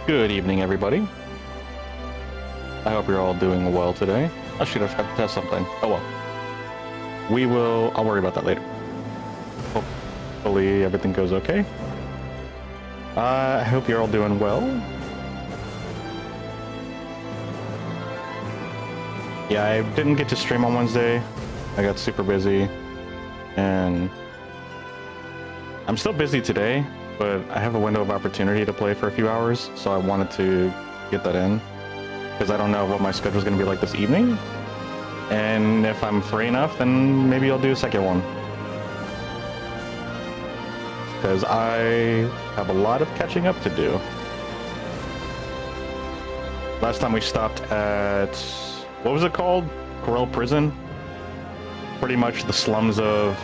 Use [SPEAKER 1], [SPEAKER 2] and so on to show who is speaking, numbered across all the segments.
[SPEAKER 1] Good evening, everybody. I hope you're all doing well today. I should have forgot to test something. Oh well. I'll worry about that later. Hopefully everything goes okay. I hope you're all doing well. Yeah, I didn't get to stream on Wednesday. I got super busy. And I'm still busy today, but I have a window of opportunity to play for a few hours, so I wanted to get that in. Because I don't know what my schedule is going to be like this evening. And if I'm free enough, then maybe I'll do a second one. Because I have a lot of catching up to do. Last time we stopped at... what was it called? Corel Prison? Pretty much the slums of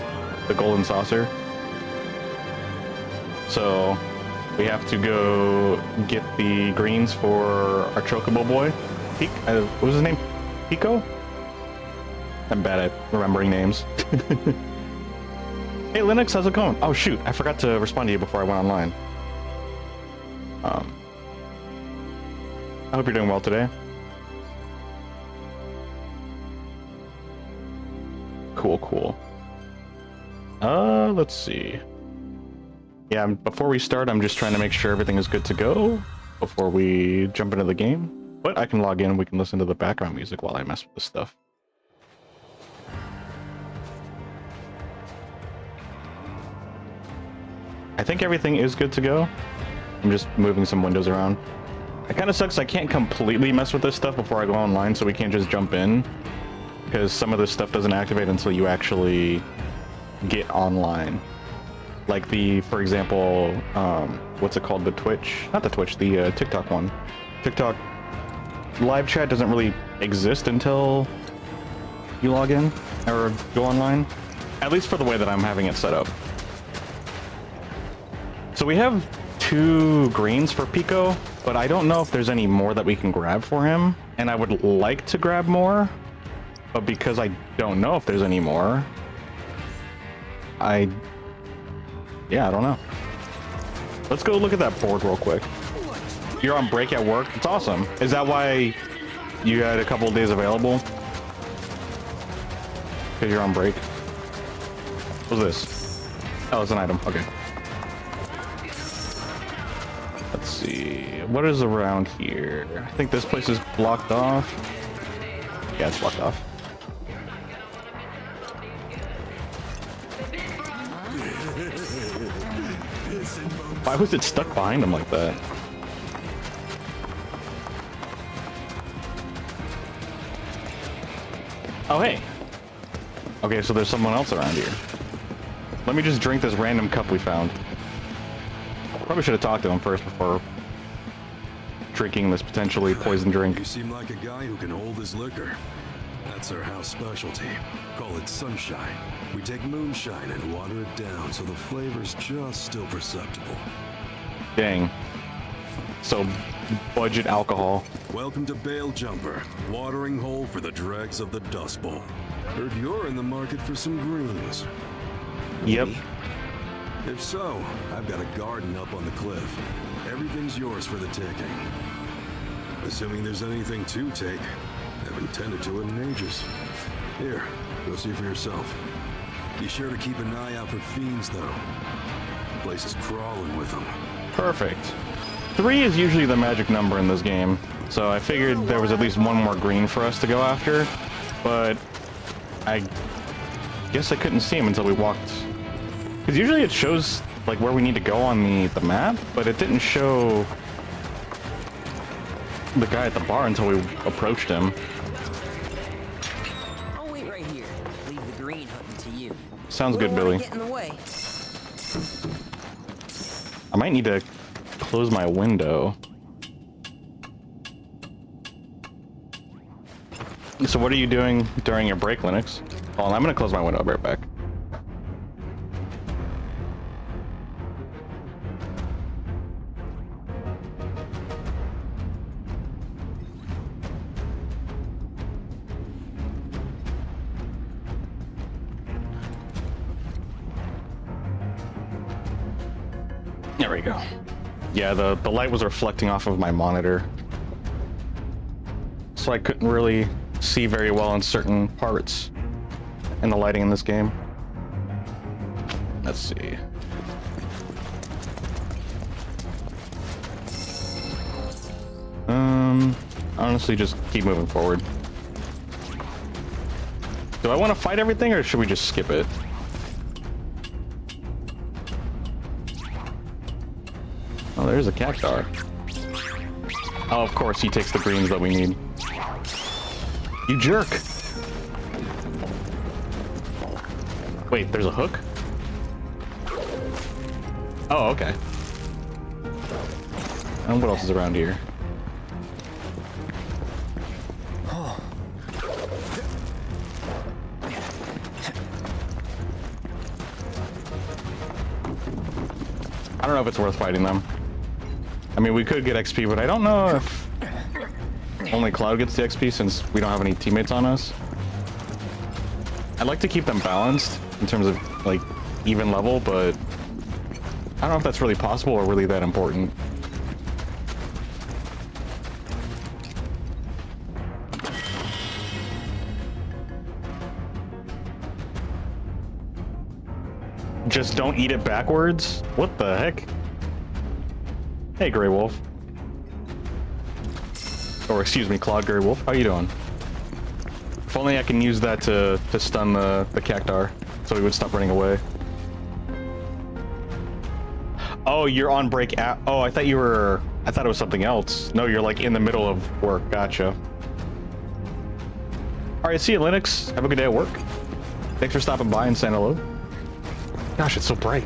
[SPEAKER 1] the Golden Saucer. So we have to go get the greens for our Chocobo boy. What was his name? Pico? I'm bad at remembering names. Hey Linux, how's it going? Oh shoot, I forgot to respond to you before I went online. I hope you're doing well today. Cool. Let's see. Yeah, before we start, I'm just trying to make sure everything is good to go before we jump into the game. But I can log in and we can listen to the background music while I mess with this stuff. I think everything is good to go. I'm just moving some windows around. It kind of sucks I can't completely mess with this stuff before I go online, so we can't just jump in. Because some of this stuff doesn't activate until you actually get online. Like for example, what's it called? The Twitch? Not the Twitch, the TikTok one. TikTok live chat doesn't really exist until you log in or go online. At least for the way that I'm having it set up. So we have 2 greens for Pico, but I don't know if there's any more that we can grab for him. And I would like to grab more, but because I don't know if there's any more, I don't know. Let's go look at that board real quick. You're on break at work? It's awesome. Is that why you had a couple of days available? Because you're on break? What's this? Oh, it's an item. Okay. Let's see. What is around here? I think this place is blocked off. Yeah, it's blocked off. Why was it stuck behind him like that? Oh, hey. Okay, so there's someone else around here. Let me just drink this random cup we found. Probably should have talked to him first before drinking this potentially poisoned drink.
[SPEAKER 2] You seem like a guy who can hold his liquor. That's our house specialty. Call it sunshine. We take moonshine and water it down so the flavor's just still perceptible.
[SPEAKER 1] Dang. So, budget alcohol.
[SPEAKER 2] Welcome to Bale Jumper, watering hole for the dregs of the Dust Bowl. Heard you're in the market for some greens.
[SPEAKER 1] Yep.
[SPEAKER 2] If so, I've got a garden up on the cliff. Everything's yours for the taking. Assuming there's anything to take. Haven't tended to it in ages. Here, go see for yourself. Be sure to keep an eye out for fiends, though. The place is crawling with them.
[SPEAKER 1] Perfect. 3 is usually the magic number in this game, so I figured there was at least one more green for us to go after, but I guess I couldn't see him until we walked. Because usually it shows like where we need to go on the map, but it didn't show the guy at the bar until we approached him.
[SPEAKER 3] I'll wait right here. Leave the green hunting to you.
[SPEAKER 1] Sounds good, Billy.
[SPEAKER 3] Get in the way.
[SPEAKER 1] I might need to close my window. So what are you doing during your break, Linux? Hold on, I'm gonna close my window. I'll be right back. There we go. Yeah, the light was reflecting off of my monitor, so I couldn't really see very well in certain parts in the lighting in this game. Let's see. Honestly, just keep moving forward. Do I want to fight everything, or should we just skip it? Oh, there's a cactar. Oh, of course, he takes the greens that we need. You jerk! Wait, there's a hook? Oh, okay. And what else is around here? I don't know if it's worth fighting them. I mean, we could get XP, but I don't know if only Cloud gets the XP since we don't have any teammates on us. I'd like to keep them balanced in terms of, like, even level, but I don't know if that's really possible or really that important. Just don't eat it backwards? What the heck? Hey, Grey Wolf. Or excuse me, Claude Grey Wolf. How you doing? If only I can use that to stun the cactar, so he would stop running away. Oh, you're on break at... Oh, I thought you were... I thought it was something else. No, you're like in the middle of work. Gotcha. Alright, see you, Linux. Have a good day at work. Thanks for stopping by and saying hello. Gosh, it's so bright.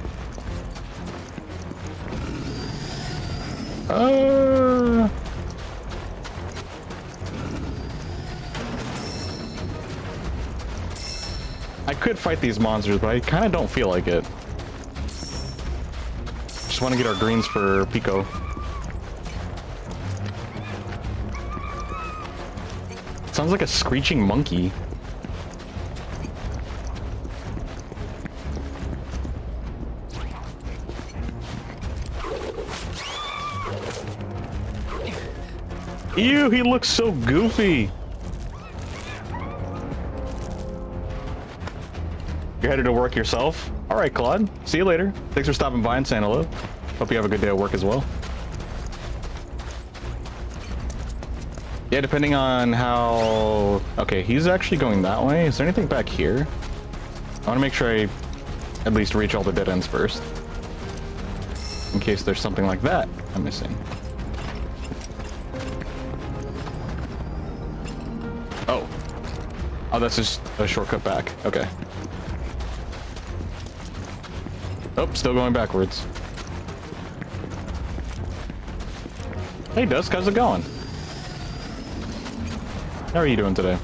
[SPEAKER 1] I could fight these monsters, but I kind of don't feel like it. Just want to get our greens for Pico. Sounds like a screeching monkey. Ew, he looks so goofy. You're headed to work yourself? All right, Claude. See you later. Thanks for stopping by and saying hello. Hope you have a good day at work as well. Yeah, depending on how... Okay, he's actually going that way. Is there anything back here? I want to make sure I at least reach all the dead ends first, in case there's something like that I'm missing. Oh, that's just a shortcut back. Okay. Oh, still going backwards. Hey, Dusk, how's it going? How are you doing today?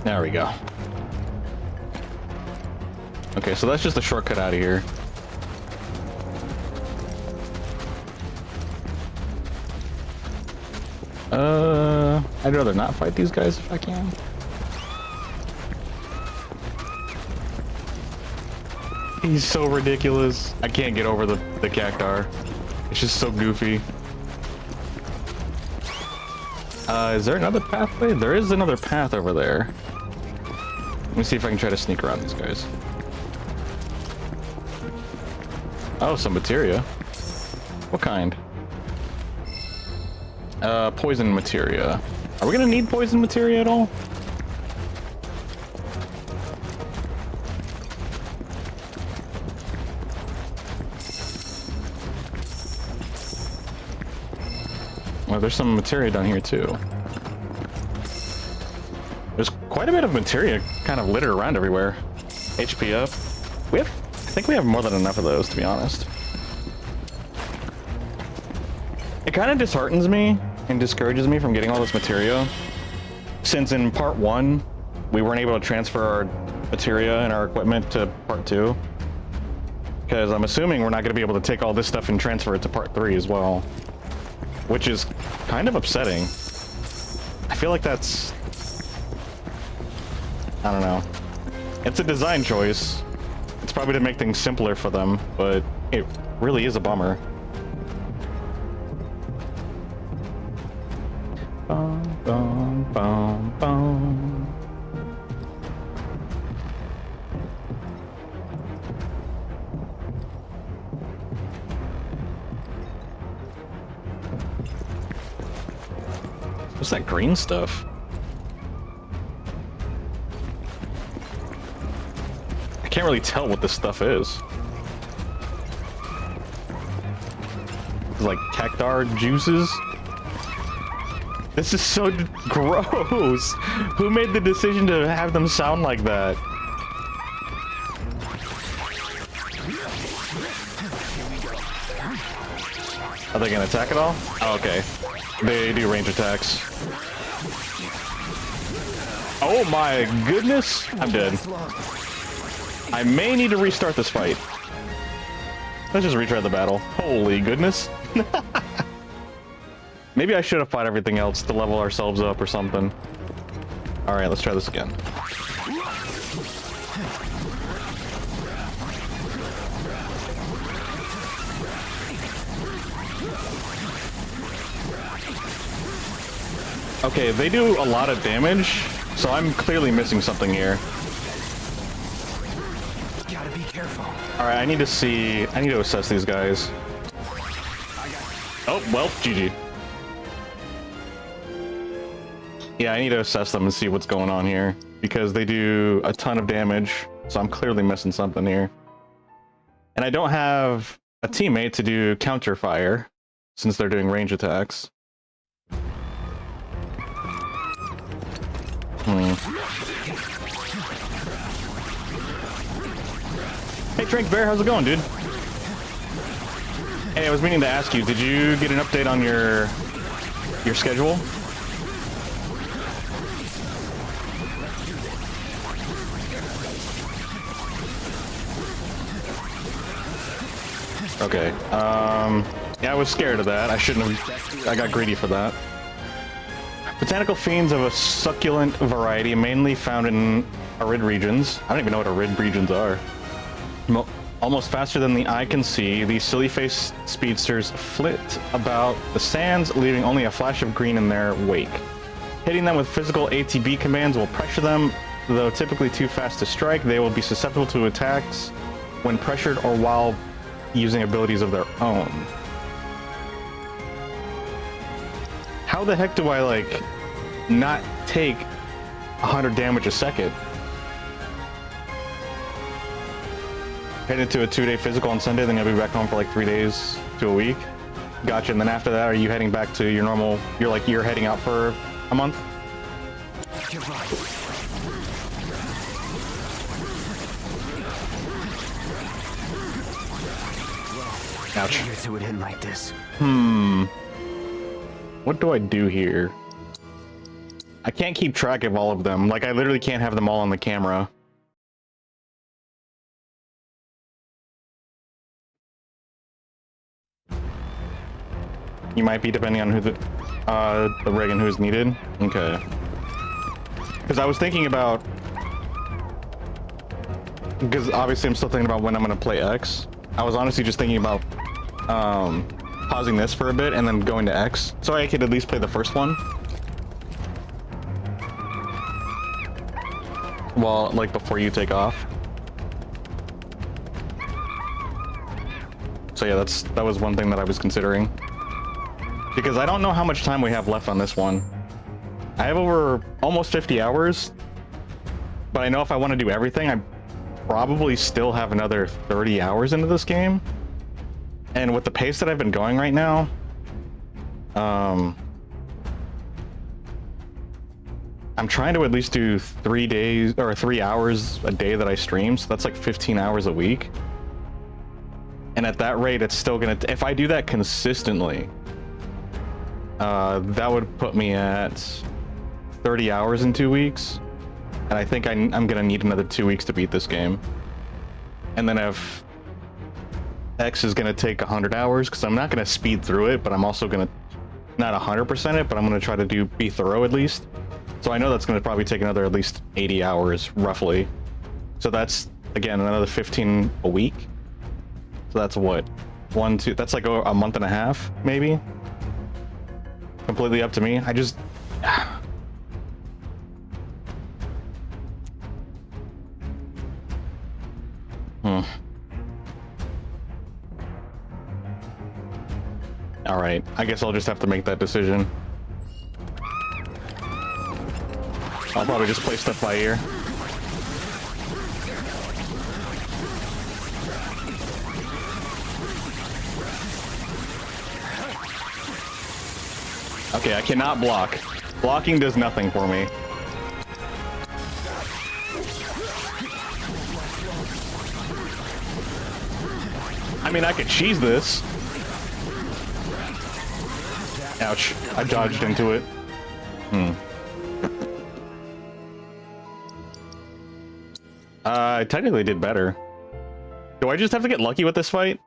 [SPEAKER 1] There we go. Okay, so that's just a shortcut out of here. I'd rather not fight these guys if I can. He's so ridiculous. I can't get over the cactar. It's just so goofy. Is there another pathway? There is another path over there. Let me see if I can try to sneak around these guys. Oh, some materia. What kind? Poison materia. Are we gonna need poison materia at all? Well, there's some materia down here too. There's quite a bit of materia kind of littered around everywhere. HP up. I think we have more than enough of those, to be honest. It kind of disheartens me and discourages me from getting all this materia, since in part 1 we weren't able to transfer our materia and our equipment to part 2. Because I'm assuming we're not going to be able to take all this stuff and transfer it to part 3 as well. Which is kind of upsetting. I feel like that's... I don't know. It's a design choice. It's probably to make things simpler for them, but it really is a bummer. Bum, bum, bum, bum. What's that green stuff? I can't really tell what this stuff is. It's like cactar juices. This is so gross. Who made the decision to have them sound like that? Are they gonna attack at all? Oh, okay. They do range attacks. Oh my goodness! I'm dead. I may need to restart this fight. Let's just retry the battle. Holy goodness. Maybe I should have fought everything else to level ourselves up or something. Alright, let's try this again. Okay, they do a lot of damage, so I'm clearly missing something here.
[SPEAKER 4] Gotta be careful.
[SPEAKER 1] Alright, I need to assess these guys. Oh, well, GG. Yeah, I need to assess them and see what's going on here, because they do a ton of damage, so I'm clearly missing something here. And I don't have a teammate to do counter fire, since they're doing range attacks. Hey, Drink Bear, how's it going, dude? Hey, I was meaning to ask you, did you get an update on your schedule? Okay, yeah, I was scared of that. I shouldn't have, I got greedy for that. Botanical fiends of a succulent variety, mainly found in arid regions. I don't even know what arid regions are. Almost faster than the eye can see, these silly-faced speedsters flit about the sands, leaving only a flash of green in their wake. Hitting them with physical ATB commands will pressure them, though typically too fast to strike. They will be susceptible to attacks when pressured or while using abilities of their own. How the heck do I, like, not take 100 damage a second? Headed to a 2-day physical on Sunday, then you'll be back home for like 3 days to a week. Gotcha, and then after that, are you heading back to your normal, you're heading out for a month? Ouch.
[SPEAKER 4] It would end like this.
[SPEAKER 1] What do I do here? I can't keep track of all of them. Like, I literally can't have them all on the camera. You might be, depending on who the rig and who's needed. Okay. Because I was thinking about... Because obviously I'm still thinking about when I'm going to play X. I was honestly just thinking about pausing this for a bit and then going to X, so I could at least play the first one. Well, like, before you take off. So yeah, that was one thing that I was considering. Because I don't know how much time we have left on this one. I have over almost 50 hours, but I know if I want to do everything, I probably still have another 30 hours into this game. And with the pace that I've been going right now, I'm trying to at least do 3 days or 3 hours a day that I stream, so that's like 15 hours a week. And at that rate, it's still gonna, if I do that consistently, that would put me at 30 hours in 2 weeks. And I think I'm gonna need another 2 weeks to beat this game. And then if X is going to take 100 hours because I'm not going to speed through it, but I'm also going to not 100% it, but I'm going to try to be thorough at least. So I know that's going to probably take another at least 80 hours roughly. So that's again another 15 a week. So that's what, 1, 2, that's like a month and a half maybe. Completely up to me. I just All right, I guess I'll just have to make that decision. I'll probably just play stuff by ear. Okay, I cannot block. Blocking does nothing for me. I mean, I could cheese this. Ouch. I dodged into it. I technically did better. Do I just have to get lucky with this fight?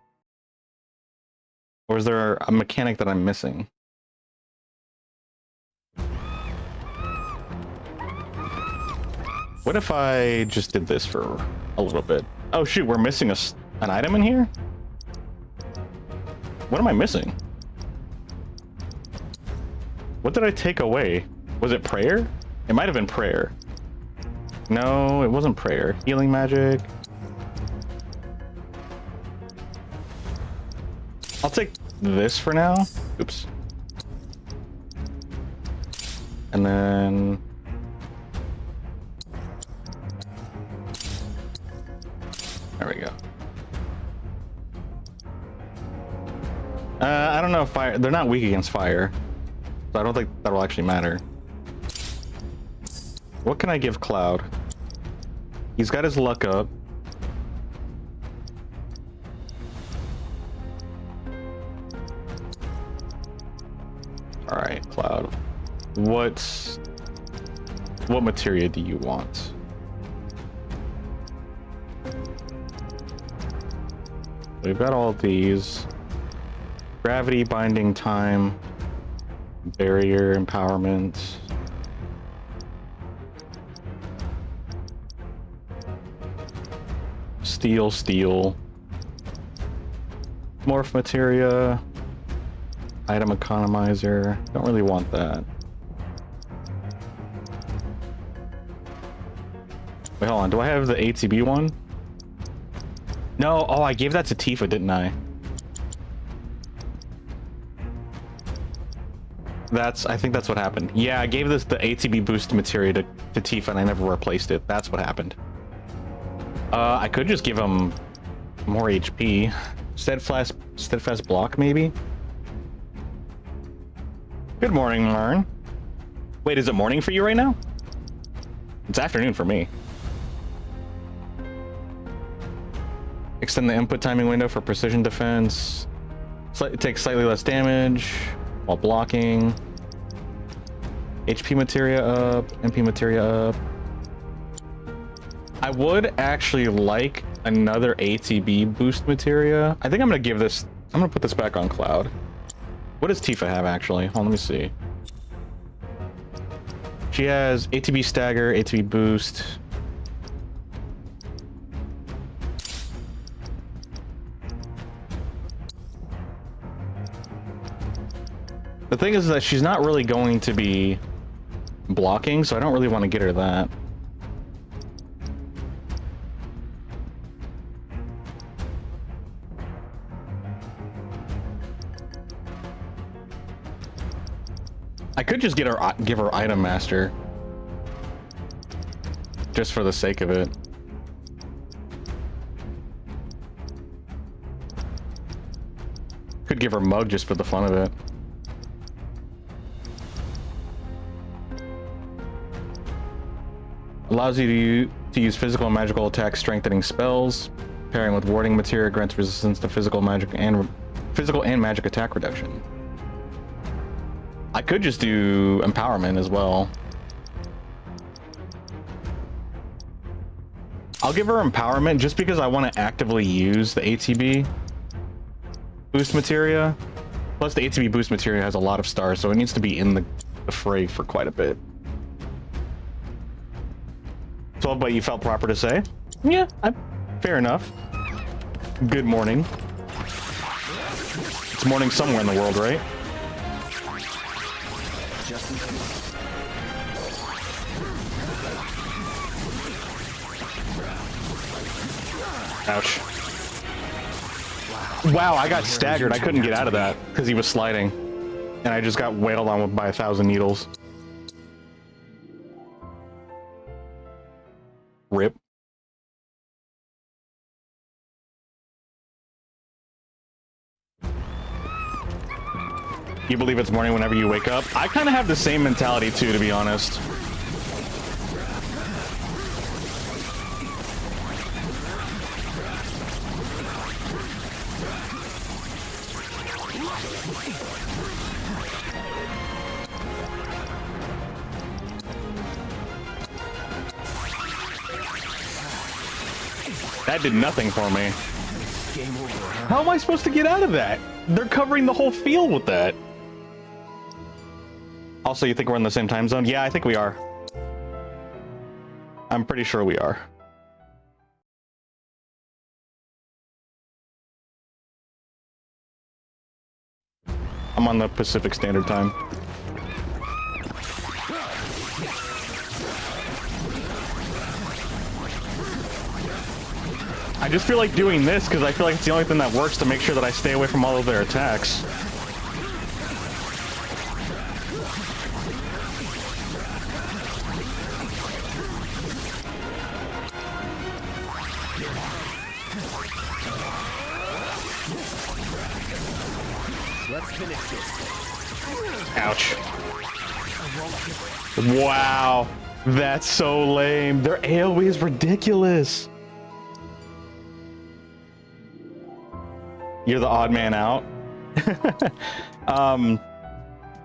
[SPEAKER 1] Or is there a mechanic that I'm missing? What if I just did this for a little bit? Oh shoot, we're missing an item in here? What am I missing? What did I take away? Was it prayer? It might have been prayer. No, it wasn't prayer. Healing magic. I'll take this for now. Oops. And then... there we go. I don't know if fire... they're not weak against fire. So I don't think that'll actually matter. What can I give Cloud? He's got his luck up. Alright, Cloud. What materia do you want? We've got all these. Gravity, binding time, barrier, empowerment. Steel. Morph materia. Item economizer. Don't really want that. Wait, hold on. Do I have the ATB one? No. Oh, I gave that to Tifa, didn't I? I think that's what happened. Yeah, I gave the ATB boost materia to Tifa and I never replaced it. That's what happened. I could just give him more HP. Steadfast block, maybe? Good morning, Marn. Wait, is it morning for you right now? It's afternoon for me. Extend the input timing window for precision defense. It takes slightly less damage while blocking. HP materia up, MP materia up. I would actually like another ATB boost materia. I think I'm gonna give this, I'm gonna put this back on Cloud. What does Tifa have actually? Hold on, let me see. She has ATB stagger, ATB boost. The thing is that she's not really going to be blocking, so I don't really want to get her that. I could just give her item master, just for the sake of it. Could give her mug just for the fun of it. Allows you to use physical and magical attack strengthening spells. Pairing with warding materia grants resistance to physical and magic attack reduction. I could just do empowerment as well. I'll give her empowerment just because I want to actively use the ATB. boost materia. Plus the ATB boost materia has a lot of stars, so it needs to be in the fray for quite a bit. So, but you felt proper to say? Yeah, fair enough. Good morning. It's morning somewhere in the world, right? Ouch. Wow, I got staggered. I couldn't get out of that because he was sliding. And I just got wailed on by 1,000 needles. Rip. You believe it's morning whenever you wake up? I kind of have the same mentality too, to be honest. That did nothing for me.
[SPEAKER 4] Game over, huh?
[SPEAKER 1] How am I supposed to get out of that? They're covering the whole field with that. Also, you think we're in the same time zone? Yeah, I think we are. I'm pretty sure we are. I'm on the Pacific Standard Time. I just feel like doing this because I feel like it's the only thing that works to make sure that I stay away from all of their attacks.
[SPEAKER 4] Let's finish this.
[SPEAKER 1] Ouch. Wow. That's so lame. Their AoE is ridiculous. You're the odd man out.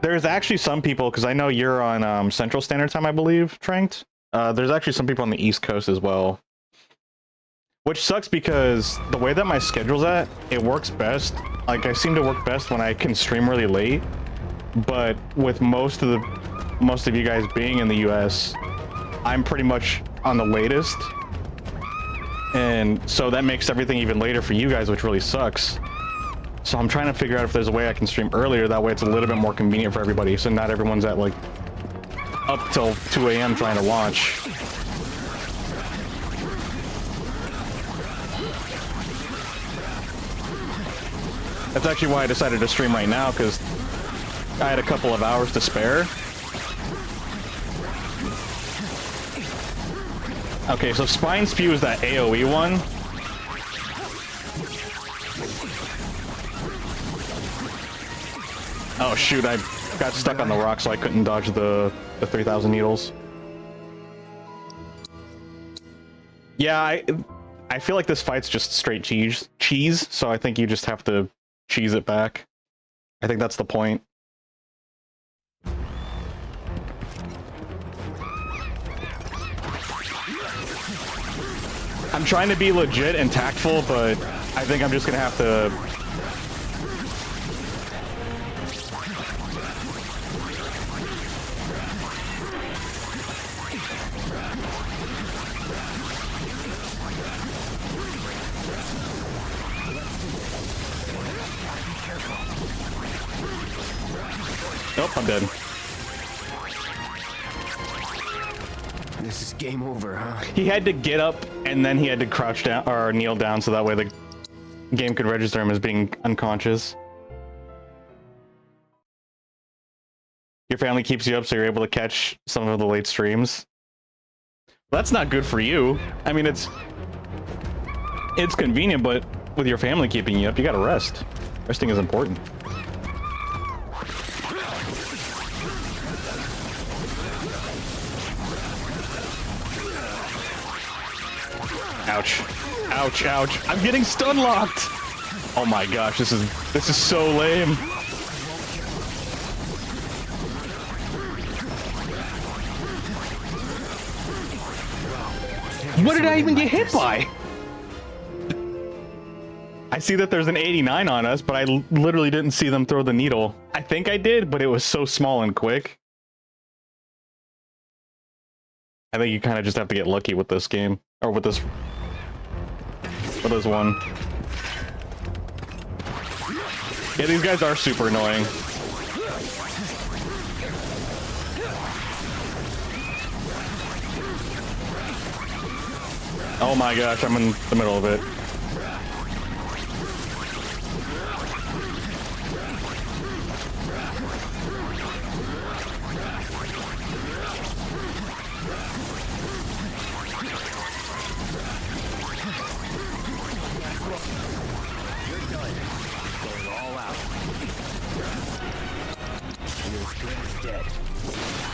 [SPEAKER 1] There's actually some people, because I know you're on Central Standard Time, I believe, Tranked. There's actually some people on the East Coast as well. Which sucks because the way that my schedule's at, it works best. Like, I seem to work best when I can stream really late. But with most of you guys being in the US, I'm pretty much on the latest. And so that makes everything even later for you guys, which really sucks. So I'm trying to figure out if there's a way I can stream earlier. That way it's a little bit more convenient for everybody. So not everyone's at like up till 2 a.m. trying to launch. That's actually why I decided to stream right now, because I had a couple of hours to spare. Okay, so Spine Spew is that AoE one. Oh shoot, I got stuck on the rock so I couldn't dodge the 3,000 needles. Yeah, I feel like this fight's just straight cheese, so I think you just have to cheese it back. I think that's the point. I'm trying to be legit and tactful, but I think I'm just gonna have to... Nope, I'm dead.
[SPEAKER 4] This is game over, huh?
[SPEAKER 1] He had to get up and then he had to crouch down or kneel down so that way the game could register him as being unconscious. Your family keeps you up so you're able to catch some of the late streams. Well, that's not good for you. I mean, it's convenient, but with your family keeping you up, you gotta rest. Resting is important. Ouch. Ouch, ouch. I'm getting stun locked. Oh my gosh, this is so lame. What did I even get hit by? I see that there's an 89 on us, but I literally didn't see them throw the needle. I think I did, but it was so small and quick. I think you kind of just have to get lucky with this game, or with this one. Yeah, these guys are super annoying. Oh my gosh, I'm in the middle of it.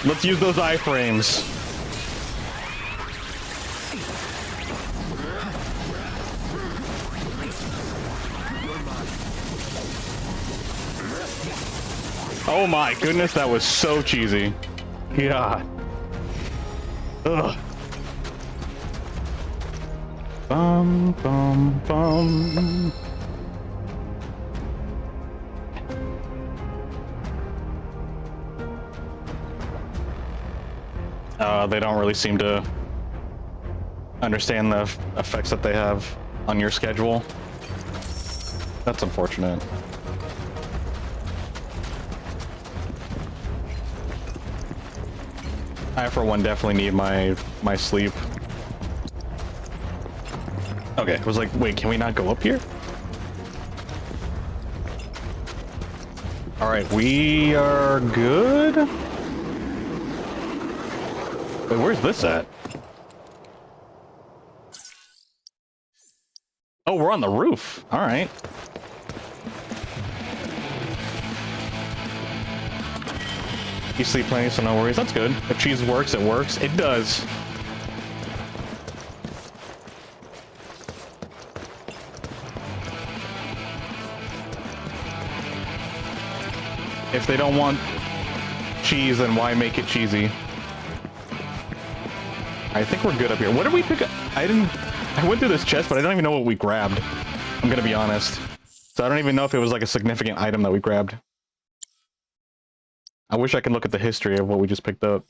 [SPEAKER 1] Let's use those iframes. Oh my goodness, that was so cheesy. God. Ugh. Bum, bum, bum. They don't really seem to understand the effects that they have on your schedule. That's unfortunate. I, for one, definitely need my sleep. Okay, I was like, wait, can we not go up here? All right, we are good. Wait, where's this at? Oh, we're on the roof. All right. You sleep plenty, so no worries. That's good. If cheese works, it works. It does. If they don't want cheese, then why make it cheesy? I think we're good up here. What did we pick up? I went through this chest, but I don't even know what we grabbed. I'm gonna be honest. So I don't even know if it was like a significant item that we grabbed. I wish I could look at the history of what we just picked up.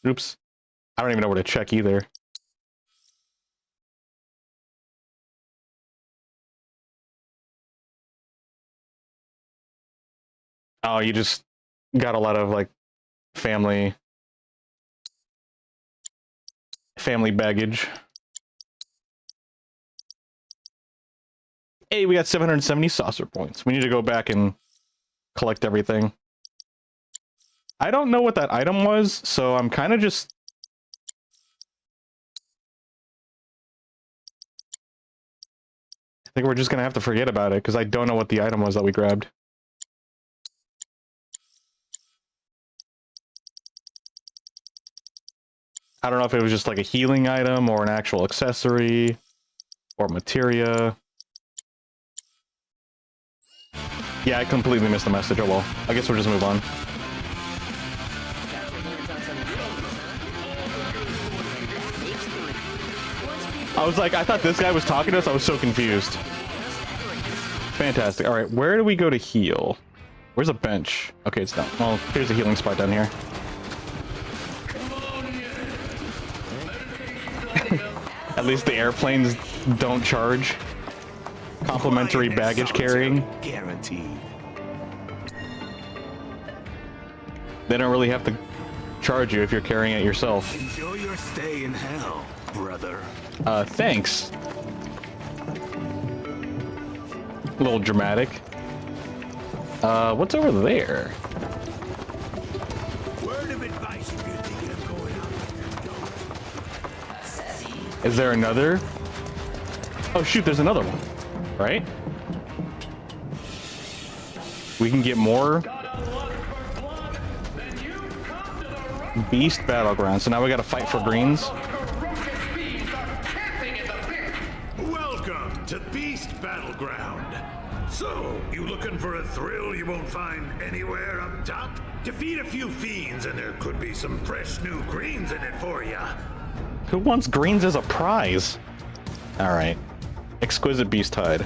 [SPEAKER 1] Oops. I don't even know where to check either. Oh, you just got a lot of like family baggage. Hey, we got 770 saucer points. We need to go back and collect everything. I don't know what that item was, so I'm kind of just... I think we're just gonna have to forget about it, because I don't know what the item was that we grabbed. I don't know if it was just like a healing item or an actual accessory or materia. Yeah, I completely missed the message. Oh well. I guess we'll just move on. I was like, I thought this guy was talking to us. I was so confused. Fantastic. All right, where do we go to heal? Where's a bench? Okay, it's down. Well, here's a healing spot down here. At least the airplanes don't charge. Complimentary baggage carrying.
[SPEAKER 4] Guaranteed.
[SPEAKER 1] They don't really have to charge you if you're carrying it yourself.
[SPEAKER 4] Enjoy your stay in hell, brother.
[SPEAKER 1] Thanks. A little dramatic. What's over there?
[SPEAKER 4] Word of advice if you're thinking of going out.
[SPEAKER 1] Is there another? Oh shoot, there's another one. Right? We can get more Beast Battleground. So now we gotta fight for greens.
[SPEAKER 5] Welcome to Beast Battleground. So, you looking for a thrill you won't find anywhere up top? Defeat a few fiends and there could be some fresh new greens in it for ya.
[SPEAKER 1] Who wants greens as a prize? Alright. Exquisite Beast Hide.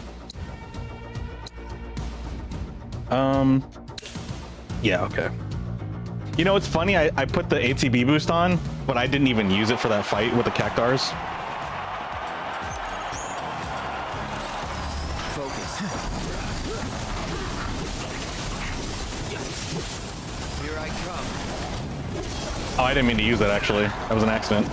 [SPEAKER 1] Yeah, okay. You know, it's funny, I put the ATB boost on, but I didn't even use it for that fight with the Cactars.
[SPEAKER 4] Focus. Here I come.
[SPEAKER 1] Oh, I didn't mean to use that, actually. That was an accident.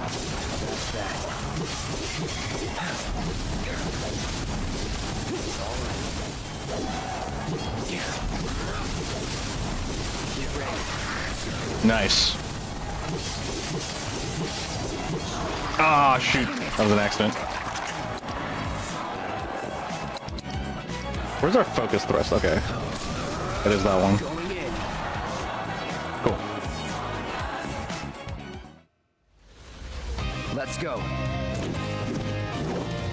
[SPEAKER 1] Nice. Ah, shoot. That was an accident. Where's our focus thrust? Okay. That is that one. Cool.
[SPEAKER 4] Let's go.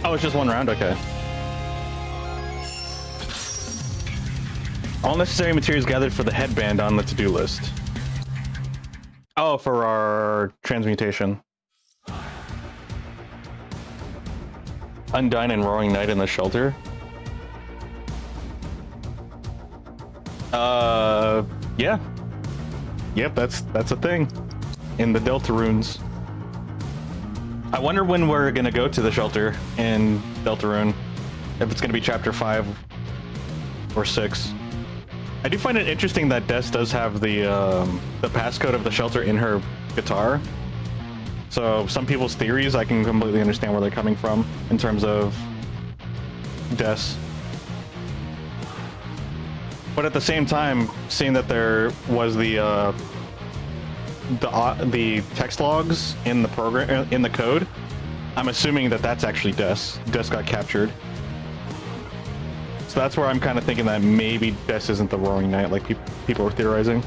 [SPEAKER 1] Oh, it's just one round? Okay. All necessary materials gathered for the headband on the to-do list. Oh, for our transmutation. Undyne and Roaring Knight in the shelter. Yeah. Yep, that's a thing. In the Delta runes. I wonder when we're gonna go to the shelter in Deltarune. If it's gonna be chapter 5 or 6. I do find it interesting that Des does have the passcode of the shelter in her guitar. So some people's theories, I can completely understand where they're coming from in terms of Des. But at the same time, seeing that there was the text logs in the program in the code, I'm assuming that that's actually Des. Des got captured. So that's where I'm kind of thinking that maybe Des isn't the Roaring Knight, like people are theorizing.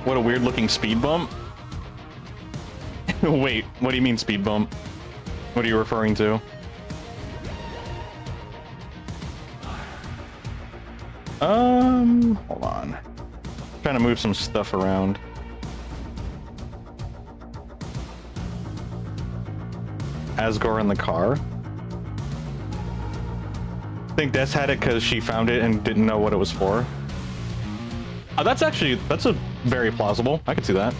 [SPEAKER 1] What a weird looking speed bump. Wait, what do you mean speed bump? What are you referring to? Hold on. Trying to move some stuff around. Asgore in the car. I think Des had it because she found it and didn't know what it was for. Oh, that's a very plausible. I could see that.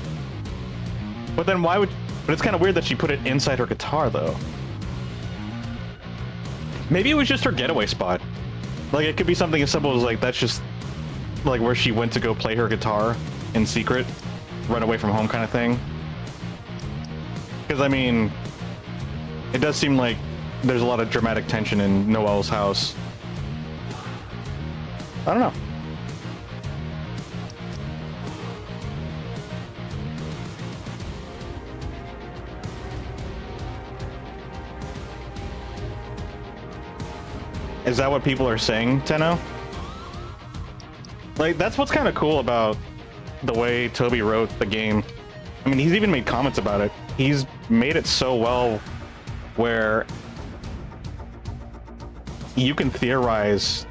[SPEAKER 1] But then why would... But it's kind of weird that she put it inside her guitar, though. Maybe it was just her getaway spot. Like, it could be something as simple as, like, that's just, like, where she went to go play her guitar in secret, run away from home kind of thing. Because, I mean... It does seem like there's a lot of dramatic tension in Noelle's house. I don't know. Is that what people are saying, Tenno? Like, that's what's kind of cool about the way Toby wrote the game. I mean, he's even made comments about it. He's made it so well where you can theorize.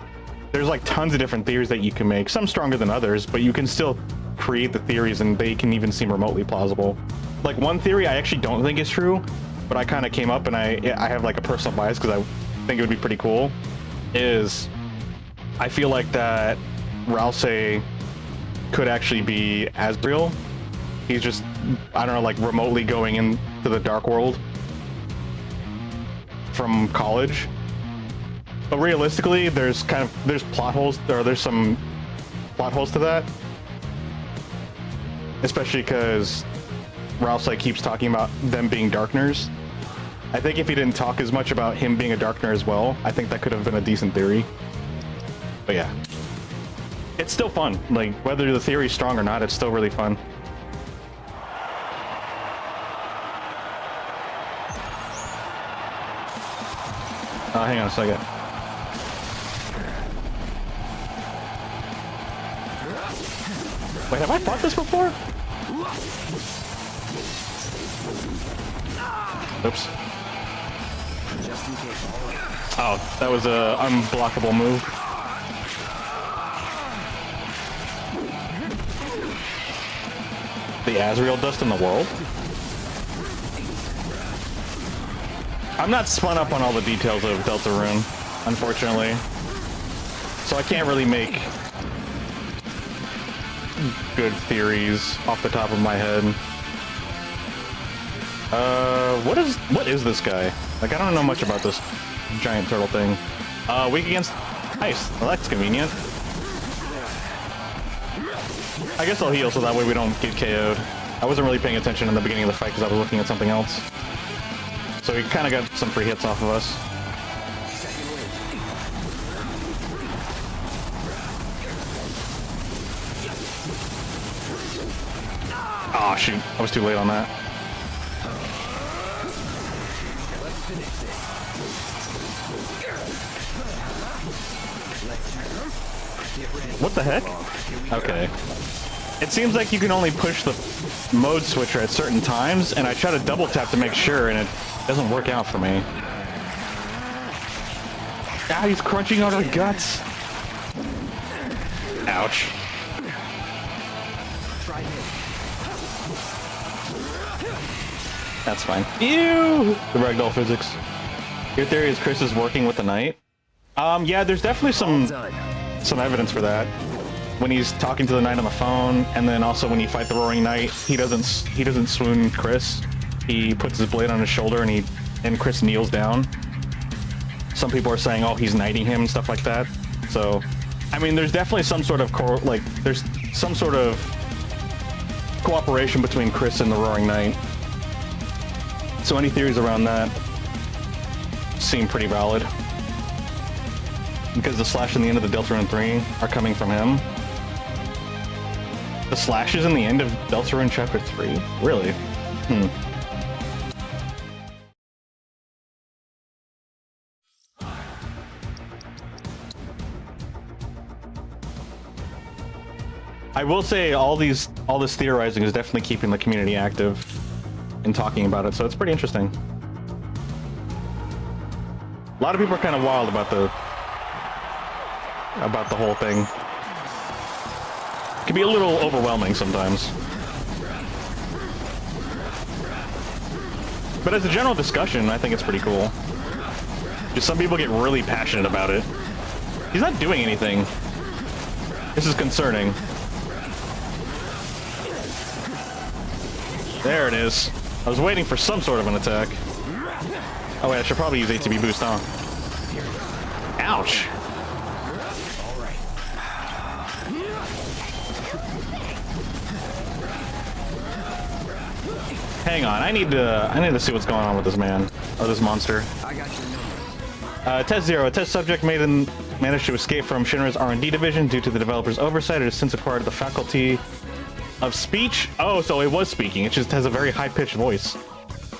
[SPEAKER 1] There's like tons of different theories that you can make, some stronger than others, but you can still create the theories and they can even seem remotely plausible. Like, one theory I actually don't think is true, but I kind of came up and I have like a personal bias because I think it would be pretty cool, is I feel like that Ralsei could actually be Asriel. He's just, I don't know, like remotely going into the dark world from college. But realistically, there's plot holes, or there's some plot holes to that. Especially because Ralsei keeps talking about them being Darkners. I think if he didn't talk as much about him being a Darkner as well, I think that could have been a decent theory. But yeah. It's still fun. Like, whether the theory's strong or not, it's still really fun. Hang on a second. Wait, have I fought this before? Oops. Oh, that was a unblockable move. The Asriel dust in the world? I'm not spun up on all the details of Deltarune, unfortunately. So I can't really make good theories off the top of my head. What is this guy? Like, I don't know much about this giant turtle thing. Weak against ice. Well, that's convenient. I guess I'll heal so that way we don't get KO'd. I wasn't really paying attention in the beginning of the fight because I was looking at something else. So he kind of got some free hits off of us. Oh shoot, I was too late on that. What the heck? Okay. It seems like you can only push the mode switcher at certain times, and I try to double tap to make sure, and it doesn't work out for me. Ah, he's crunching out our guts. Ouch. That's fine. Ew! The ragdoll physics. Your theory is Chris is working with the knight? Yeah, there's definitely some evidence for that. When he's talking to the knight on the phone, and then also when you fight the roaring knight, he doesn't swoon Chris. He puts his blade on his shoulder and Chris kneels down. Some people are saying, oh, he's knighting him and stuff like that. So, I mean, there's definitely some sort of there's some sort of cooperation between Chris and the roaring knight. So any theories around that seem pretty valid. Because the slash in the end of the Deltarune 3 are coming from him. The slashes in the end of Deltarune Chapter 3? Really? I will say all this theorizing is definitely keeping the community active and talking about it, so it's pretty interesting. A lot of people are kind of wild about the whole thing. It can be a little overwhelming sometimes. But as a general discussion, I think it's pretty cool. Just some people get really passionate about it. He's not doing anything. This is concerning. There it is. I was waiting for some sort of an attack. Oh wait, I should probably use ATB boost, huh? Ouch! Hang on, I need to see what's going on with this man or this monster. Test 0. A test subject managed to escape from Shinra's R&D division due to the developer's oversight. It has since acquired the faculty of speech. Oh, so it was speaking. It just has a very high-pitched voice.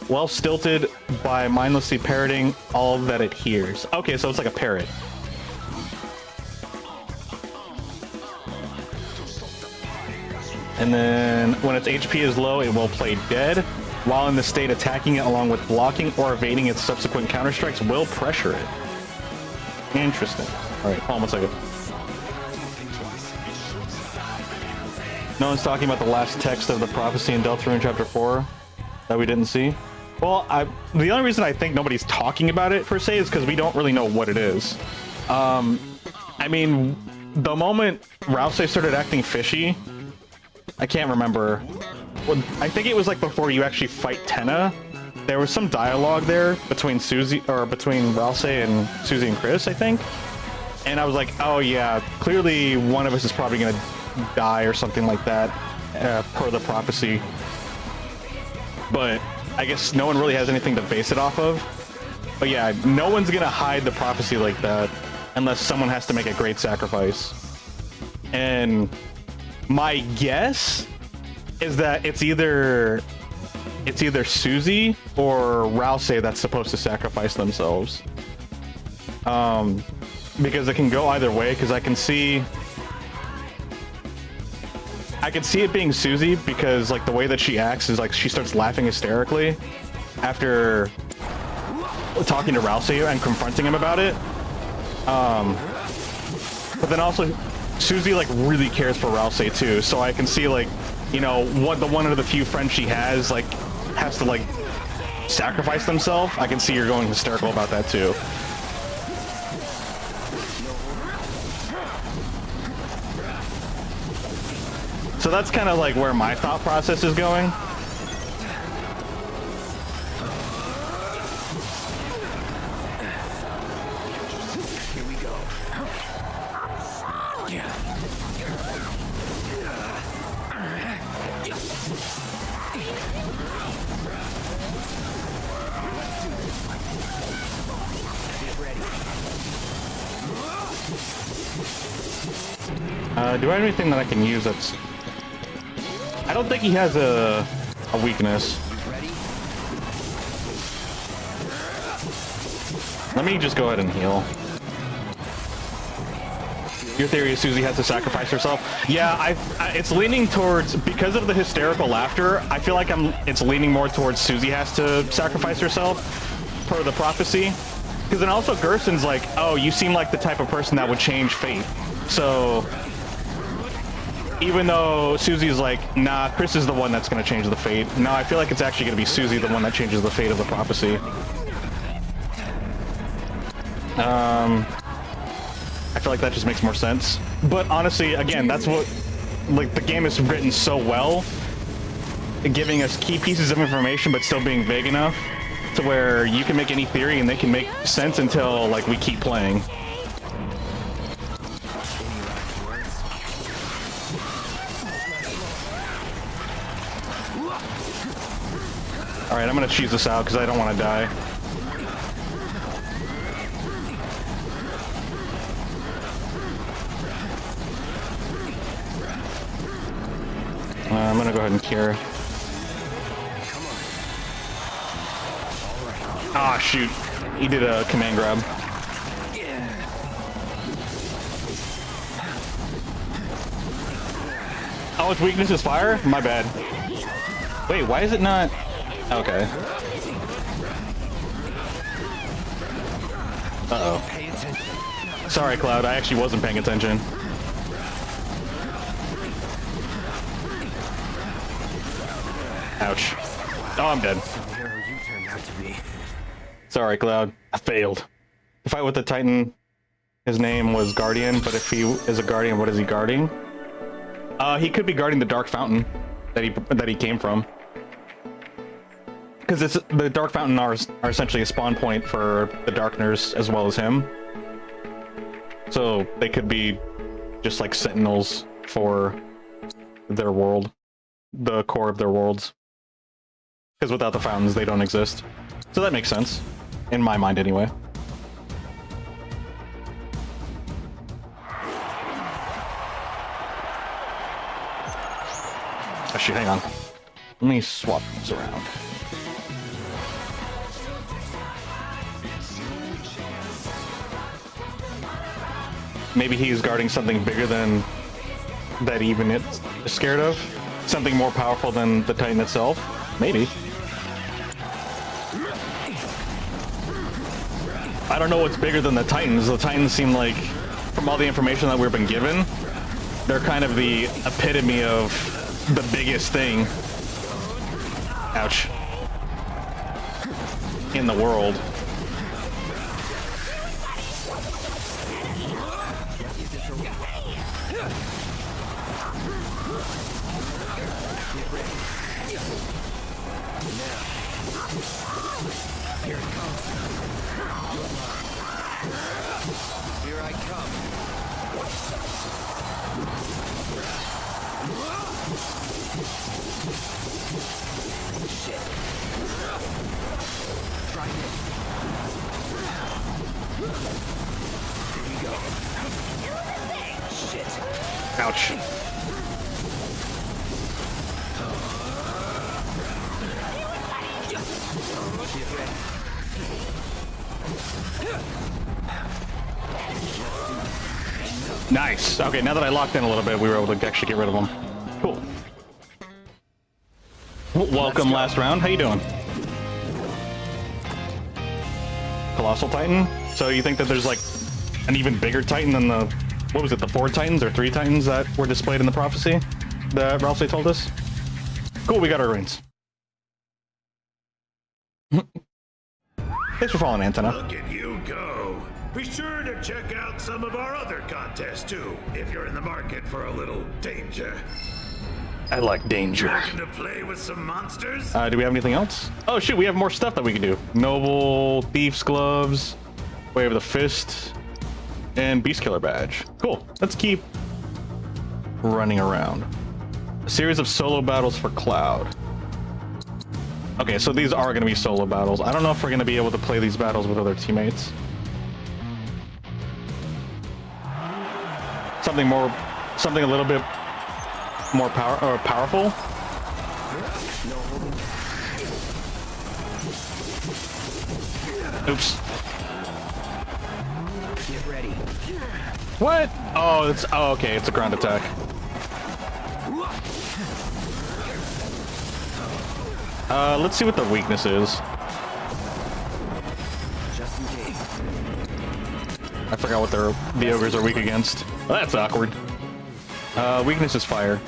[SPEAKER 1] Well stilted by mindlessly parroting all that it hears. Okay, so it's like a parrot. And then when its HP is low, it will play dead. While in the state, attacking it along with blocking or evading its subsequent counterstrikes will pressure it. Interesting. Alright, hold on 1 second. No one's talking about the last text of the prophecy in Deltarune Chapter 4 that we didn't see. Well, the only reason I think nobody's talking about it per se is because we don't really know what it is. I mean, the moment Rousey started acting fishy, I can't remember. Well, I think it was like before you actually fight Tenna. There was some dialogue there between Rousey and Susie and Chris, I think. And I was like, oh yeah, clearly one of us is probably gonna die or something like that, per the prophecy. But I guess no one really has anything to base it off of. But yeah, no one's gonna hide the prophecy like that unless someone has to make a great sacrifice. And my guess is that it's either Susie or Rousey that's supposed to sacrifice themselves. Because it can go either way, because I can see it being Susie, because like the way that she acts is like she starts laughing hysterically after talking to Rousey and confronting him about it. But then also Susie like really cares for Rousey too, so I can see like, you know, one of the few friends she has like has to like sacrifice themselves, I can see you're going hysterical about that too. So that's kind of like where my thought process is going.
[SPEAKER 4] Here we go.
[SPEAKER 1] Do I have anything that I can use that's... I don't think he has a weakness. Let me just go ahead and heal. Your theory is Susie has to sacrifice herself? Yeah, it's leaning towards, because of the hysterical laughter, I feel like it's leaning more towards Susie has to sacrifice herself, per the prophecy. Because then also Gerson's like, oh, you seem like the type of person that would change fate. So, even though Susie's like, nah, Chris is the one that's going to change the fate. No, I feel like it's actually going to be Susie the one that changes the fate of the prophecy. I feel like that just makes more sense. But honestly, again, that's what, like, the game is written so well, giving us key pieces of information but still being vague enough to where you can make any theory and they can make sense until, like, we keep playing. Alright, I'm gonna cheese this out because I don't want to die. I'm gonna go ahead and cure. Ah, shoot. He did a command grab. Oh, its weakness is fire? My bad. Wait, why is it not... Okay. Uh-oh. Sorry, Cloud. I actually wasn't paying attention. Ouch. Oh, I'm dead. Sorry, Cloud. I failed. The fight with the Titan, his name was Guardian, but if he is a Guardian, what is he guarding? He could be guarding the Dark Fountain that he came from. Because the Dark Fountain are essentially a spawn point for the Darkners as well as him. So they could be just like sentinels for their world, the core of their worlds. Because without the fountains, they don't exist. So that makes sense. In my mind, anyway. Oh, shoot, hang on. Let me swap these around. Maybe he's guarding something bigger than that even it's scared of? Something more powerful than the Titan itself? Maybe. I don't know what's bigger than the Titans. The Titans seem like, from all the information that we've been given, they're kind of the epitome of the biggest thing. Ouch. In the world. Ouch. Nice. Okay, now that I locked in a little bit, we were able to actually get rid of them. Cool. Welcome, last round. How you doing? Colossal Titan? So you think that there's like an even bigger Titan than the, what was it, the 4 Titans or 3 Titans that were displayed in the prophecy that Ralsei told us? Cool, we got our rings. Thanks for following, Antenna.
[SPEAKER 5] Look at you go. Be sure to check out some of our other contests too, if you're in the market for a little danger.
[SPEAKER 1] I like danger.
[SPEAKER 5] Looking to play with some monsters?
[SPEAKER 1] Do we have anything else? Oh shoot, we have more stuff that we can do. Noble, Thief's Gloves, Way of the Fist, and Beast Killer Badge. Cool. Let's keep running around. A series of solo battles for Cloud. Okay, so these are going to be solo battles. I don't know if we're going to be able to play these battles with other teammates. Something a little bit more powerful. Oops.
[SPEAKER 4] Get ready.
[SPEAKER 1] What? Oh, okay. It's a ground attack. Let's see what their weakness is.
[SPEAKER 4] Just in case.
[SPEAKER 1] I forgot what the ogres are weak against. Well, that's awkward. Weakness is fire.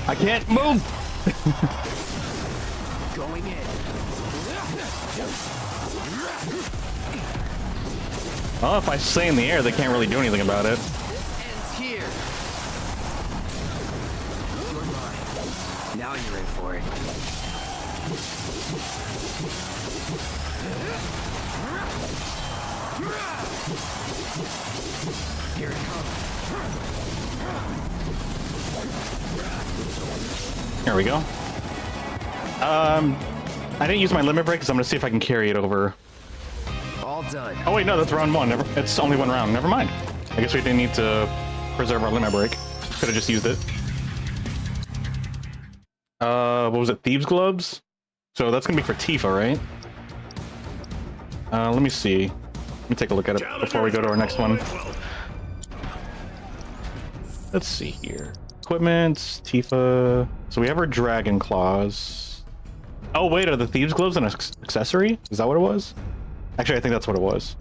[SPEAKER 1] I can't move.
[SPEAKER 4] Going in.
[SPEAKER 1] Well, if I stay in the air, they can't really do anything about it.
[SPEAKER 4] Ends here. You're mine. Now you're in for it. Here it comes.
[SPEAKER 1] Here we go. I didn't use my limit break because I'm gonna see if I can carry it over.
[SPEAKER 4] All done.
[SPEAKER 1] Oh wait, no, that's round one. It's only one round. Never mind. I guess we didn't need to preserve our limit break. Could have just used it. What was it? Thieves' Gloves? So that's gonna be for Tifa, right? Let me see. Let me take a look at it before we go to our next one. Let's see here. Equipment, Tifa. So we have our Dragon Claws. Oh wait, are the Thieves' Gloves an accessory? Is that what it was? Actually, I think that's what it was.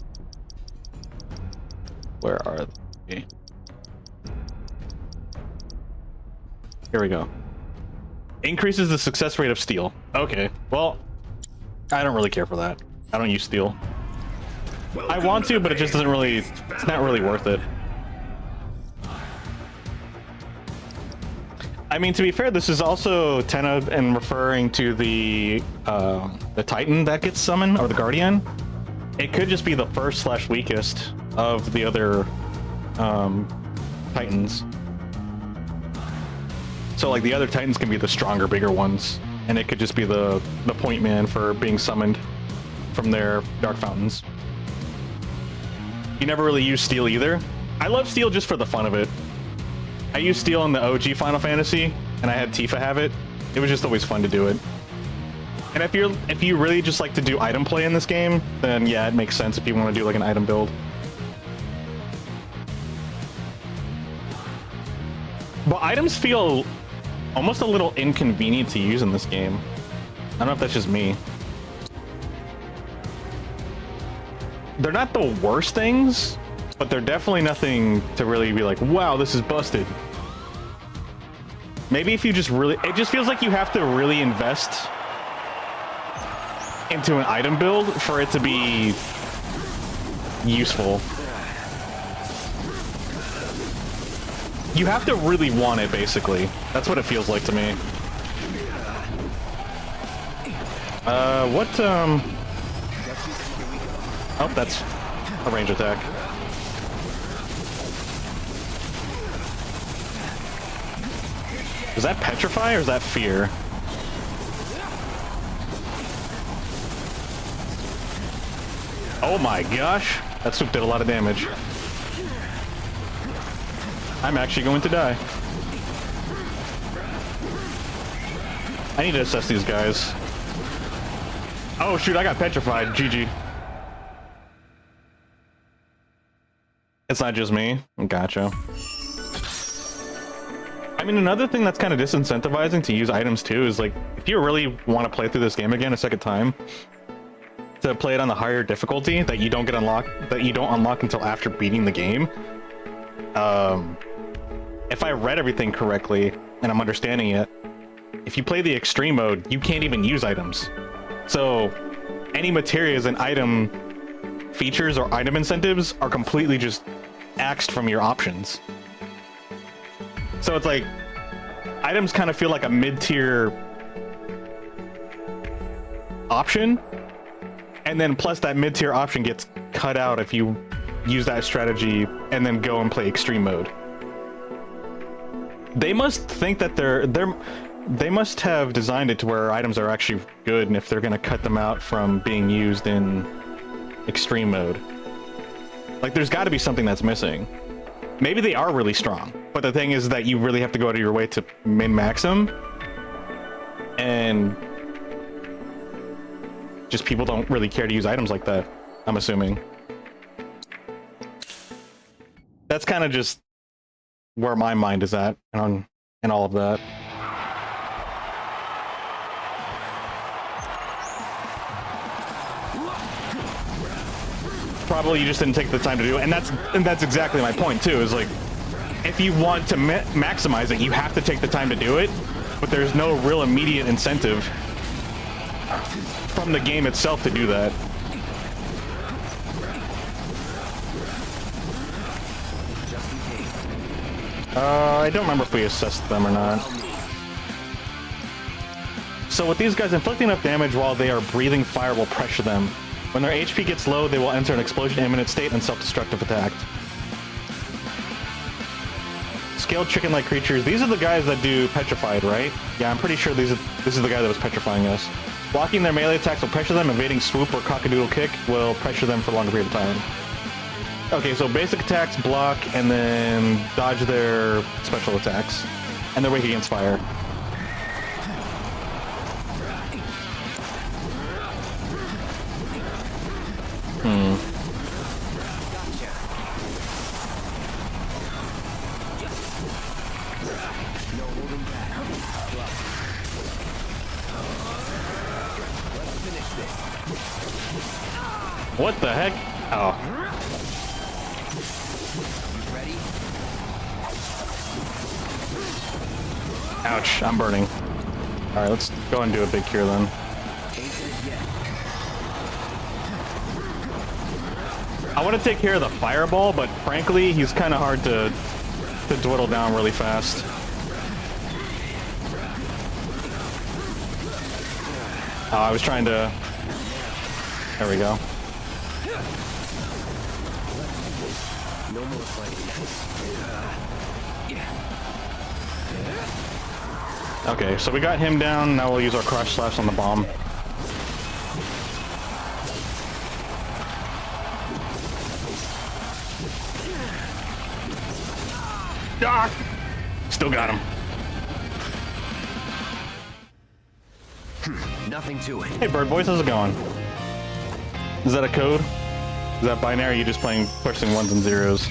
[SPEAKER 1] Where are they? Here we go. Increases the success rate of steel. Okay, well, I don't really care for that. I don't use steel. I want to, but it just doesn't really, it's not really worth it. I mean, to be fair, this is also Tenna and referring to the Titan that gets summoned, or the Guardian. It could just be the first/weakest of the other Titans. So like the other Titans can be the stronger, bigger ones, and it could just be the point man for being summoned from their dark fountains. You never really use steel either. I love steel just for the fun of it. I used steel in the OG Final Fantasy, and I had Tifa have it. It was just always fun to do it. And if you really just like to do item play in this game, then yeah, it makes sense if you want to do like an item build. But items feel almost a little inconvenient to use in this game. I don't know if that's just me. They're not the worst things, but they're definitely nothing to really be like, wow, this is busted. Maybe if you just really, it just feels like you have to really invest into an item build for it to be useful. You have to really want it, basically. That's what it feels like to me. Oh, that's a range attack. Is that petrify or is that fear? Oh my gosh, that swoop did a lot of damage. I'm actually going to die. I need to assess these guys. Oh shoot, I got petrified. GG. It's not just me. Gotcha. I mean, another thing that's kind of disincentivizing to use items too is like, if you really want to play through this game again a second time, to play it on the higher difficulty that you don't unlock until after beating the game. If I read everything correctly and I'm understanding it, if you play the extreme mode, you can't even use items. So any materials and item features or item incentives are completely just axed from your options. So it's like, items kind of feel like a mid-tier option, and then plus that mid-tier option gets cut out if you use that strategy and then go and play extreme mode. They must think that they must have designed it to where items are actually good, and if they're going to cut them out from being used in extreme mode. Like, there's got to be something that's missing. Maybe they are really strong, but the thing is that you really have to go out of your way to min-max them, and just people don't really care to use items like that, I'm assuming. That's kind of just where my mind is at and all of that. Probably you just didn't take the time to do it, and that's exactly my point too, is like, if you want to maximize it, you have to take the time to do it, but there's no real immediate incentive from the game itself to do that. I don't remember if we assessed them or not. So with these guys, inflicting enough damage while they are breathing fire will pressure them. When their HP gets low, they will enter an explosion imminent state and self-destructive attack. Scaled chicken-like creatures. These are the guys that do petrified, right? Yeah, I'm pretty sure this is the guy that was petrifying us. Blocking their melee attacks will pressure them. Evading swoop or cockadoodle kick will pressure them for a longer period of time. Okay, so basic attacks block and then dodge their special attacks. And they're weak against fire. What the heck? Oh. Ouch, I'm burning. Alright, let's go and do a big cure then. I want to take care of the fireball, but frankly, he's kind of hard to dwindle down really fast. Oh, I was trying to... There we go.
[SPEAKER 4] No more fighting.
[SPEAKER 1] Okay, so we got him down. Now we'll use our crush slash on the bomb. Ah! Still got him.
[SPEAKER 4] Nothing to it.
[SPEAKER 1] Hey, Bird Boys, how's it going? Is that a code? Is that binary? Or are you just pushing ones and zeros?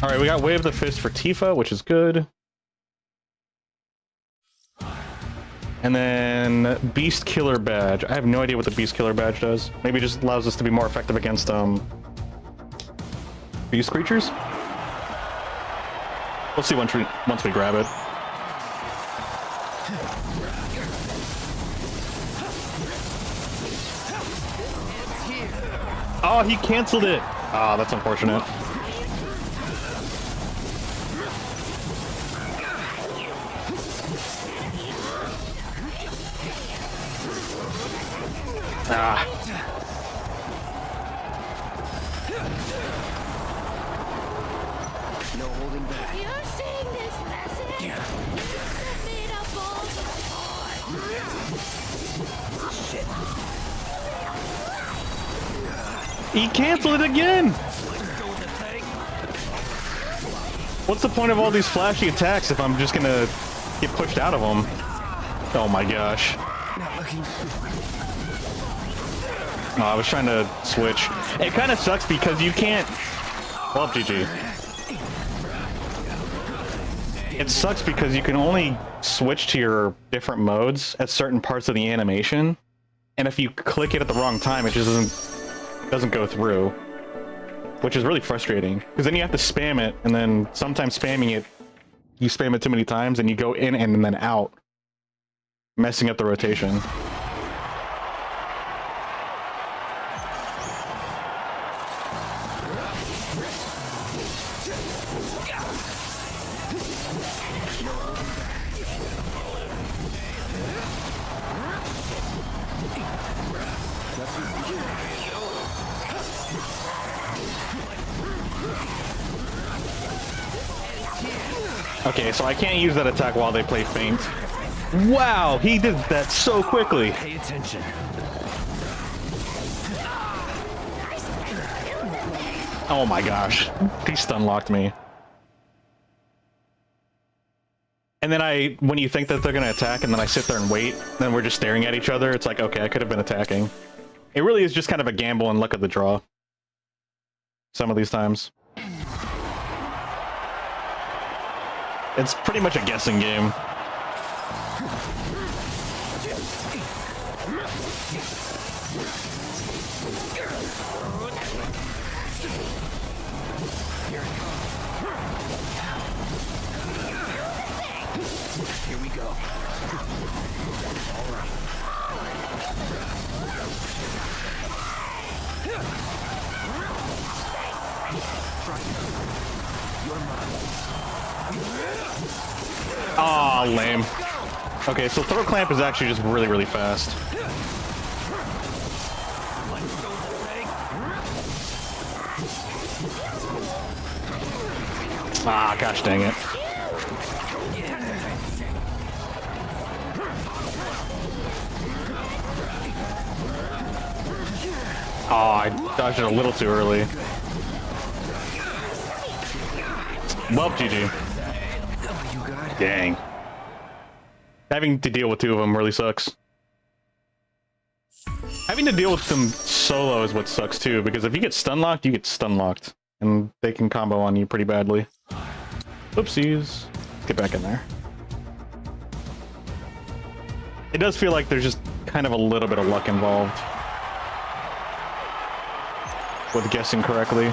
[SPEAKER 1] All right, we got Wave the Fist for Tifa, which is good. And then Beast Killer Badge. I have no idea what the Beast Killer Badge does. Maybe it just allows us to be more effective against beast creatures. We'll see once we grab it. Oh, he canceled it. Ah, that's unfortunate. Ah.
[SPEAKER 4] No holding back.
[SPEAKER 6] You're seeing this message? Made up all the
[SPEAKER 1] He canceled it again! What's the point of all these flashy attacks if I'm just gonna get pushed out of them? Oh my gosh. Oh, I was trying to switch. It kind of sucks because you can't Well, GG. It sucks because you can only switch to your different modes at certain parts of the animation, and if you click it at the wrong time, it just doesn't go through, which is really frustrating. Because then you have to spam it, and then sometimes spamming it, you spam it too many times, and you go in and then out, messing up the rotation. Okay, so I can't use that attack while they play feint. Wow, he did that so quickly.
[SPEAKER 4] Pay attention.
[SPEAKER 1] Oh my gosh, he stun locked me. And then when you think that they're gonna attack, and then I sit there and wait, then we're just staring at each other. It's like, okay, I could have been attacking. It really is just kind of a gamble and luck of the draw. Some of these times. It's pretty much a guessing game.
[SPEAKER 4] Here we go. All right.
[SPEAKER 1] Aw, lame. Okay, so throw clamp is actually just really, really fast. Ah, gosh dang it. Oh, I dodged it a little too early. Well, GG. Dang. Having to deal with two of them really sucks. Having to deal with them solo is what sucks too, because if you get stun locked, you get stun locked. And they can combo on you pretty badly. Oopsies. Get back in there. It does feel like there's just kind of a little bit of luck involved with guessing correctly.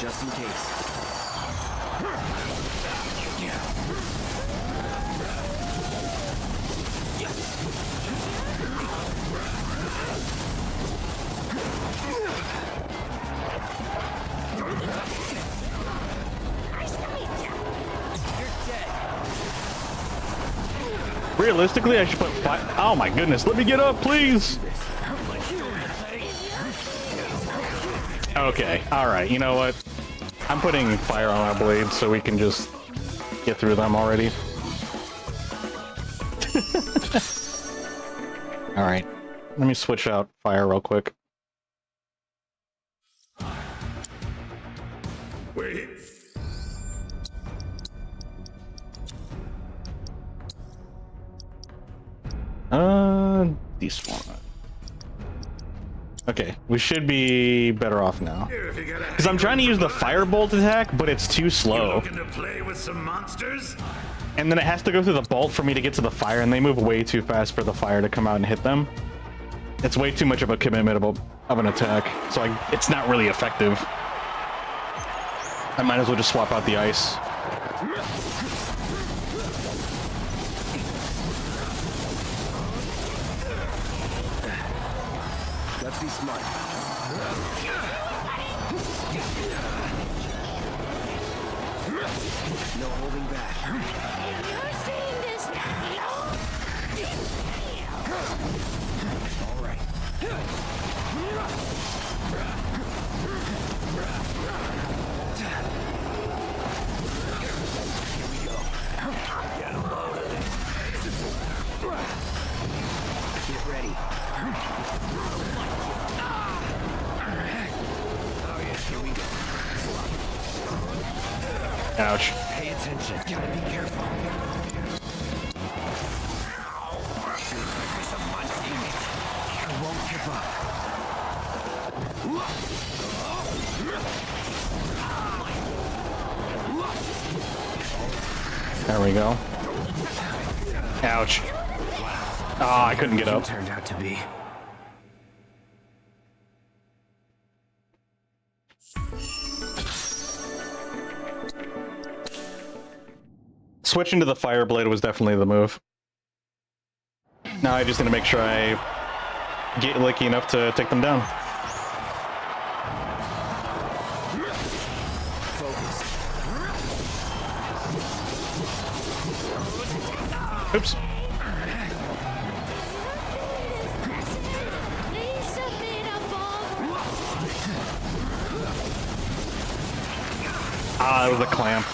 [SPEAKER 4] Just in case.
[SPEAKER 1] Realistically, I should put five. Oh my goodness, let me get up, please! Okay, alright, you know what? I'm putting fire on our blades so we can just get through them already. Alright, let me switch out fire real quick.
[SPEAKER 5] Wait.
[SPEAKER 1] This one. Okay, we should be better off now. Because I'm trying to use the firebolt attack, but it's too slow.
[SPEAKER 5] Looking to play with some monsters?
[SPEAKER 1] And then it has to go through the bolt for me to get to the fire, and they move way too fast for the fire to come out and hit them. It's way too much of a commitment of an attack, so it's not really effective. I might as well just swap out the ice.
[SPEAKER 4] Let's be smart. No holding back.
[SPEAKER 6] You're seeing this now.
[SPEAKER 4] All right. Here we go. Get ready.
[SPEAKER 1] Ouch.
[SPEAKER 4] Pay attention. Gotta be careful. So much damage. I won't give up.
[SPEAKER 1] There we go. Ouch. Ah, I couldn't get up.
[SPEAKER 4] Turned out to be.
[SPEAKER 1] Switching to the fire blade was definitely the move. Now I just need to make sure I get licky enough to take them down. Oops.
[SPEAKER 6] Please submit a bomb.
[SPEAKER 1] Ah, that was a clamp.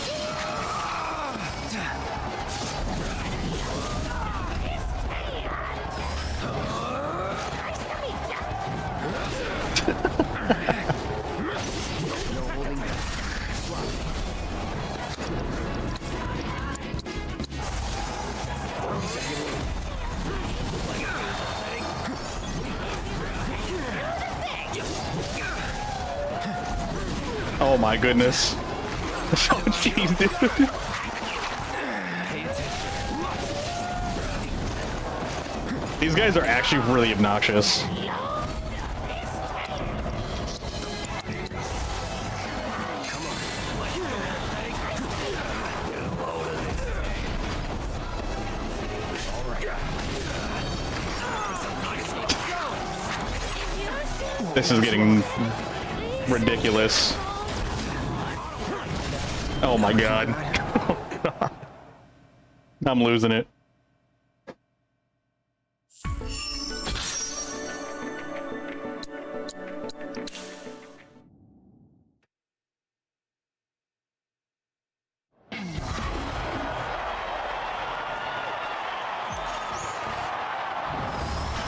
[SPEAKER 1] Oh my goodness. Oh jeez, dude. These guys are actually really obnoxious. This is getting ridiculous. Oh my god. Oh god. I'm losing it.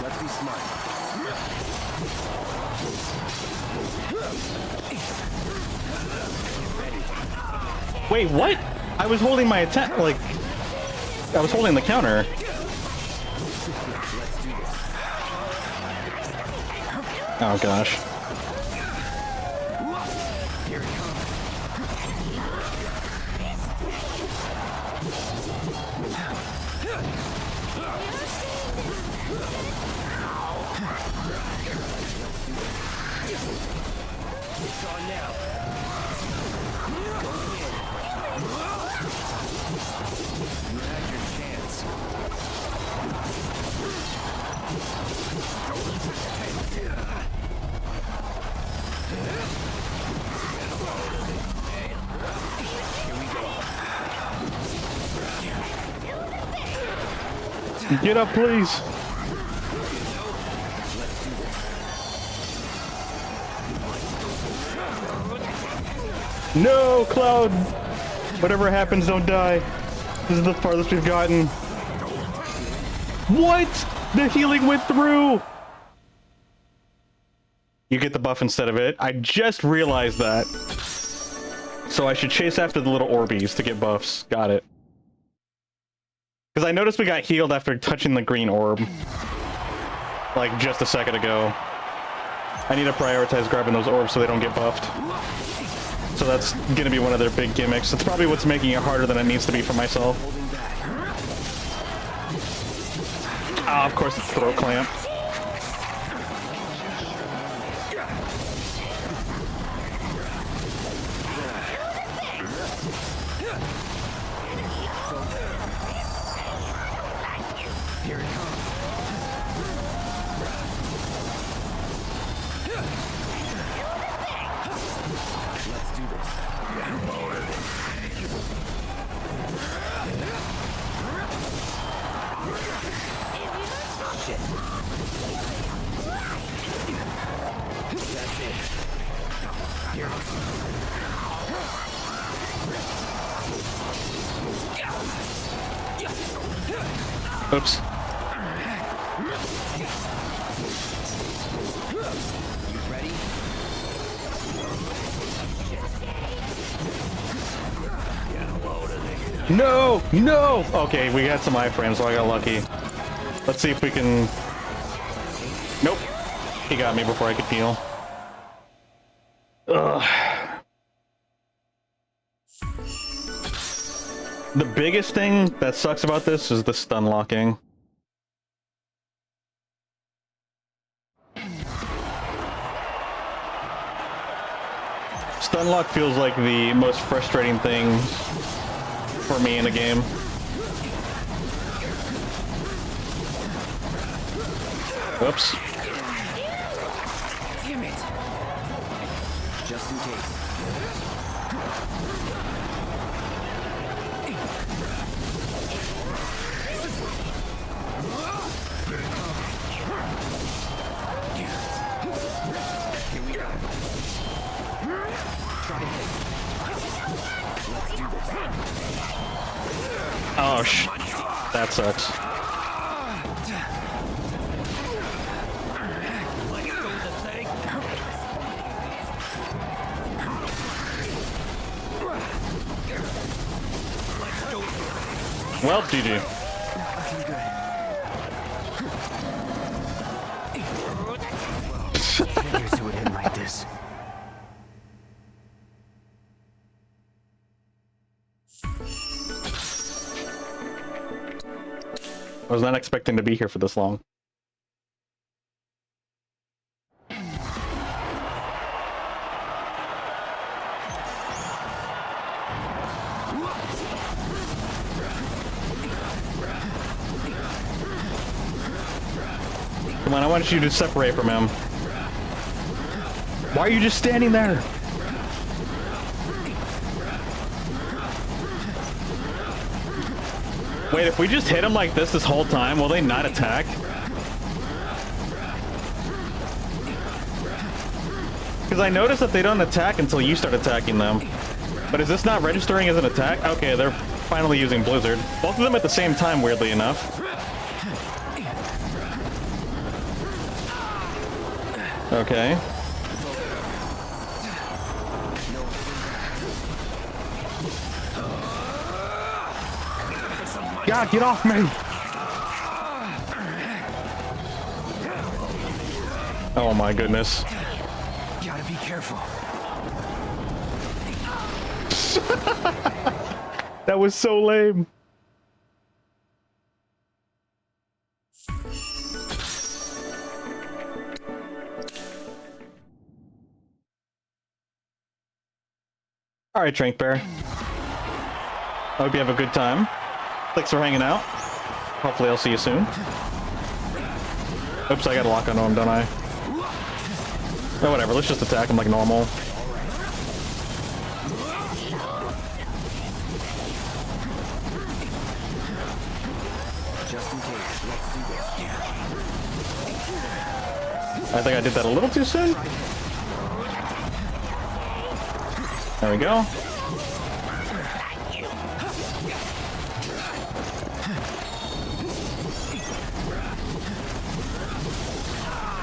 [SPEAKER 4] Let's be smart.
[SPEAKER 1] Wait, what? I was holding my attack, like... I was holding the counter. Oh gosh. Get up, please. No, Cloud. Whatever happens, don't die. This is the farthest we've gotten. What? The healing went through. You get the buff instead of it. I just realized that. So I should chase after the little Orbeez to get buffs. Got it. Because I noticed we got healed after touching the green orb. Like just a second ago. I need to prioritize grabbing those orbs so they don't get buffed. So that's gonna be one of their big gimmicks. It's probably what's making it harder than it needs to be for myself. Ah, of course it's throat clamp. Oops. No! No! Okay, we got some iframes, so I got lucky. Let's see if we can... Nope. He got me before I could heal. Ugh. The biggest thing that sucks about this is the stun locking. Stun lock feels like the most frustrating thing for me in a game. Oops.
[SPEAKER 4] Damn it. Just in case. Here we go. Try to hit. Let's do this.
[SPEAKER 1] Oh, that sucks. Well, GG.
[SPEAKER 4] Figures who would end like this.
[SPEAKER 1] I was not expecting to be here for this long. Come on, I want you to separate from him. Why are you just standing there? Wait, if we just hit him like this whole time, will they not attack? Because I noticed that they don't attack until you start attacking them. But is this not registering as an attack? Okay, they're finally using Blizzard. Both of them at the same time, weirdly enough. Okay. God, get off me! Oh my goodness.
[SPEAKER 4] Gotta be careful.
[SPEAKER 1] That was so lame. Alright, Trank Bear. I hope you have a good time. Thanks for hanging out. Hopefully I'll see you soon. Oops, I got a lock on him, don't I? Oh, whatever, let's just attack him like normal.
[SPEAKER 4] Just in case. Let's do this.
[SPEAKER 1] I think I did that a little too soon. There we go.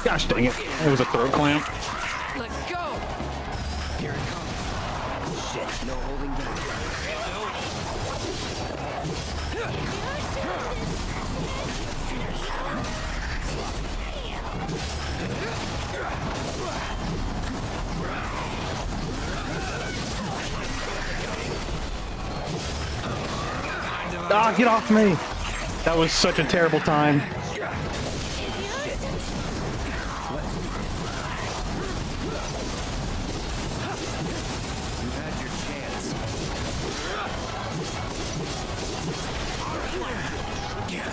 [SPEAKER 1] Gosh dang it. It was a throat clamp.
[SPEAKER 4] Let go. Here it comes. Shit, no holding back.
[SPEAKER 1] Ah, get off me! That was such a terrible time.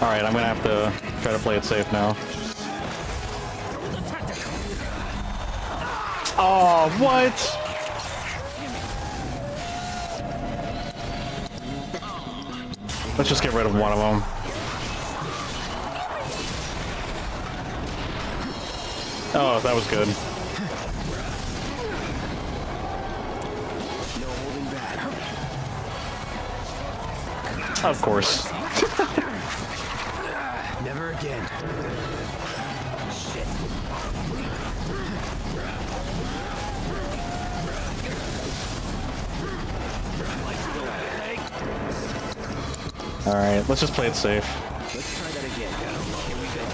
[SPEAKER 1] Alright, I'm gonna have to try to play it safe now. Oh, what? Let's just get rid of one of them. Oh, that was good.
[SPEAKER 4] No holding back.
[SPEAKER 1] Of course.
[SPEAKER 4] Never again. Shit.
[SPEAKER 1] All right, let's just play it safe.
[SPEAKER 4] Let's try that again. Here we go.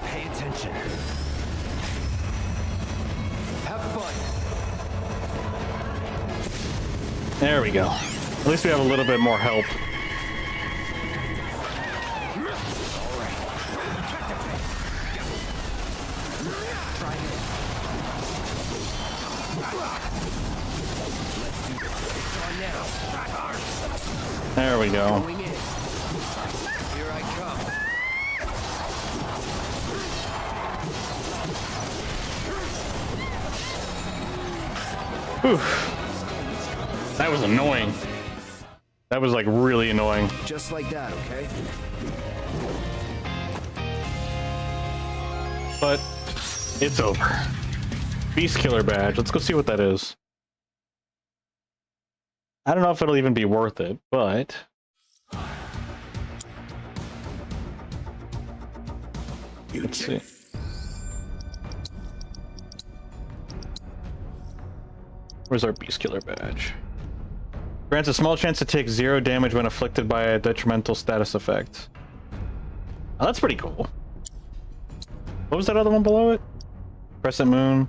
[SPEAKER 4] Pay attention. Have fun.
[SPEAKER 1] There we go. At least we have a little bit more help. There we go.
[SPEAKER 4] Going in. Here I come.
[SPEAKER 1] Whew. That was annoying. That was like really annoying.
[SPEAKER 4] Just like that, okay?
[SPEAKER 1] But it's over. Beast Killer badge. Let's go see what that is. I don't know if it'll even be worth it, but let's see. Where's our Beast Killer badge? Grants a small chance to take 0 damage when afflicted by a detrimental status effect. Oh, that's pretty cool. What was that other one below it? Crescent Moon.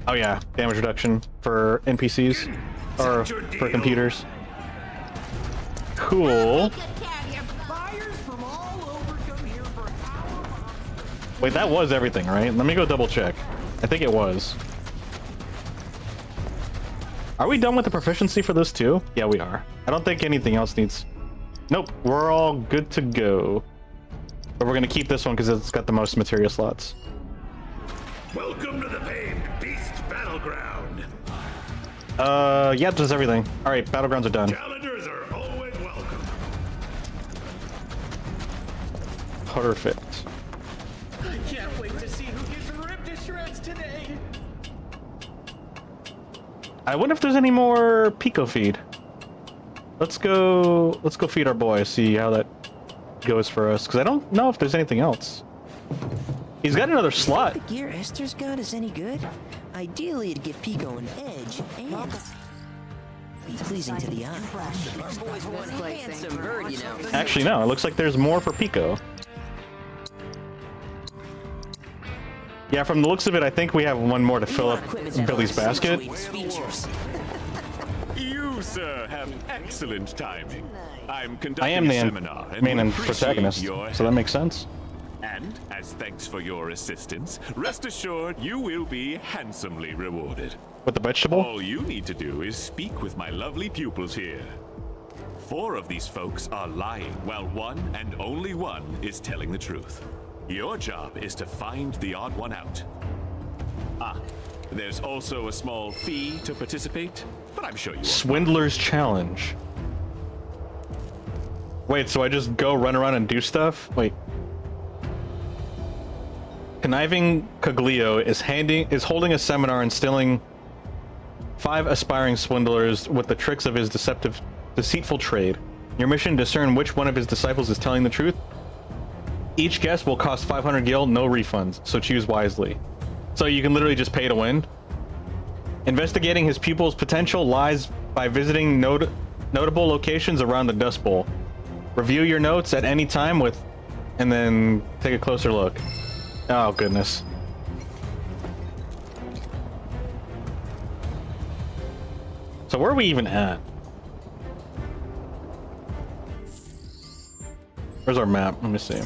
[SPEAKER 1] Oh yeah, damage reduction for NPCs. Or for computers. Cool. Wait, that was everything, right? Let me go double check. I think it was. Are we done with the proficiency for this too? Yeah, we are. I don't think anything else needs... Nope, we're all good to go. But we're gonna keep this one because it's got the most materia slots.
[SPEAKER 5] Welcome to the famed Beast Battleground.
[SPEAKER 1] Yeah, does everything. Alright, battlegrounds are done.
[SPEAKER 5] Challengers are always welcome.
[SPEAKER 1] Perfect.
[SPEAKER 7] I can't wait to see who gets ripped to shreds today.
[SPEAKER 1] I wonder if there's any more Pico feed. Let's go feed our boy, see how that goes for us, because I don't know if there's anything else. He's got another slot.
[SPEAKER 3] The gear Esther's got is any good? Ideally, it'd give Pico an edge and be pleasing to the eye. Our boy's one handsome bird, you know.
[SPEAKER 1] Actually, no. It looks like there's more for Pico. Yeah, from the looks of it, I think we have one more to fill up Billy's basket.
[SPEAKER 8] You, sir, have excellent timing. I'm
[SPEAKER 1] I
[SPEAKER 8] conducting
[SPEAKER 1] am
[SPEAKER 8] a
[SPEAKER 1] the
[SPEAKER 8] seminar and
[SPEAKER 1] main
[SPEAKER 8] would
[SPEAKER 1] protagonist,
[SPEAKER 8] appreciate your
[SPEAKER 1] so that makes sense.
[SPEAKER 8] And as thanks for your assistance, rest assured you will be handsomely rewarded.
[SPEAKER 1] With the vegetable?
[SPEAKER 8] All you need to do is speak with my lovely pupils here. 4 of these folks are lying, while one and only one is telling the truth. Your job is to find the odd one out. Ah, there's also a small fee to participate, but I'm sure you won't.
[SPEAKER 1] Swindler's Challenge. Wait, so I just go run around and do stuff? Wait. Conniving Coglio is holding a seminar instilling 5 aspiring swindlers with the tricks of his deceitful trade. Your mission: discern which one of his disciples is telling the truth. Each guess will cost 500 gil, no refunds, so choose wisely. So you can literally just pay to win. Investigating his pupil's potential lies by visiting notable locations around the Dust Bowl. Review your notes at any time and then take a closer look. Oh, goodness. So where are we even at? Where's our map? Let me see.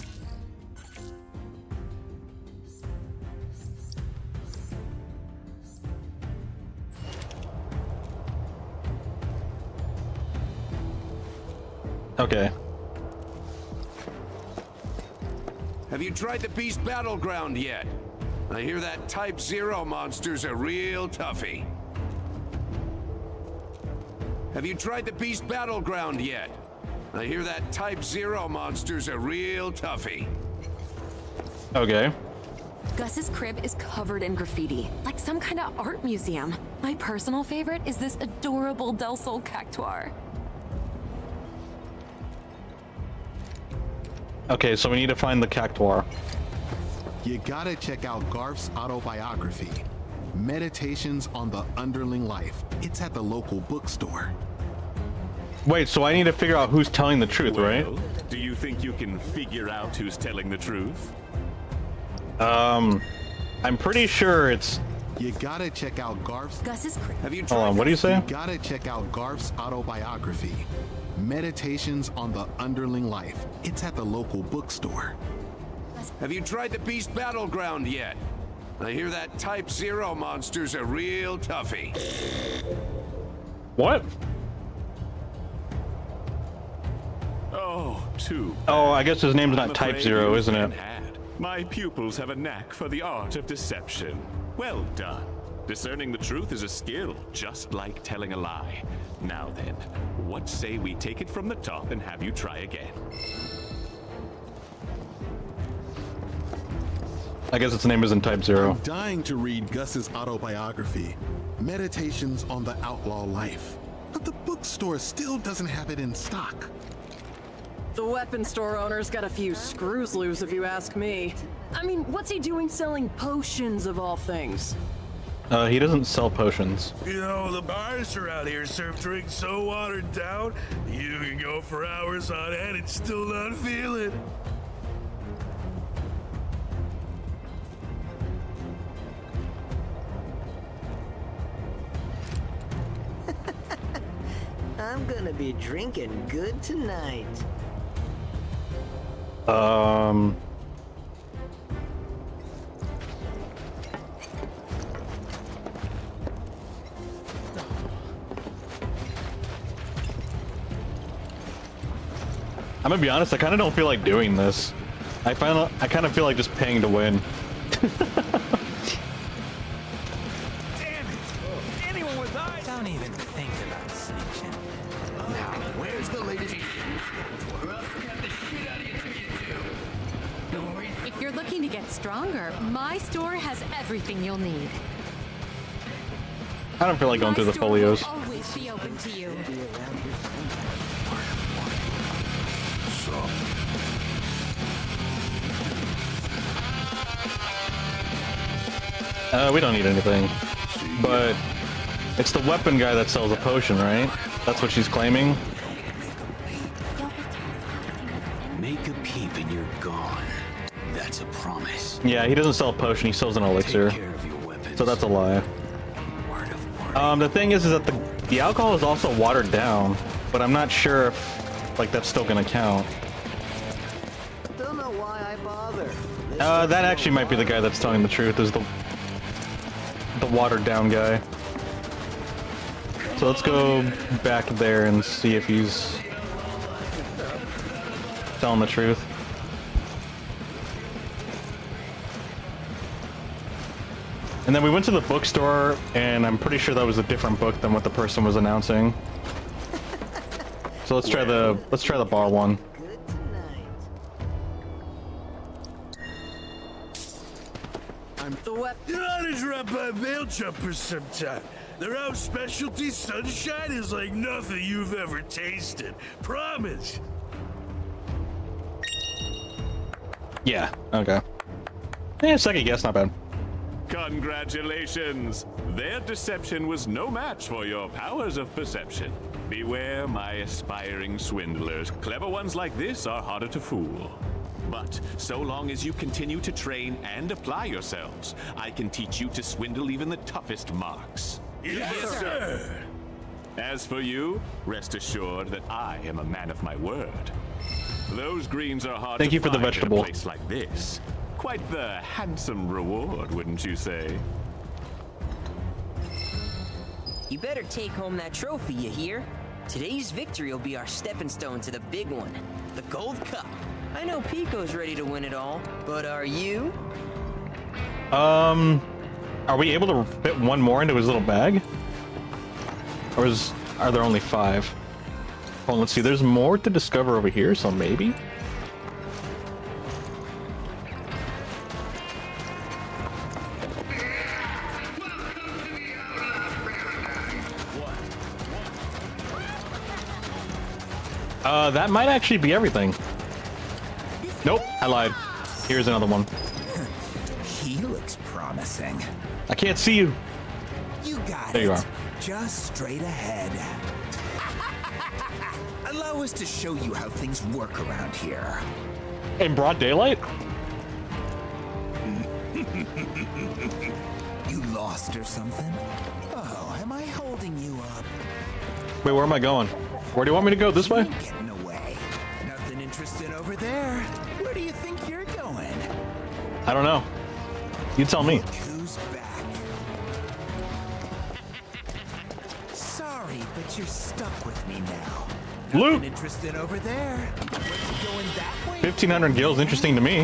[SPEAKER 1] Okay.
[SPEAKER 9] Have you tried the Beast Battleground yet? I hear that Type 0 monster's a real toughie. Have you tried the Beast Battleground yet? I hear that Type 0 monster's a real toughie.
[SPEAKER 1] Okay.
[SPEAKER 10] Gus's crib is covered in graffiti, like some kind of art museum. My personal favorite is this adorable Del Sol cactuar.
[SPEAKER 1] Okay, so we need to find the cactuar.
[SPEAKER 11] You gotta check out Garth's autobiography. Meditations on the Underling Life. It's at the local bookstore.
[SPEAKER 1] Wait, so I need to figure out who's telling the truth, right?
[SPEAKER 8] Well, do you think you can figure out who's telling the truth?
[SPEAKER 1] I'm pretty sure it's...
[SPEAKER 11] You gotta check out Garth's...
[SPEAKER 10] Gus's crib.
[SPEAKER 9] Have you tried
[SPEAKER 1] Hold on, what do you say?
[SPEAKER 11] You gotta check out Garth's autobiography, Meditations on the Underling Life. It's at the local bookstore.
[SPEAKER 9] Have you tried the Beast Battleground yet? I hear that Type 0 monster's a real toughie.
[SPEAKER 1] What?
[SPEAKER 8] Oh, too.
[SPEAKER 1] Oh, I guess his name's
[SPEAKER 8] I'm
[SPEAKER 1] not Type
[SPEAKER 8] afraid
[SPEAKER 1] 0,
[SPEAKER 8] you've
[SPEAKER 1] isn't it?
[SPEAKER 8] been had. My pupils have a knack for the art of deception. Well done. Discerning the truth is a skill, just like telling a lie. Now then, what say we take it from the top and have you try again?
[SPEAKER 1] I guess its name isn't Type 0.
[SPEAKER 11] I'm dying to read Gus's autobiography, Meditations on the Outlaw Life. But the bookstore still doesn't have it in stock.
[SPEAKER 12] The weapon store owner's got a few screws loose, if you ask me. I mean, what's he doing selling potions of all things?
[SPEAKER 1] He doesn't sell potions.
[SPEAKER 5] You know, the bars around here serve drinks so watered down, you can go for hours on end and still not feel it.
[SPEAKER 3] I'm gonna be drinking good tonight.
[SPEAKER 1] I'm gonna be honest, I kind of don't feel like doing this. I kind of feel like just paying to win.
[SPEAKER 7] Damn it! Anyone with eyes.
[SPEAKER 4] Don't even think about snitching.
[SPEAKER 9] Now, where's the latest?
[SPEAKER 10] If you're looking to get stronger, my store has everything you'll need.
[SPEAKER 1] I don't feel like going through the folios.
[SPEAKER 10] My store will always be open to you.
[SPEAKER 1] We don't need anything. But it's the weapon guy that sells a potion, right? That's what she's claiming.
[SPEAKER 4] Make a peep and you're gone. That's a promise.
[SPEAKER 1] Yeah, he doesn't sell a potion, he sells an elixir.
[SPEAKER 4] Take care of your weapons.
[SPEAKER 1] So that's a lie.
[SPEAKER 4] Word of warning.
[SPEAKER 1] The thing is that the alcohol is also watered down, but I'm not sure if like that's still gonna count.
[SPEAKER 3] Don't know why I bother.
[SPEAKER 1] That actually might be the guy that's telling the truth, is the watered down guy. So let's go back there and see if he's telling the truth. And then we went to the bookstore, and I'm pretty sure that was a different book than what the person was announcing. So let's try the bar one.
[SPEAKER 3] Good tonight.
[SPEAKER 12] The weapon.
[SPEAKER 5] You're uninterrupted by veil jumpers sometime. Their own specialty sunshine is like nothing you've ever tasted. Promise.
[SPEAKER 1] Yeah, okay. Yeah, second guess, not bad.
[SPEAKER 8] Congratulations! Their deception was no match for your powers of perception. Beware, my aspiring swindlers. Clever ones like this are harder to fool. But so long as you continue to train and apply yourselves, I can teach you to swindle even the toughest marks.
[SPEAKER 5] Yes, sir.
[SPEAKER 8] As for you, rest assured that I am a man of my word. Those greens are hard
[SPEAKER 1] Thank
[SPEAKER 8] to
[SPEAKER 1] you for the
[SPEAKER 8] find in
[SPEAKER 1] vegetable.
[SPEAKER 8] a place like this. Quite the handsome reward, wouldn't you say?
[SPEAKER 3] You better take home that trophy, you hear? Today's victory will be our stepping stone to the big one, the Gold Cup. I know Pico's ready to win it all, but are you?
[SPEAKER 1] Are we able to fit one more into his little bag? Or are there only 5? Hold on, let's see, there's more to discover over here, so maybe? That might actually be everything. Nope, I lied. Here's another one.
[SPEAKER 4] He looks promising.
[SPEAKER 1] I can't see you.
[SPEAKER 4] You got
[SPEAKER 1] There
[SPEAKER 4] it.
[SPEAKER 1] you are.
[SPEAKER 4] Just straight ahead. Allow us to show you how things work around here.
[SPEAKER 1] In broad daylight?
[SPEAKER 4] You lost or something? Oh, am I holding you up?
[SPEAKER 1] Wait, where am I going? Where do you want me to go? This way?
[SPEAKER 4] Getting away. Nothing interesting over there. Where do you think you're going?
[SPEAKER 1] I don't know. You tell me.
[SPEAKER 4] Look who's back. Sorry, but you're stuck with me now.
[SPEAKER 1] Loot!
[SPEAKER 4] Nothing interesting over there. Where you going that way?
[SPEAKER 1] 1,500 gills, interesting to me.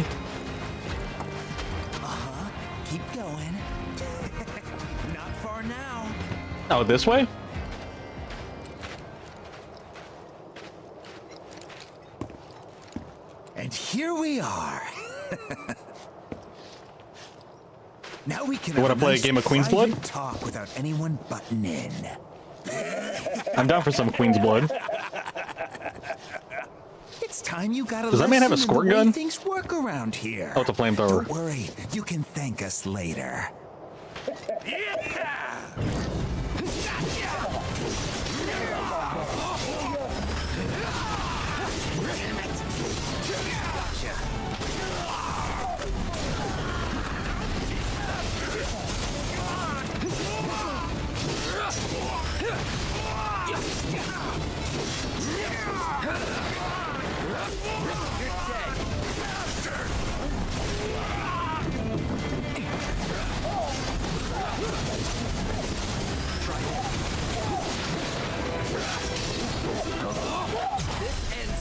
[SPEAKER 4] Uh-huh. Keep going. Not far now.
[SPEAKER 1] Oh, this way?
[SPEAKER 4] And here we are. Now we can.
[SPEAKER 1] You wanna
[SPEAKER 4] have
[SPEAKER 1] play a
[SPEAKER 4] nice
[SPEAKER 1] game of Queen's
[SPEAKER 4] private
[SPEAKER 1] Blood?
[SPEAKER 4] Talk without anyone butting in.
[SPEAKER 1] I'm down for some Queen's Blood.
[SPEAKER 4] It's time you got a
[SPEAKER 1] Does that man have a
[SPEAKER 4] lesson in
[SPEAKER 1] squirt
[SPEAKER 4] the way
[SPEAKER 1] gun?
[SPEAKER 4] Things work around here.
[SPEAKER 1] Oh, it's a flamethrower.
[SPEAKER 4] Don't worry, you can thank us later.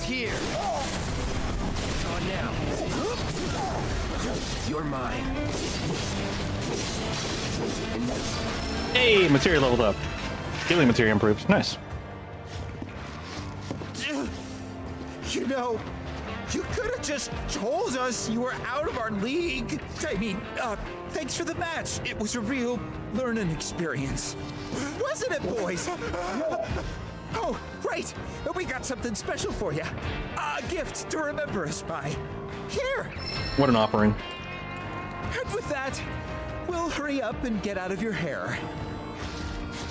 [SPEAKER 7] Here. On now. You're mine.
[SPEAKER 1] Hey, material leveled up. Healing material improved. Nice.
[SPEAKER 4] You know, you could have just told us you were out of our league. I mean, thanks for the match. It was a real learning experience. Wasn't it, boys? Oh, right. We got something special for you. A gift to remember us by. Here.
[SPEAKER 1] What an offering.
[SPEAKER 4] And with that, we'll hurry up and get out of your hair.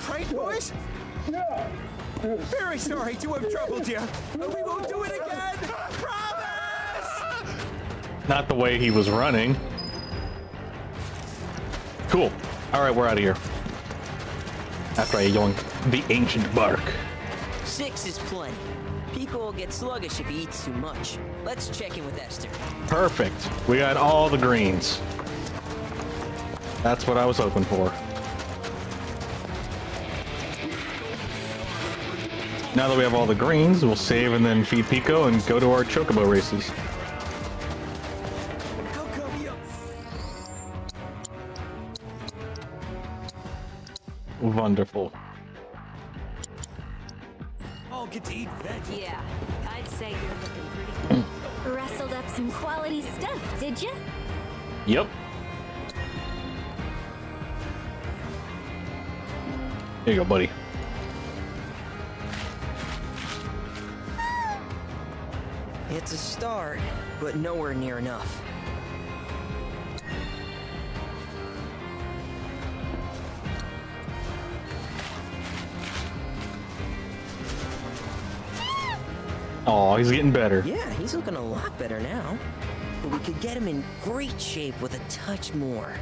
[SPEAKER 4] Right, boys? Yeah. Very sorry to have troubled you. We won't do it again. Promise!
[SPEAKER 1] Not the way he was running. Cool. All right, we're out of here. After I yoinked the ancient bark.
[SPEAKER 3] 6 is plenty. Pico will get sluggish if he eats too much. Let's check in with Esther.
[SPEAKER 1] Perfect. We got all the greens. That's what I was hoping for. Now that we have all the greens, we'll save and then feed Pico and go to our Chocobo races. Wonderful.
[SPEAKER 4] All get to eat veggies.
[SPEAKER 6] Yeah, I'd say you're looking pretty good. Wrestled up some quality stuff, did you?
[SPEAKER 1] Yep. Here you go, buddy.
[SPEAKER 3] It's a start, but nowhere near enough.
[SPEAKER 1] Oh, he's getting better.
[SPEAKER 3] Yeah, he's looking a lot better now. But we could get him in great shape with a touch more.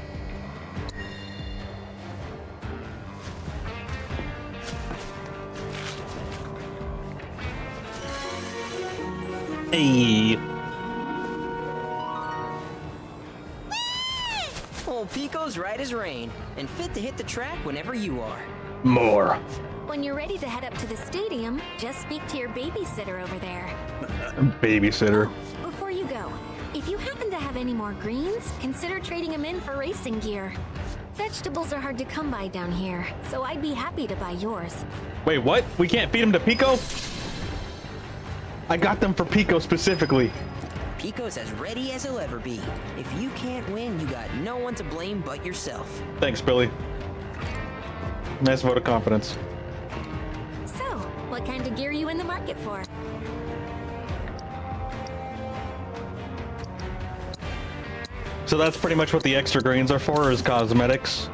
[SPEAKER 1] Hey.
[SPEAKER 3] Old Pico's right as rain, and fit to hit the track whenever you are.
[SPEAKER 1] More.
[SPEAKER 6] When you're ready to head up to the stadium, just speak to your babysitter over there.
[SPEAKER 1] Babysitter.
[SPEAKER 6] Before you go, if you happen to have any more greens, consider trading them in for racing gear. Vegetables are hard to come by down here, so I'd be happy to buy yours.
[SPEAKER 1] Wait, what? We can't feed him to Pico? I got them for Pico specifically.
[SPEAKER 3] Pico's as ready as he'll ever be. If you can't win, you got no one to blame but yourself.
[SPEAKER 1] Thanks, Billy. Nice vote of confidence.
[SPEAKER 6] So, what kind of gear are you in the market for?
[SPEAKER 1] So that's pretty much what the extra grains are for, is cosmetics.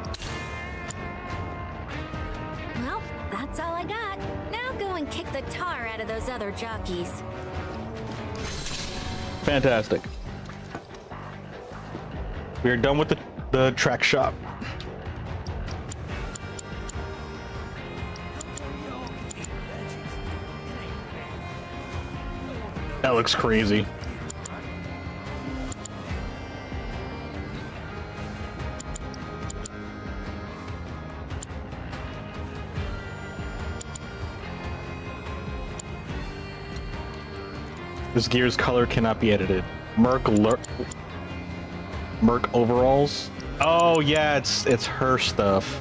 [SPEAKER 6] Well, that's all I got. Now go and kick the tar out of those other jockeys.
[SPEAKER 1] Fantastic. We are done with the track shop. That looks crazy. This gear's color cannot be edited. Merc overalls. Oh yeah, it's her stuff.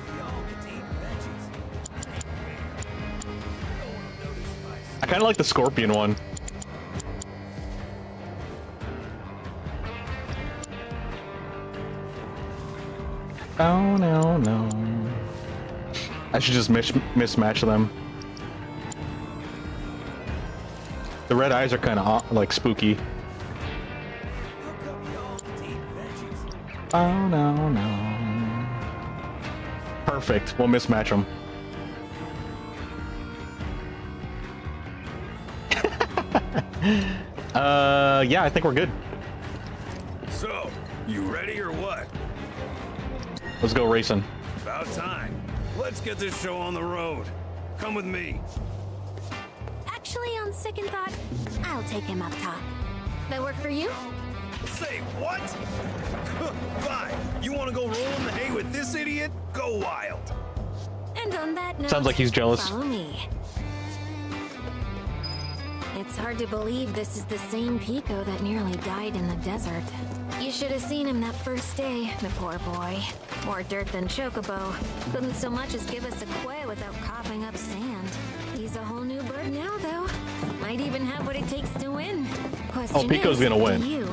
[SPEAKER 1] I kind of like the scorpion one. Oh no no. I should just mismatch them. The red eyes are kind of like spooky. Oh no no. Perfect. We'll mismatch them. Yeah, I think we're good.
[SPEAKER 2] So, you ready or what?
[SPEAKER 1] Let's go racing.
[SPEAKER 2] About time. Let's get this show on the road. Come with me.
[SPEAKER 6] Actually, on second thought, I'll take him up top. That work for you?
[SPEAKER 2] Say what? Fine. You want to go roll in the hay with this idiot? Go wild.
[SPEAKER 6] And on that note,
[SPEAKER 1] Sounds like he's jealous.
[SPEAKER 6] Follow me. It's hard to believe this is the same Pico that nearly died in the desert. You should have seen him that first day, the poor boy. More dirt than Chocobo. Couldn't so much as give us a quay without coughing up sand. He's a whole new bird now, though. Might even have what it takes to win. Question
[SPEAKER 1] Pico's
[SPEAKER 6] is,
[SPEAKER 1] gonna win.
[SPEAKER 6] do you?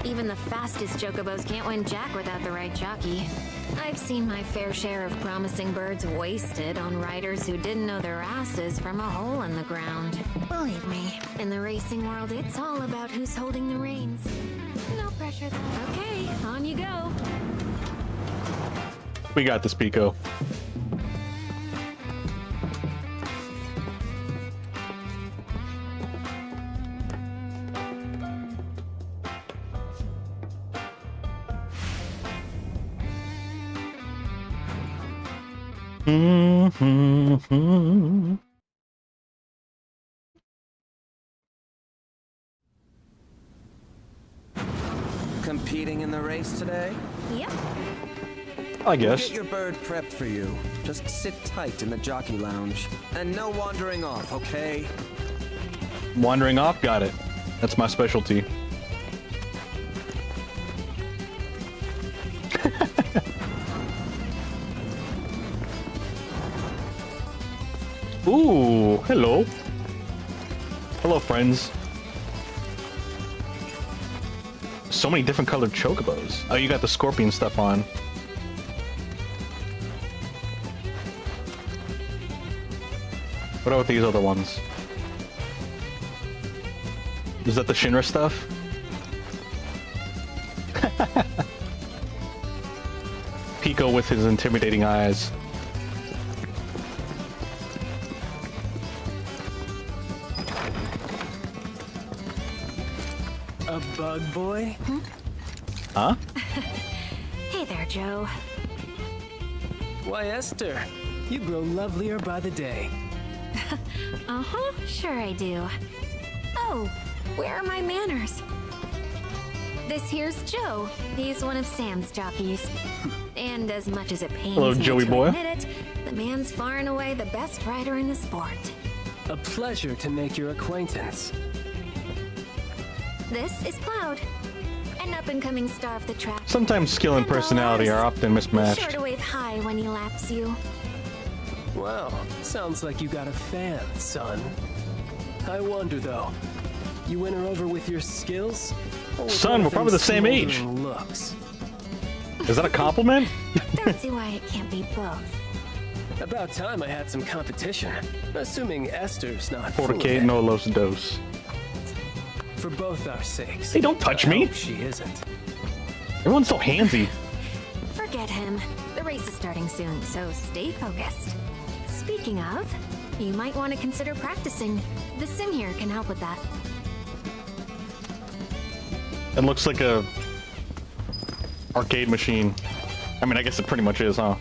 [SPEAKER 6] Even the fastest Chocobos can't win jack without the right jockey. I've seen my fair share of promising birds wasted on riders who didn't know their asses from a hole in the ground. Believe me, in the racing world, it's all about who's holding the reins. No pressure, though. Okay, on you go.
[SPEAKER 1] We got this, Pico.
[SPEAKER 13] Competing in the race today?
[SPEAKER 6] Yep.
[SPEAKER 1] I guess.
[SPEAKER 13] Get your bird prepped for you. Just sit tight in the jockey lounge. And no wandering off, okay?
[SPEAKER 1] Wandering off? Got it. That's my specialty. Ooh, hello. Hello, friends. So many different colored chocobos. Oh, you got the scorpion stuff on. What about these other ones? Is that the Shinra stuff? Pico with his intimidating eyes.
[SPEAKER 7] A bug boy?
[SPEAKER 1] Huh?
[SPEAKER 6] Hey there, Joe.
[SPEAKER 7] Why, Esther, you grow lovelier by the day.
[SPEAKER 6] Uh-huh, sure I do. Oh, where are my manners? This here's Joe. He's one of Sam's jockeys. And as much as it pains
[SPEAKER 1] Hello,
[SPEAKER 6] me
[SPEAKER 1] Joey
[SPEAKER 6] to
[SPEAKER 1] boy.
[SPEAKER 6] admit it, the man's far and away the best rider in the sport.
[SPEAKER 7] A pleasure to make your acquaintance.
[SPEAKER 6] This is Cloud, an up-and-coming star of the track.
[SPEAKER 1] Sometimes skill and personality are often
[SPEAKER 6] Be sure
[SPEAKER 1] mismatched.
[SPEAKER 6] to wave high when he laps you.
[SPEAKER 7] Well, sounds like you got a fan, son. I wonder, though, you win her over with your skills? Or with
[SPEAKER 1] Son, we're probably the same age.
[SPEAKER 7] smoldering looks?
[SPEAKER 1] Is that a compliment?
[SPEAKER 6] Don't see why it can't be both.
[SPEAKER 7] About time I had some competition. Assuming Esther's not full of
[SPEAKER 1] Porque
[SPEAKER 7] it.
[SPEAKER 1] no los dos.
[SPEAKER 7] For both our sakes.
[SPEAKER 1] Hey, don't touch
[SPEAKER 7] I
[SPEAKER 1] me.
[SPEAKER 7] hope she isn't.
[SPEAKER 1] Everyone's so handsy.
[SPEAKER 6] Forget him. The race is starting soon, so stay focused. Speaking of, you might want to consider practicing. The sim here can help with that.
[SPEAKER 1] It looks like a arcade machine. I mean, I guess it pretty much is, huh?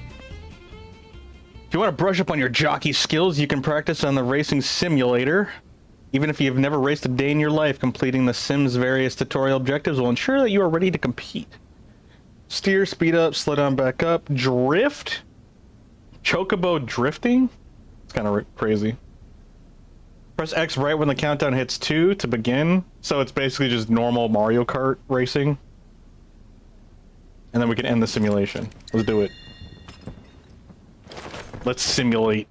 [SPEAKER 1] If you want to brush up on your jockey skills, you can practice on the racing simulator. Even if you've never raced a day in your life, completing the sim's various tutorial objectives will ensure that you are ready to compete. Steer, speed up, slow down, back up, drift? Chocobo drifting? It's kind of crazy. Press X right when the countdown hits 2 to begin. So it's basically just normal Mario Kart racing. And then we can end the simulation. Let's do it. Let's simulate.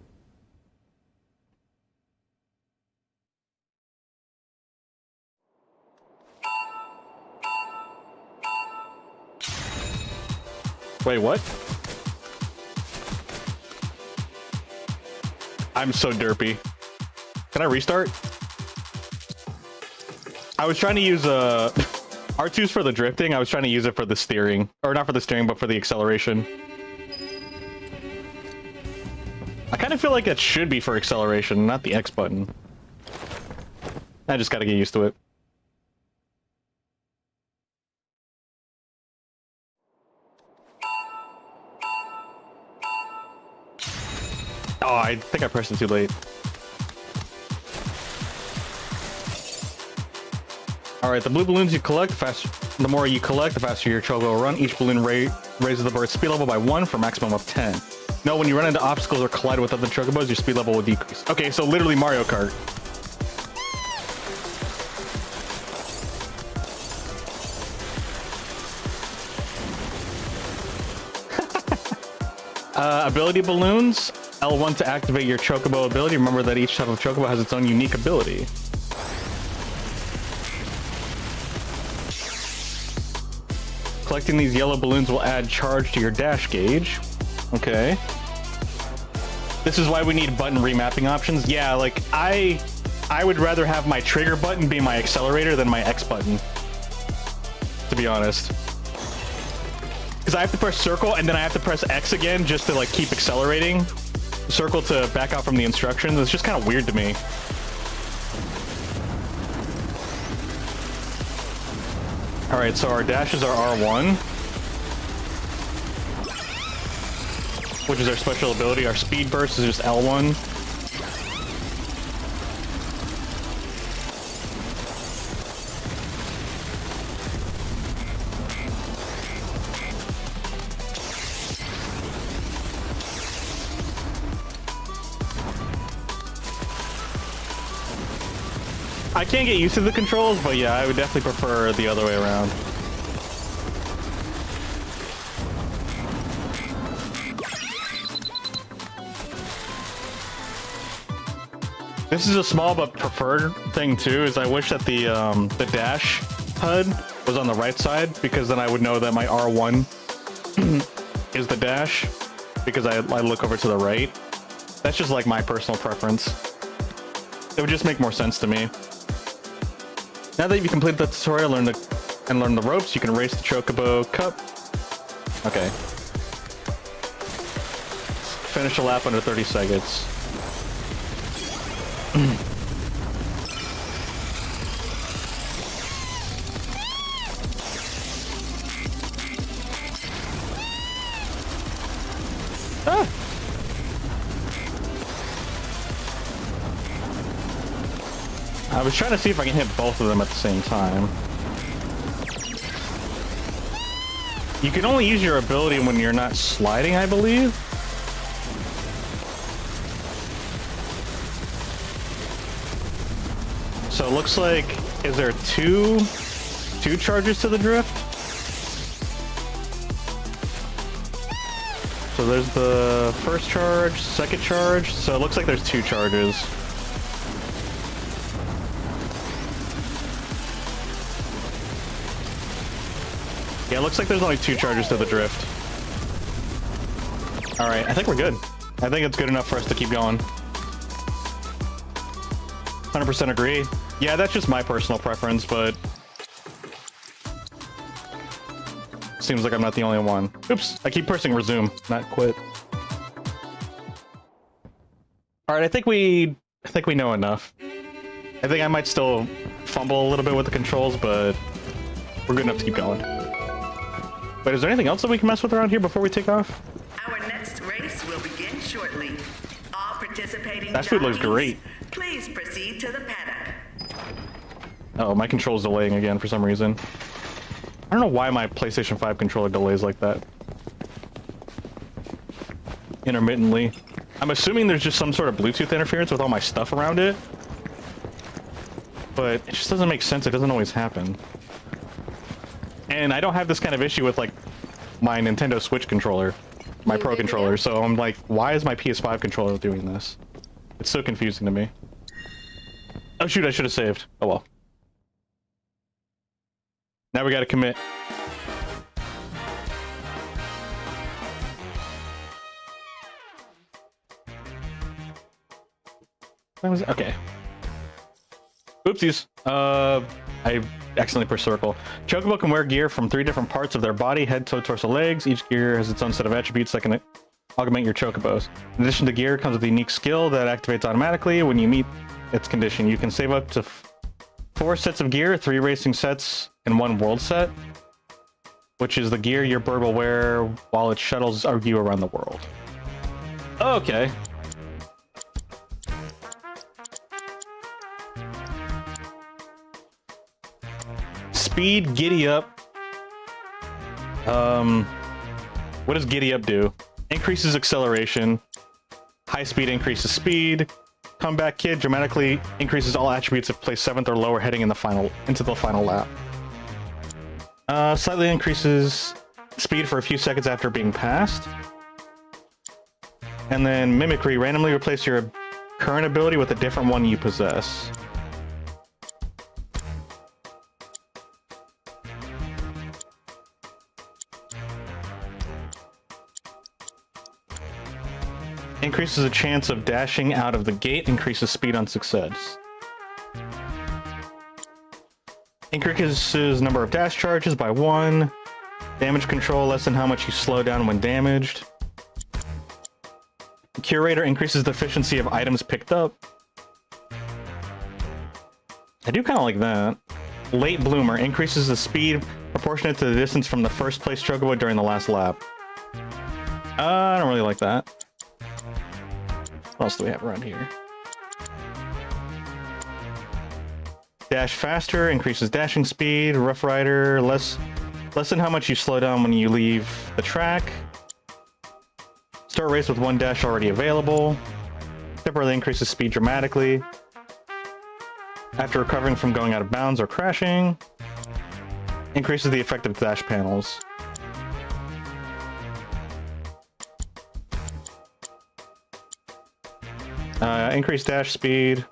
[SPEAKER 1] Wait, what? I'm so derpy. Can I restart? I was trying to use R2's for the drifting. I was trying to use it for the steering. Or not for the steering, but for the acceleration. I kind of feel like it should be for acceleration, not the X button. I just gotta get used to it. Oh, I think I pressed it too late. Alright, the blue balloons you collect, the more you collect, the faster your chocobo will run. Each balloon raises the bird's speed level by 1 for a maximum of 10. No, when you run into obstacles or collide with other chocobos, your speed level will decrease. Okay, so literally Mario Kart. Ability balloons. L1 to activate your chocobo ability. Remember that each type of chocobo has its own unique ability. Collecting these yellow balloons will add charge to your dash gauge. Okay. This is why we need button remapping options. Yeah, like I would rather have my trigger button be my accelerator than my X button, to be honest. Because I have to press circle and then I have to press X again just to like keep accelerating. Circle to back out from the instructions. It's just kind of weird to me. Alright, so our dashes are R1, which is our special ability. Our speed burst is just L1. I can't get used to the controls, but yeah, I would definitely prefer the other way around. This is a small but preferred thing too, is I wish that the dash HUD was on the right side, because then I would know that my R1 is the dash, because I look over to the right. That's just like my personal preference. It would just make more sense to me. Now that you've completed the tutorial and learned the ropes, you can race the Chocobo Cup. Okay. Finish a lap under 30 seconds. Ah! I was trying to see if I can hit both of them at the same time. You can only use your ability when you're not sliding, I believe. So it looks like, is there two charges to the drift? So there's the first charge, second charge. So it looks like there's 2 charges. Yeah, it looks like there's only 2 charges to the drift. Alright, I think we're good. I think it's good enough for us to keep going. 100% agree. Yeah, that's just my personal preference, but... seems like I'm not the only one. Oops, I keep pressing resume, not quit. All right, I think we know enough. I think I might still fumble a little bit with the controls, but we're good enough to keep going. But is there anything else that we can mess with around here before we take off?
[SPEAKER 14] Our next race will begin shortly. All participating
[SPEAKER 1] That food looks
[SPEAKER 14] jockeys,
[SPEAKER 1] great.
[SPEAKER 14] Please proceed to the paddock.
[SPEAKER 1] Oh, my control's delaying again for some reason. I don't know why my PlayStation 5 controller delays like that. Intermittently. I'm assuming there's just some sort of Bluetooth interference with all my stuff around it. But it just doesn't make sense. It doesn't always happen. And I don't have this kind of issue with, like, my Nintendo Switch controller. My Pro controller. So I'm like, why is my PS5 controller doing this? It's so confusing to me. Oh shoot, I should have saved. Oh well. Now we gotta commit. When was it? Okay. Oopsies. I accidentally pushed circle. Chocobo can wear gear from 3 different parts of their body: head, toe, torso, legs. Each gear has its own set of attributes that can augment your chocobos. In addition to gear comes with a unique skill that activates automatically when you meet its condition. You can save up to 4 sets of gear, 3 racing sets, and 1 world set, which is the gear your bird will wear while it shuttles you around the world. Okay. Speed, giddy up. What does giddy up do? Increases acceleration. High speed increases speed. Comeback Kid dramatically increases all attributes if placed 7th or lower heading into the final lap. Slightly increases speed for a few seconds after being passed. And then Mimicry, randomly replace your current ability with a different one you possess. Increases the chance of dashing out of the gate, increases speed on success. Increases number of dash charges by 1. Damage control, lessen how much you slow down when damaged. Curator increases the efficiency of items picked up. I do kind of like that. Late Bloomer increases the speed proportionate to the distance from the first place Chocobo during the last lap. I don't really like that. What else do we have around here? Dash faster, increases dashing speed. Rough Rider, lessen how much you slow down when you leave the track. Start race with 1 dash already available. Temporarily increases speed dramatically. After recovering from going out of bounds or crashing. Increases the effective dash panels. Increased dash speed.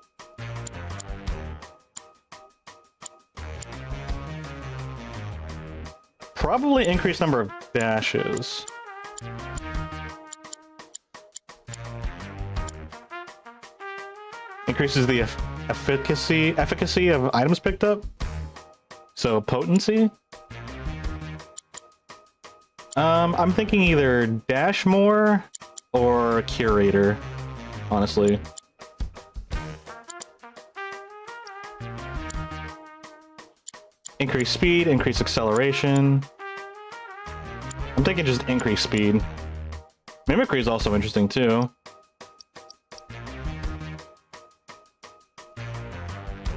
[SPEAKER 1] Probably increased number of dashes. Increases the efficacy of items picked up. So potency. I'm thinking either dash more or curator, honestly. Increase speed, increase acceleration. I'm thinking just increase speed. Mimicry is also interesting too.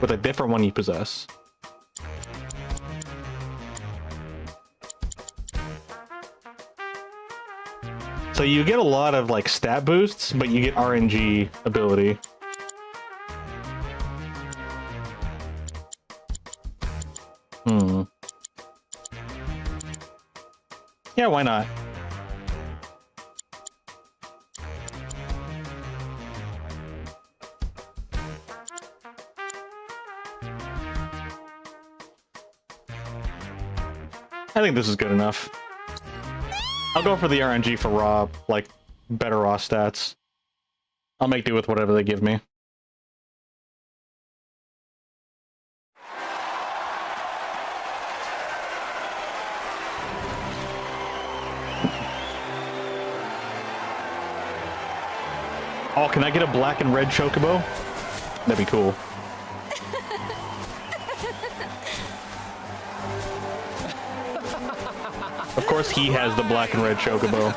[SPEAKER 1] With a different one you possess. So you get a lot of like stat boosts, but you get RNG ability. Yeah, why not? I think this is good enough. I'll go for the RNG for raw, like, better raw stats. I'll make do with whatever they give me. Oh, can I get a black and red chocobo? That'd be cool. Of course he has the black and red chocobo.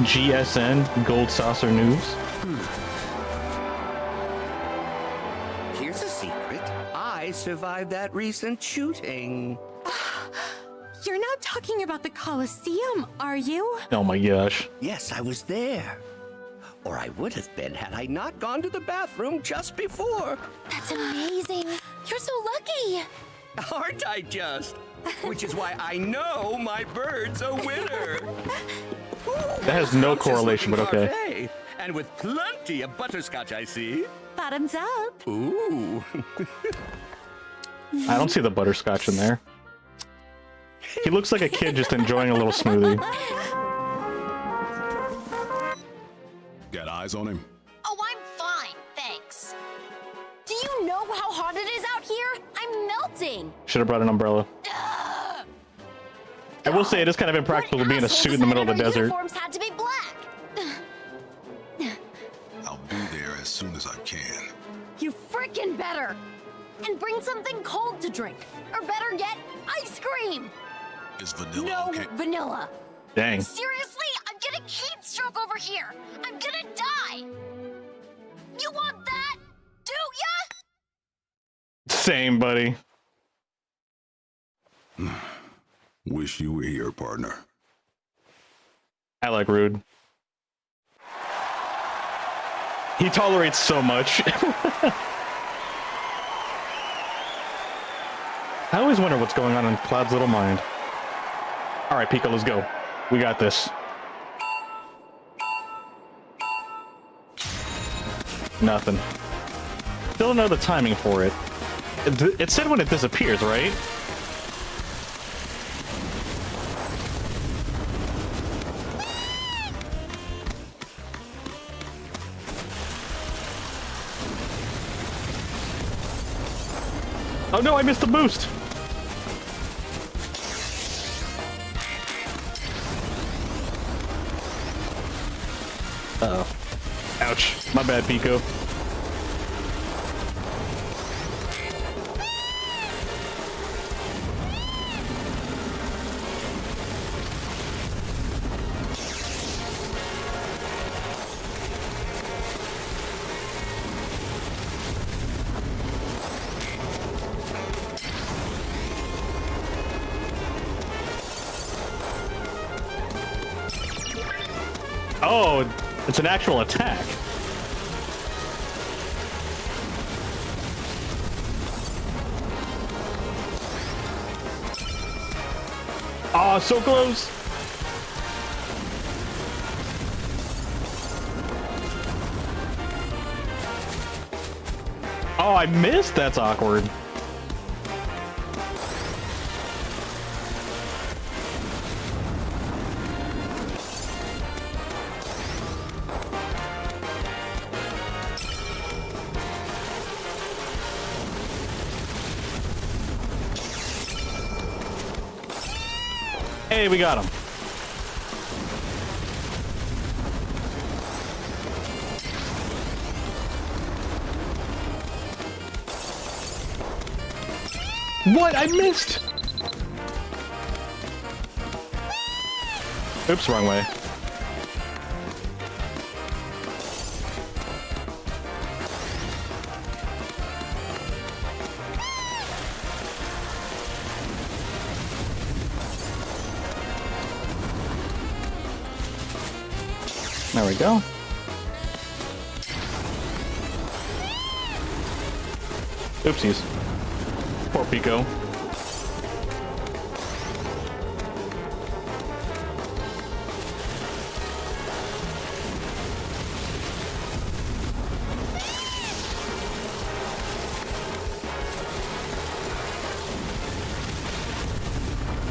[SPEAKER 1] GSN, Gold Saucer News.
[SPEAKER 15] Here's a secret. I survived that recent shooting.
[SPEAKER 10] You're not talking about the Colosseum, are you?
[SPEAKER 1] Oh my gosh.
[SPEAKER 15] Yes, I was there. Or I would have been had I not gone to the bathroom just before.
[SPEAKER 6] That's amazing. You're so lucky.
[SPEAKER 15] Aren't I just? Which is why I know my bird's a winner.
[SPEAKER 1] That has no correlation, but okay.
[SPEAKER 15] Parfait. And with plenty of butterscotch, I see.
[SPEAKER 10] Bottoms up.
[SPEAKER 15] Ooh.
[SPEAKER 1] I don't see the butterscotch in there. He looks like a kid just enjoying a little smoothie.
[SPEAKER 2] Got eyes on him?
[SPEAKER 6] Oh, I'm fine, thanks. Do you know how hot it is out here? I'm melting.
[SPEAKER 1] Should have brought an umbrella. I will say it is kind of impractical to be in a suit in the middle of the desert.
[SPEAKER 6] Uniforms had to be black.
[SPEAKER 2] I'll be there as soon as I can.
[SPEAKER 6] You freaking better. And bring something cold to drink. Or better yet, ice cream.
[SPEAKER 2] Is vanilla
[SPEAKER 6] No
[SPEAKER 2] okay?
[SPEAKER 6] vanilla.
[SPEAKER 1] Dang.
[SPEAKER 6] Seriously, I'm getting heat stroke over here. I'm gonna die. You want that? Do ya?
[SPEAKER 1] Same, buddy.
[SPEAKER 2] Wish you were here, partner.
[SPEAKER 1] I like Rude. He tolerates so much. I always wonder what's going on in Cloud's little mind. All right, Pico, let's go. We got this. Nothing. Still don't know the timing for it. It said when it disappears, right? Oh no, I missed the boost! Uh-oh. Ouch. My bad, Pico. Oh, it's an actual attack. Oh, so close. Oh, I missed. That's awkward. Hey, we got him. What? I missed. Oops, wrong way. There we go. Oopsies. Poor Pico.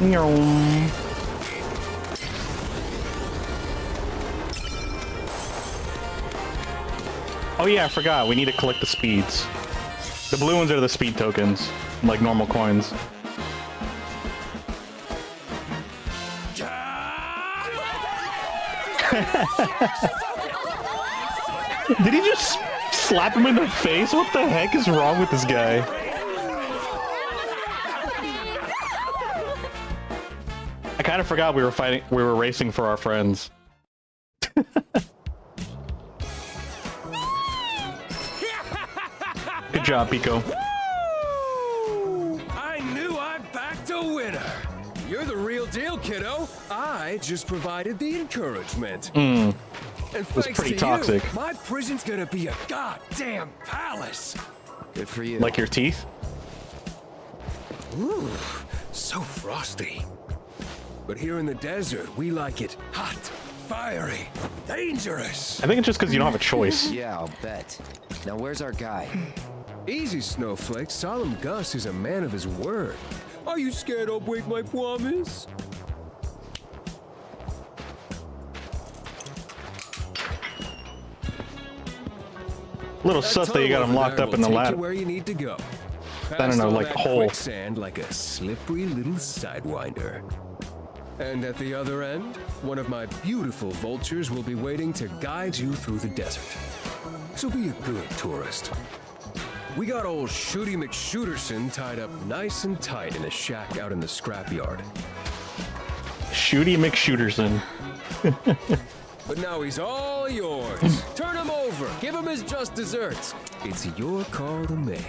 [SPEAKER 1] Meow. Oh yeah, I forgot. We need to collect the speeds. The blue ones are the speed tokens, like normal coins. Did he just slap him in the face? What the heck is wrong with this guy? I kind of forgot we were racing for our friends. Good job, Pico.
[SPEAKER 7] I knew I backed a winner. You're the real deal, kiddo. I just provided the encouragement. And
[SPEAKER 1] It was
[SPEAKER 7] thanks
[SPEAKER 1] pretty
[SPEAKER 7] to
[SPEAKER 1] toxic.
[SPEAKER 7] You, my prison's gonna be a goddamn palace.
[SPEAKER 13] Good for you.
[SPEAKER 1] Like your teeth?
[SPEAKER 7] Ooh, so frosty. But here in the desert, we like it hot, fiery, dangerous.
[SPEAKER 1] I think it's just because you don't have a choice.
[SPEAKER 13] Yeah, I'll bet. Now where's our guy?
[SPEAKER 7] Easy, Snowflake. Solemn Gus is a man of his word. Are you scared I'll break my promise?
[SPEAKER 1] Little sus that you got him locked up in the lab.
[SPEAKER 7] Where you need to go.
[SPEAKER 1] I don't know, like hole.
[SPEAKER 7] Quicksand like a slippery little sidewinder. And at the other end, one of my beautiful vultures will be waiting to guide you through the desert. So be a good tourist. We got old Shooty McShooterson tied up nice and tight in a shack out in the scrapyard.
[SPEAKER 1] Shooty McShooterson.
[SPEAKER 7] But now he's all yours. Turn him over. Give him his just desserts. It's your call to make.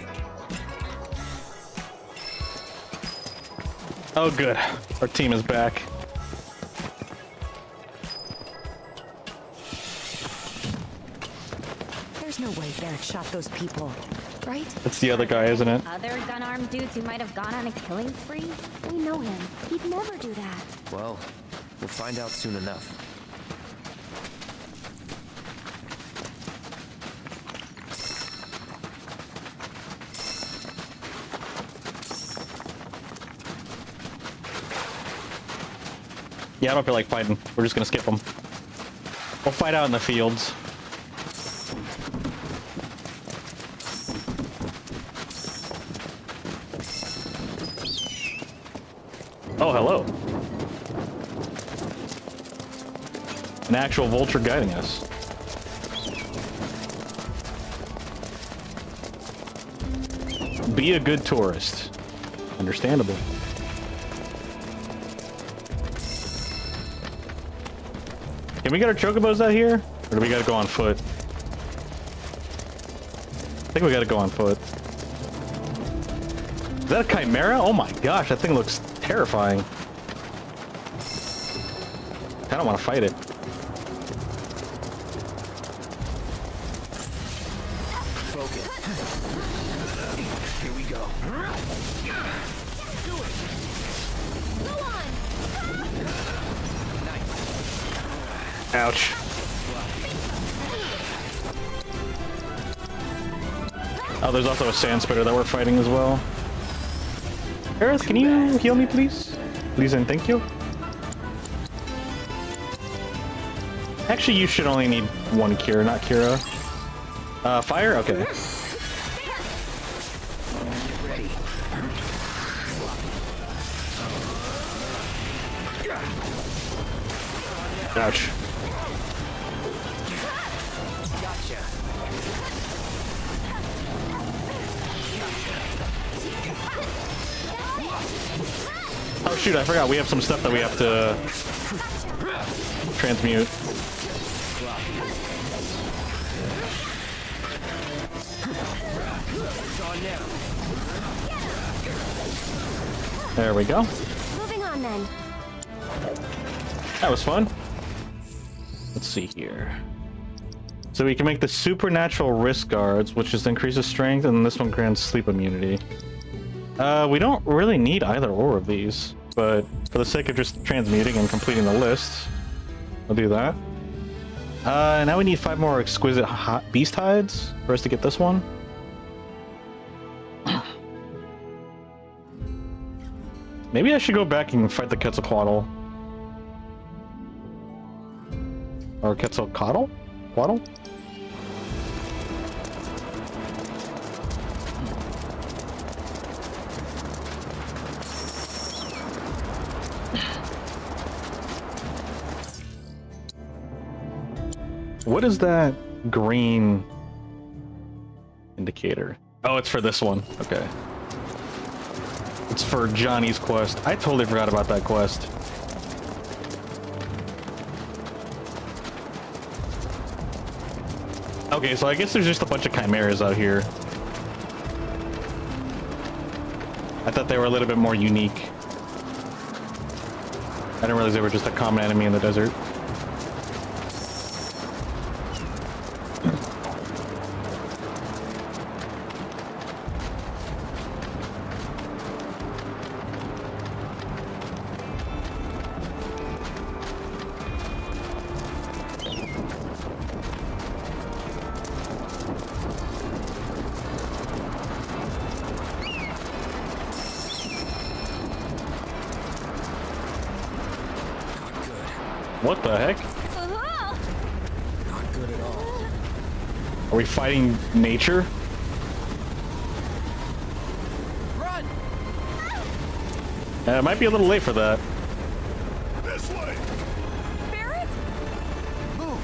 [SPEAKER 1] Oh, good. Our team is back.
[SPEAKER 16] There's no way Barrett shot those people, right?
[SPEAKER 1] It's the other guy, isn't it?
[SPEAKER 17] Other gun-armed dudes who might have gone on a killing spree? We know him. He'd never do that.
[SPEAKER 13] Well, we'll find out soon enough.
[SPEAKER 1] Yeah, I don't feel like fighting. We're just gonna skip them. We'll fight out in the fields. Oh, hello. An actual vulture guiding us. Be a good tourist. Understandable. Can we get our chocobos out here? Or do we gotta go on foot? I think we gotta go on foot. Is that a chimera? Oh my gosh, that thing looks terrifying. I don't want to fight it.
[SPEAKER 13] Focus. Here we go. Do it.
[SPEAKER 17] Go on!
[SPEAKER 1] Ouch. Oh, there's also a sand spitter that we're fighting as well. Aerith, can you heal me, please? Please and thank you. Actually, you should only need one cure, not Kira. Fire? Okay.
[SPEAKER 13] Ready.
[SPEAKER 1] Ouch.
[SPEAKER 13] Gotcha.
[SPEAKER 1] Oh shoot, I forgot we have some stuff that we have to transmute. There we go.
[SPEAKER 17] Moving on then.
[SPEAKER 1] That was fun. Let's see here. So we can make the supernatural wrist guards, which just increases strength, and this one grants sleep immunity. We don't really need either or of these, but for the sake of just transmuting and completing the list, I'll do that. Now we need 5 more exquisite beast hides for us to get this one. Maybe I should go back and fight the Quetzalcoatl. Or Quetzalcoatl? Quaddle? What is that green indicator? Oh, it's for this one. Okay. It's for Johnny's quest. I totally forgot about that quest. Okay, so I guess there's just a bunch of chimeras out here. I thought they were a little bit more unique. I didn't realize they were just a common enemy in the desert. What the heck?
[SPEAKER 12] Not good at all.
[SPEAKER 1] Are we fighting nature?
[SPEAKER 12] Run!
[SPEAKER 1] It might be a little late for that.
[SPEAKER 5] This way!
[SPEAKER 12] Barrett? Move!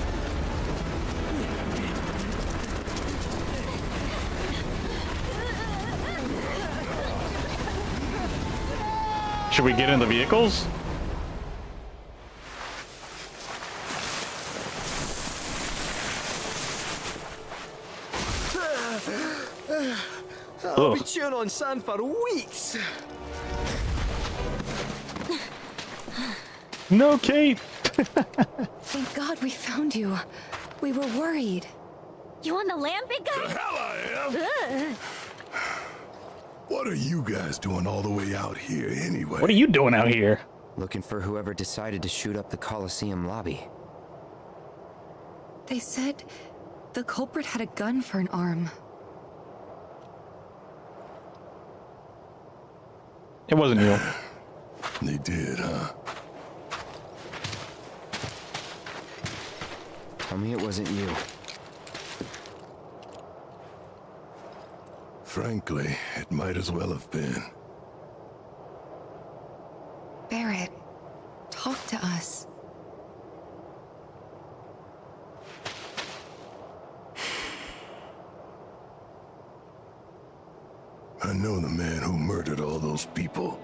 [SPEAKER 1] Should we get in the vehicles?
[SPEAKER 13] I'll be chewing on sand for weeks.
[SPEAKER 1] No, Kate.
[SPEAKER 16] Thank God we found you. We were worried.
[SPEAKER 17] You on the land, big guy?
[SPEAKER 5] The hell I am! What are you guys doing all the way out here anyway?
[SPEAKER 1] What are you doing out here?
[SPEAKER 13] Looking for whoever decided to shoot up the Coliseum lobby.
[SPEAKER 16] They said the culprit had a gun for an arm.
[SPEAKER 1] It wasn't you.
[SPEAKER 5] They did, huh?
[SPEAKER 13] Tell me it wasn't you.
[SPEAKER 5] Frankly, it might as well have been.
[SPEAKER 16] Barrett, talk to us.
[SPEAKER 5] I know the man who murdered all those people.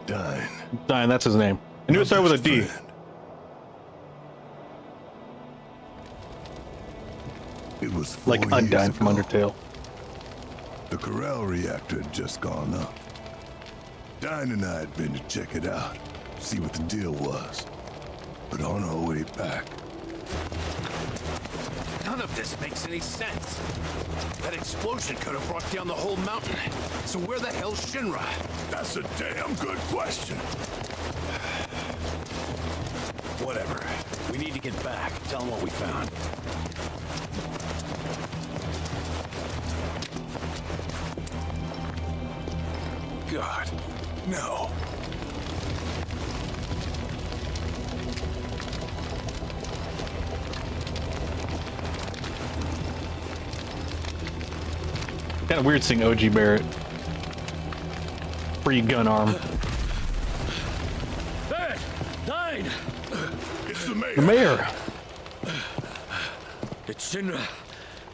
[SPEAKER 5] Dine.
[SPEAKER 1] Dine, that's his name. I knew it started with a D.
[SPEAKER 5] It was 4
[SPEAKER 1] Like Undyne from Undertale.
[SPEAKER 5] The corral reactor had just gone up. Dine and I had been to check it out, see what the deal was. But on our way back...
[SPEAKER 9] None of this makes any sense. That explosion could have brought down the whole mountain. So where the hell's Shinra?
[SPEAKER 5] That's a damn good question.
[SPEAKER 9] Whatever. We need to get back. Tell them what we found.
[SPEAKER 5] God, no.
[SPEAKER 1] Kind of weird seeing OG Barrett. Free gun arm.
[SPEAKER 5] Barrett! Dine! It's the mayor.
[SPEAKER 1] The mayor.
[SPEAKER 18] It's Shinra.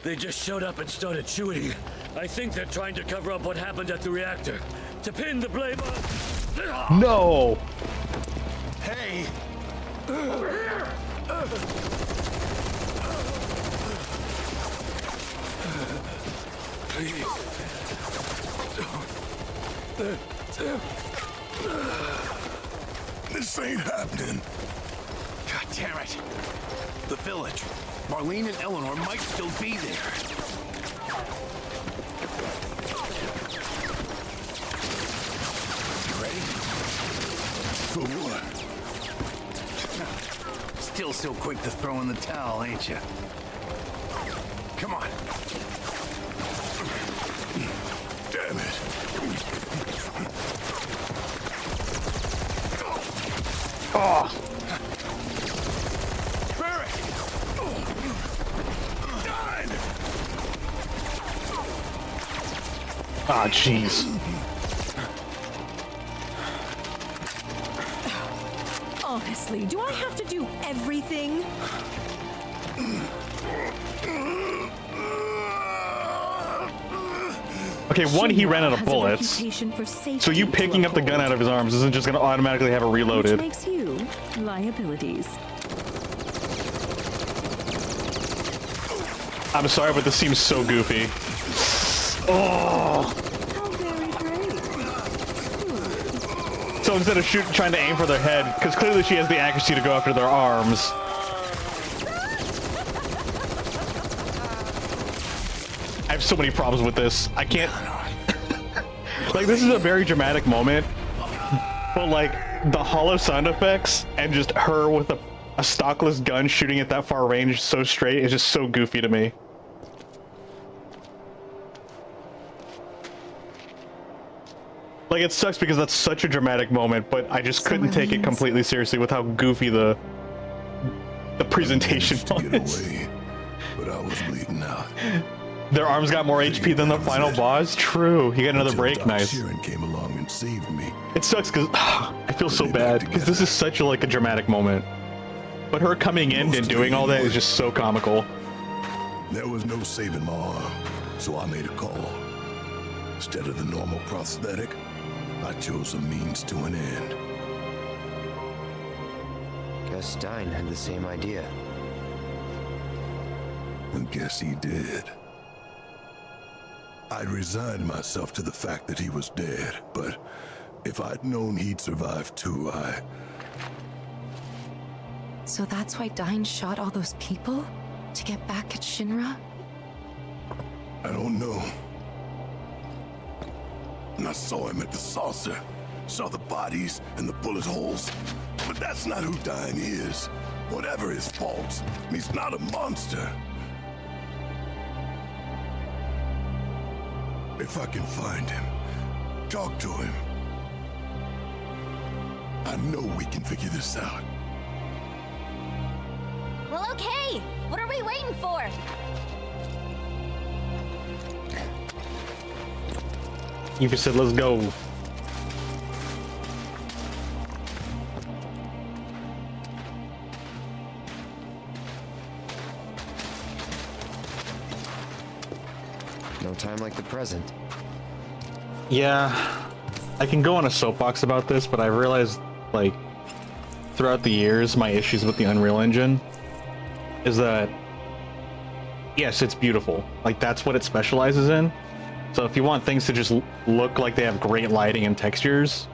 [SPEAKER 18] They just showed up and started shooting. I think they're trying to cover up what happened at the reactor. To pin the blame on...
[SPEAKER 1] No!
[SPEAKER 9] Hey!
[SPEAKER 18] Over here!
[SPEAKER 5] Please. This ain't happening.
[SPEAKER 9] God damn it. The village. Marlene and Eleanor might still be there. You ready?
[SPEAKER 5] For what?
[SPEAKER 9] Still so quick to throw in the towel, ain't you? Come on.
[SPEAKER 5] Damn it.
[SPEAKER 1] Oh!
[SPEAKER 5] Barrett! Dine!
[SPEAKER 1] Ah, jeez.
[SPEAKER 12] Honestly, do I have to do everything?
[SPEAKER 1] Okay, one, he ran out of bullets. So you picking up the gun out of his arms isn't just gonna automatically have it reloaded.
[SPEAKER 12] Which makes you liabilities.
[SPEAKER 1] I'm sorry, but this seems so goofy. Oh. So instead of trying to aim for their head, because clearly she has the accuracy to go after their arms. I have so many problems with this. I can't. Like, this is a very dramatic moment, but like the hollow sound effects and just her with a stockless gun shooting at that far range so straight is just so goofy to me. Like, it sucks because that's such a dramatic moment, but I just couldn't take it completely seriously with how goofy the presentation was.
[SPEAKER 5] But I was bleeding out.
[SPEAKER 1] Their arms got more HP than the final boss. True, he got another break. Nice.
[SPEAKER 5] Came along and saved me.
[SPEAKER 1] It sucks because I feel so bad because this is such a dramatic moment, but her coming in and doing all that is just so comical.
[SPEAKER 5] There was no saving my arm, so I made a call. Instead of the normal prosthetic, I chose a means to an end.
[SPEAKER 13] Guess Stein had the same idea.
[SPEAKER 5] I guess he did. I'd resigned myself to the fact that he was dead, but if I'd known he'd survive too,
[SPEAKER 16] So that's why Stein shot all those people? To get back at Shinra?
[SPEAKER 5] I don't know. And I saw him at the saucer, saw the bodies and the bullet holes, but that's not who Stein is. Whatever his faults, he's not a monster. If I can find him, talk to him, I know we can figure this out.
[SPEAKER 17] Well, okay. What are we waiting for?
[SPEAKER 1] You just said, let's go.
[SPEAKER 13] No time like the present.
[SPEAKER 1] Yeah, I can go on a soapbox about this, but I realized, like, throughout the years, my issues with the Unreal Engine is that, yes, it's beautiful. Like, that's what it specializes in. So if you want things to just look like they have great lighting and textures,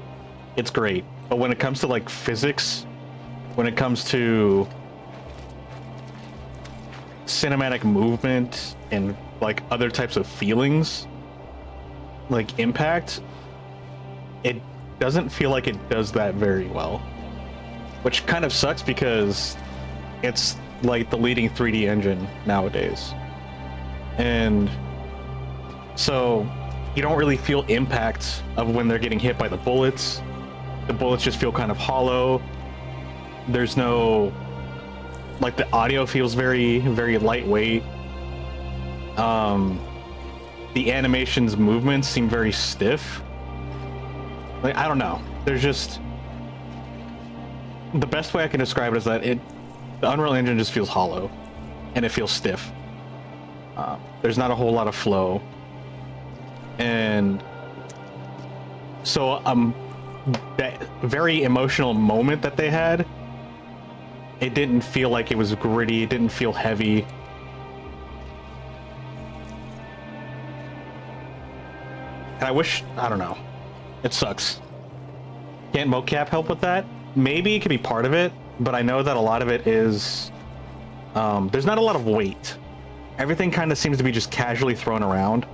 [SPEAKER 1] it's great. But when it comes to, like, physics, when it comes to cinematic movement and, like, other types of feelings, like impact, it doesn't feel like it does that very well, which kind of sucks because it's like the leading 3D engine nowadays, and so you don't really feel impact of when they're getting hit by the bullets. The bullets just feel kind of hollow. There's no, like, the audio feels very, very lightweight. The animation's movements seem very stiff. Like, I don't know. There's just, the best way I can describe it is that the Unreal Engine just feels hollow, and it feels stiff. There's not a whole lot of flow, and so that very emotional moment that they had, it didn't feel like it was gritty. It didn't feel heavy. And I wish, I don't know, it sucks. Can't mocap help with that? Maybe it could be part of it, but I know that a lot of it is, there's not a lot of weight. Everything kind of seems to be just casually thrown around.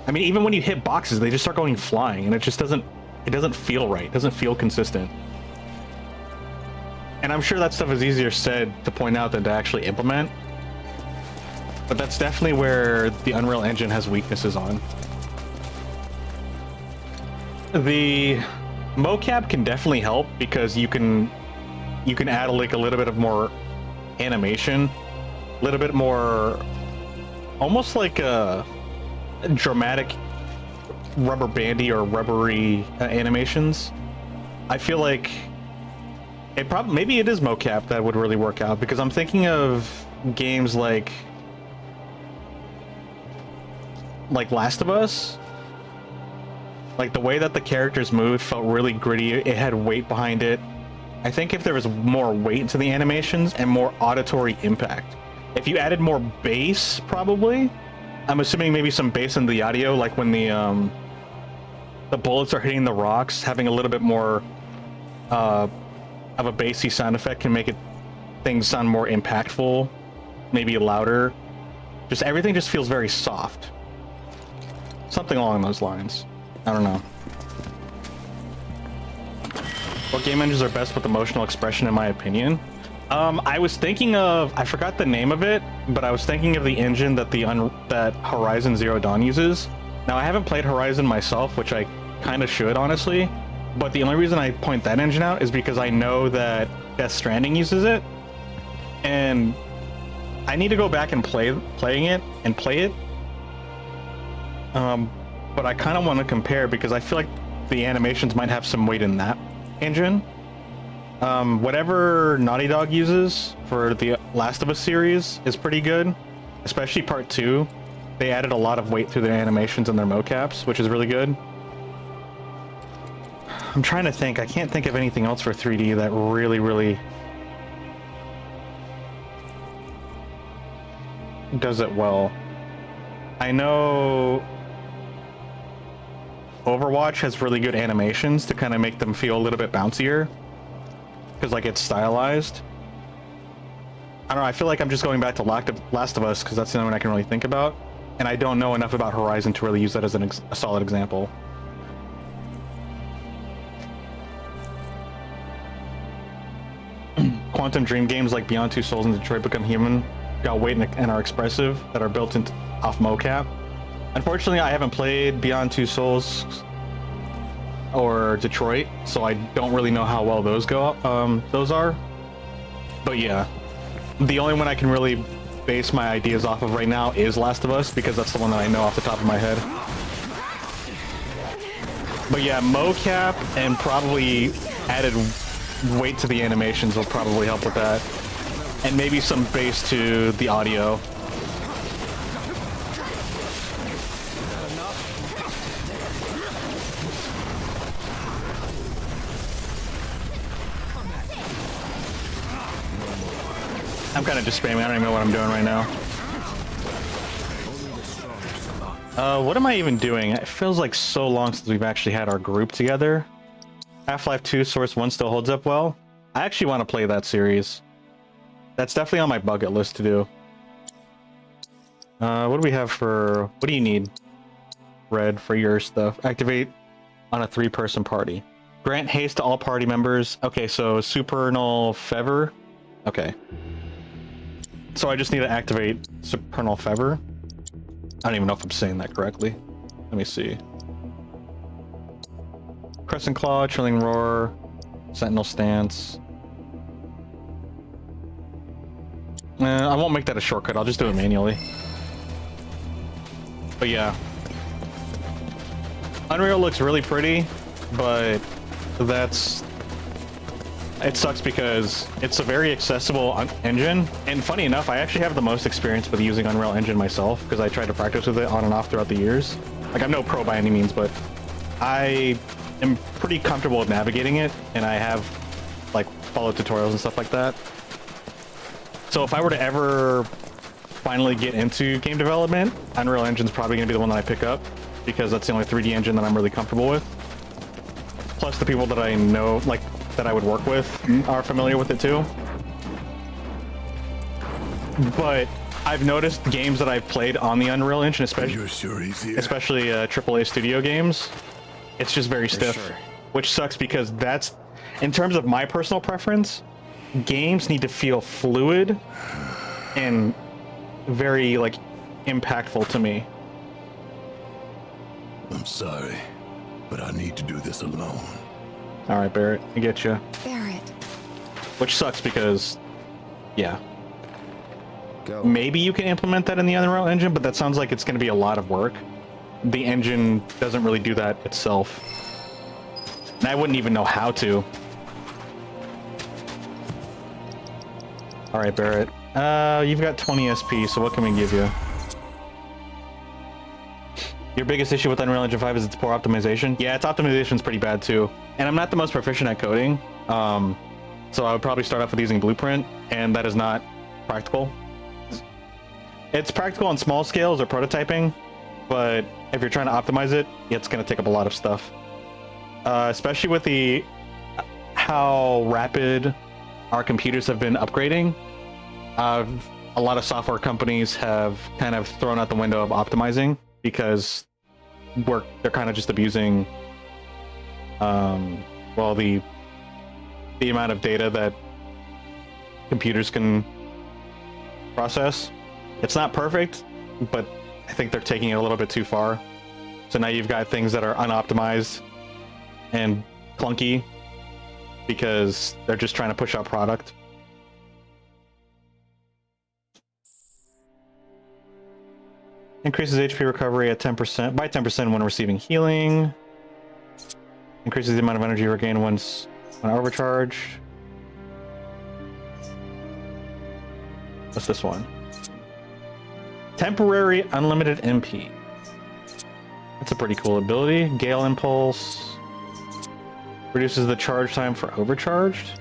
[SPEAKER 1] I mean, even when you hit boxes, they just start going flying, and it just doesn't feel right. It doesn't feel consistent. And I'm sure that stuff is easier said to point out than to actually implement. But that's definitely where the Unreal Engine has weaknesses on. The mocap can definitely help because you can add like a little bit of more animation, a little bit more, almost like a dramatic rubber bandy or rubbery animations. I feel like Maybe it is mocap that would really work out, because I'm thinking of games like Last of Us. Like, the way that the characters moved felt really gritty. It had weight behind it. I think if there was more weight to the animations and more auditory impact. If you added more bass, probably. I'm assuming maybe some bass in the audio, like when the bullets are hitting the rocks, having a little bit more of a bassy sound effect can make things sound more impactful, maybe louder. Just everything just feels very soft. Something along those lines. I don't know. What game engines are best with emotional expression, in my opinion? I was thinking of, I forgot the name of it, but I was thinking of the engine that that Horizon Zero Dawn uses. Now, I haven't played Horizon myself, which I kind of should, honestly. But the only reason I point that engine out is because I know that Death Stranding uses it, and I need to go back and play it. But I kind of want to compare, because I feel like the animations might have some weight in that engine. Whatever Naughty Dog uses for the Last of Us series is pretty good, especially Part 2. They added a lot of weight through their animations and their mocaps, which is really good. I'm trying to think. I can't think of anything else for 3D that really does it well. I know Overwatch has really good animations to kind of make them feel a little bit bouncier, because like it's stylized. I don't know, I feel like I'm just going back to Last of Us because that's the only one I can really think about, and I don't know enough about Horizon to really use that as a solid example. Quantum Dream games like Beyond Two Souls and Detroit Become Human got weight and are expressive, that are built off mocap. Unfortunately, I haven't played Beyond Two Souls or Detroit, so I don't really know how well those are. But yeah, the only one I can really base my ideas off of right now is Last of Us, because that's the one that I know off the top of my head. But yeah, mocap and probably added weight to the animations will probably help with that, and maybe some bass to the audio. I'm kind of just spamming. I don't even know what I'm doing right now. What am I even doing? It feels like so long since we've actually had our group together. Half-Life 2 Source 1 still holds up well. I actually want to play that series. That's definitely on my bucket list to do. What do we have for... What do you need, Red, for your stuff? Activate on a 3-person party. Grant haste to all party members. Okay, so Supernal Fever. Okay. So I just need to activate Supernal Fever. I don't even know if I'm saying that correctly. Let me see. Crescent Claw, Chilling Roar, Sentinel Stance. I won't make that a shortcut. I'll just do it manually. But yeah. Unreal looks really pretty, but it sucks because it's a very accessible engine, and funny enough, I actually have the most experience with using Unreal Engine myself, because I tried to practice with it on and off throughout the years. Like, I'm no pro by any means, but I am pretty comfortable with navigating it, and I have like followed tutorials and stuff like that. So if I were to ever finally get into game development, Unreal Engine's probably going to be the one that I pick up, because that's the only 3D engine that I'm really comfortable with. Plus the people that I know, like, that I would work with are familiar with it too. But I've noticed games that I've played on the Unreal Engine, especially AAA studio games, it's just very stiff, which sucks, because that's, in terms of my personal preference, games need to feel fluid and very, like, impactful to me.
[SPEAKER 5] I'm sorry, but I need to do this alone.
[SPEAKER 1] All right, Barrett, I get you.
[SPEAKER 16] Barrett.
[SPEAKER 1] Which sucks because, yeah. Maybe you can implement that in the Unreal Engine, but that sounds like it's going to be a lot of work. The engine doesn't really do that itself. And I wouldn't even know how to. All right, Barrett. You've got 20 SP, so what can we give you? Your biggest issue with Unreal Engine 5 is its poor optimization. Yeah, its optimization's pretty bad too. And I'm not the most proficient at coding, so I would probably start off with using Blueprint, and that is not practical. It's practical on small scales or prototyping, but if you're trying to optimize it, it's going to take up a lot of stuff. Especially with how rapid our computers have been upgrading. A lot of software companies have kind of thrown out the window of optimizing because they're kind of just abusing well, the amount of data that computers can process. It's not perfect, but I think they're taking it a little bit too far. So now you've got things that are unoptimized and clunky because they're just trying to push out product. Increases HP recovery at 10% by 10% when receiving healing. Increases the amount of energy regained when overcharged. What's this one? Temporary unlimited MP. That's a pretty cool ability. Gale Impulse. Reduces the charge time for overcharged.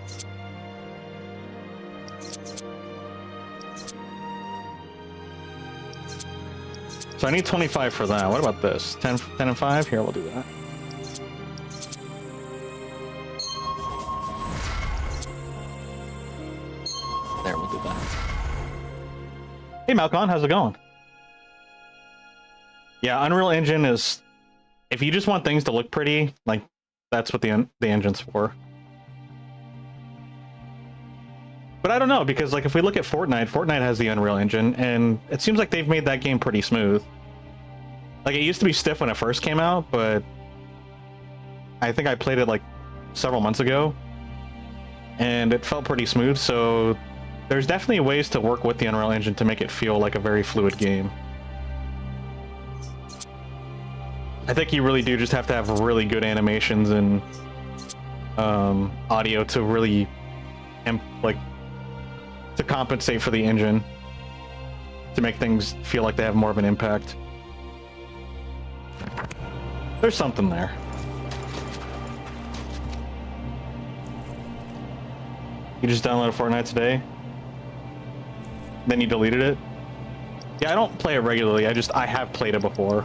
[SPEAKER 1] So I need 25 for that. What about this? 10 and 5? Here, we'll do that. There, we'll do that. Hey Malcon, how's it going? Yeah, Unreal Engine is... If you just want things to look pretty, like, that's what the engine's for. But I don't know, because like if we look at Fortnite has the Unreal Engine, and it seems like they've made that game pretty smooth. Like, it used to be stiff when it first came out, but I think I played it like several months ago, and it felt pretty smooth, so there's definitely ways to work with the Unreal Engine to make it feel like a very fluid game. I think you really do just have to have really good animations and audio to really to compensate for the engine, to make things feel like they have more of an impact. There's something there. You just downloaded Fortnite today? Then you deleted it? Yeah, I don't play it regularly, I have played it before.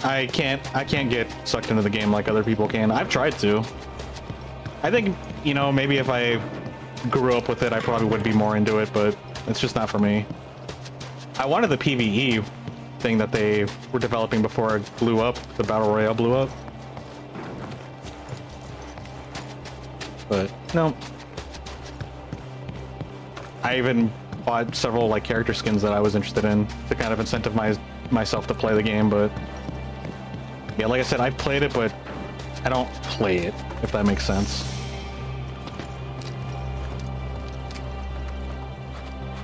[SPEAKER 1] I can't get sucked into the game like other people can. I've tried to. I think, you know, maybe if I grew up with it, I probably would be more into it, but it's just not for me. I wanted the PvE thing that they were developing before it blew up, the Battle Royale blew up. But, no. I even bought several, like, character skins that I was interested in to kind of incentivize myself to play the game, but... Yeah, like I said, I've played it, but I don't play it, if that makes sense.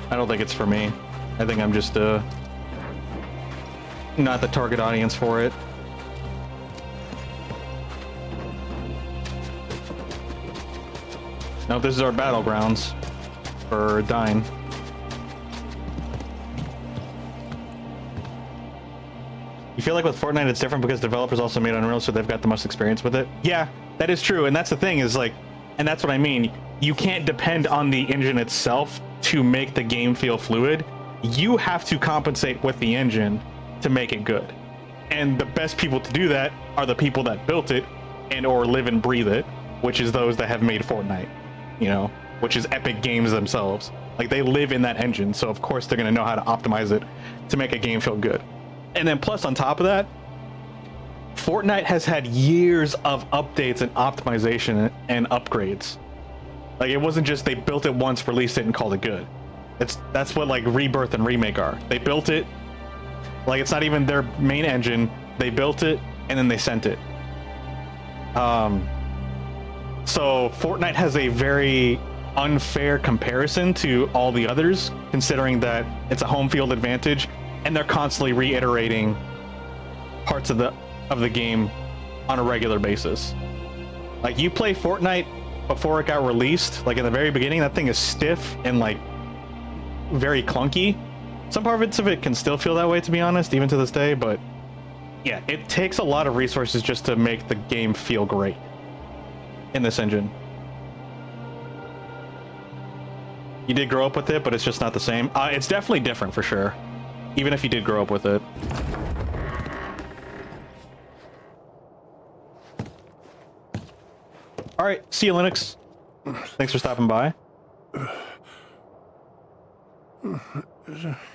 [SPEAKER 1] I don't think it's for me. I think I'm just, not the target audience for it. No, this is our battlegrounds for dying. You feel like with Fortnite it's different because developers also made Unreal, so they've got the most experience with it? Yeah, that is true, and that's the thing, is like, and that's what I mean. You can't depend on the engine itself to make the game feel fluid. You have to compensate with the engine to make it good. And the best people to do that are the people that built it and or live and breathe it, which is those that have made Fortnite, you know, which is Epic Games themselves. Like, they live in that engine, so of course they're going to know how to optimize it to make a game feel good. And then plus on top of that, Fortnite has had years of updates and optimization and upgrades. Like, it wasn't just they built it once, released it, and called it good. That's what like Rebirth and Remake are. They built it, like, it's not even their main engine. They built it and then they sent it. So Fortnite has a very unfair comparison to all the others, considering that it's a home field advantage and they're constantly reiterating parts of the of the game on a regular basis. Like, you play Fortnite before it got released, like in the very beginning, that thing is stiff and like very clunky. Some parts of it can still feel that way, to be honest, even to this day, but yeah, it takes a lot of resources just to make the game feel great in this engine. You did grow up with it, but it's just not the same. It's definitely different for sure, even if you did grow up with it. All right, see you, Linux. Thanks for stopping by.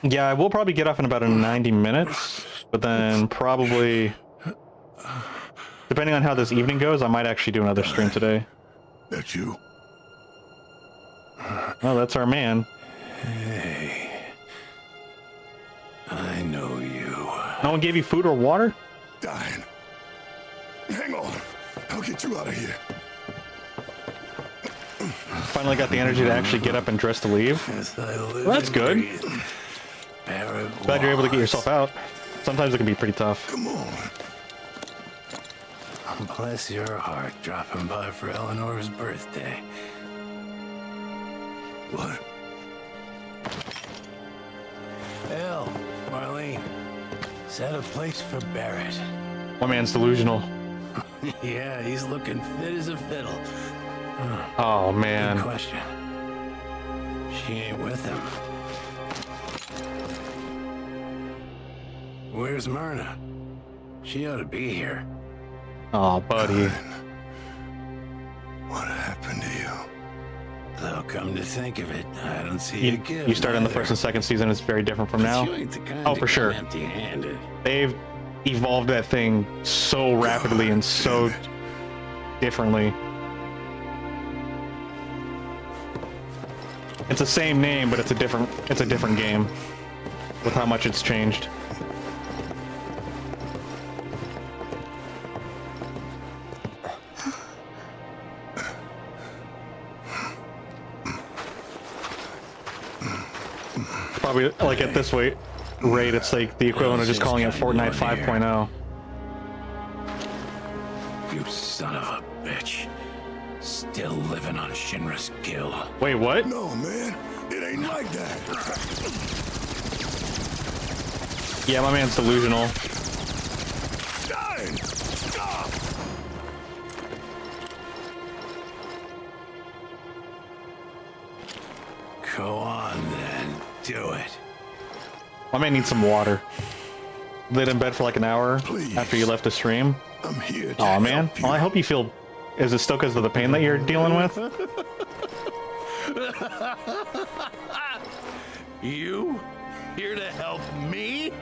[SPEAKER 1] Yeah, I will probably get off in about 90 minutes, but then probably, depending on how this evening goes, I might actually do another stream today.
[SPEAKER 5] That's you.
[SPEAKER 1] Oh, that's our man.
[SPEAKER 9] Hey. I know you.
[SPEAKER 1] No one gave you food or water?
[SPEAKER 5] Dying. Hang on. I'll get you out of here.
[SPEAKER 1] Finally got the energy to actually get up and dress to leave. Well, that's good. Glad you're able to get yourself out. Sometimes it can be pretty tough.
[SPEAKER 5] Come on.
[SPEAKER 9] Bless your heart, dropping by for Eleanor's birthday.
[SPEAKER 5] What?
[SPEAKER 9] Hell, Marlene. Set a place for Barrett.
[SPEAKER 1] My man's delusional.
[SPEAKER 9] Yeah, he's looking fit as a fiddle.
[SPEAKER 1] Oh, man.
[SPEAKER 9] Good question. She ain't with him. Where's Myrna? She ought to be here.
[SPEAKER 1] Oh, buddy.
[SPEAKER 5] What happened to you?
[SPEAKER 9] Though, come to think of it, I don't see a gift.
[SPEAKER 1] You start in the first and second season, it's very different from now. Oh, for sure.
[SPEAKER 9] Empty-handed.
[SPEAKER 1] They've evolved that thing so rapidly and so differently. It's the same name, but it's a different game with how much it's changed. Probably like at this rate, it's like the equivalent of just calling it Fortnite 5.0.
[SPEAKER 9] You son of a bitch. Still living on Shinra's gill.
[SPEAKER 1] Wait, what?
[SPEAKER 5] No, man. It ain't like that.
[SPEAKER 1] Yeah, my man's delusional.
[SPEAKER 5] Dying. Stop.
[SPEAKER 9] Go on, then. Do it.
[SPEAKER 1] My man needs some water. Lit in bed for like an hour
[SPEAKER 5] Please.
[SPEAKER 1] after you left the stream.
[SPEAKER 5] I'm here to
[SPEAKER 1] Aw, man.
[SPEAKER 5] help you.
[SPEAKER 1] Well, I hope you feel... Is it still because of the pain that you're dealing with?
[SPEAKER 9] You? Here to help me?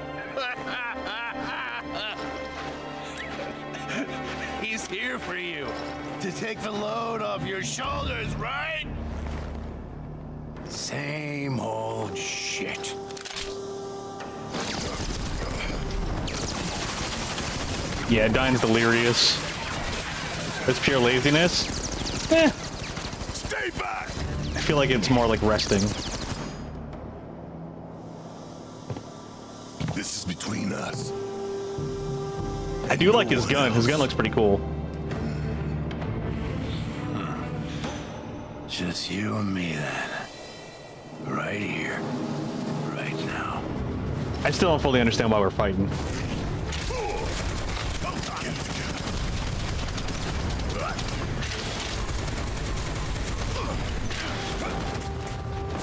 [SPEAKER 9] He's here for you. To take the load off your shoulders, right? Same old shit.
[SPEAKER 1] Yeah, Dine's delirious. It's pure laziness.
[SPEAKER 5] Stay back.
[SPEAKER 1] I feel like it's more like resting.
[SPEAKER 5] This is between us.
[SPEAKER 1] I do like his gun. His gun looks pretty cool.
[SPEAKER 9] Just you and me then. Right here. Right now.
[SPEAKER 1] I still don't fully understand why we're fighting.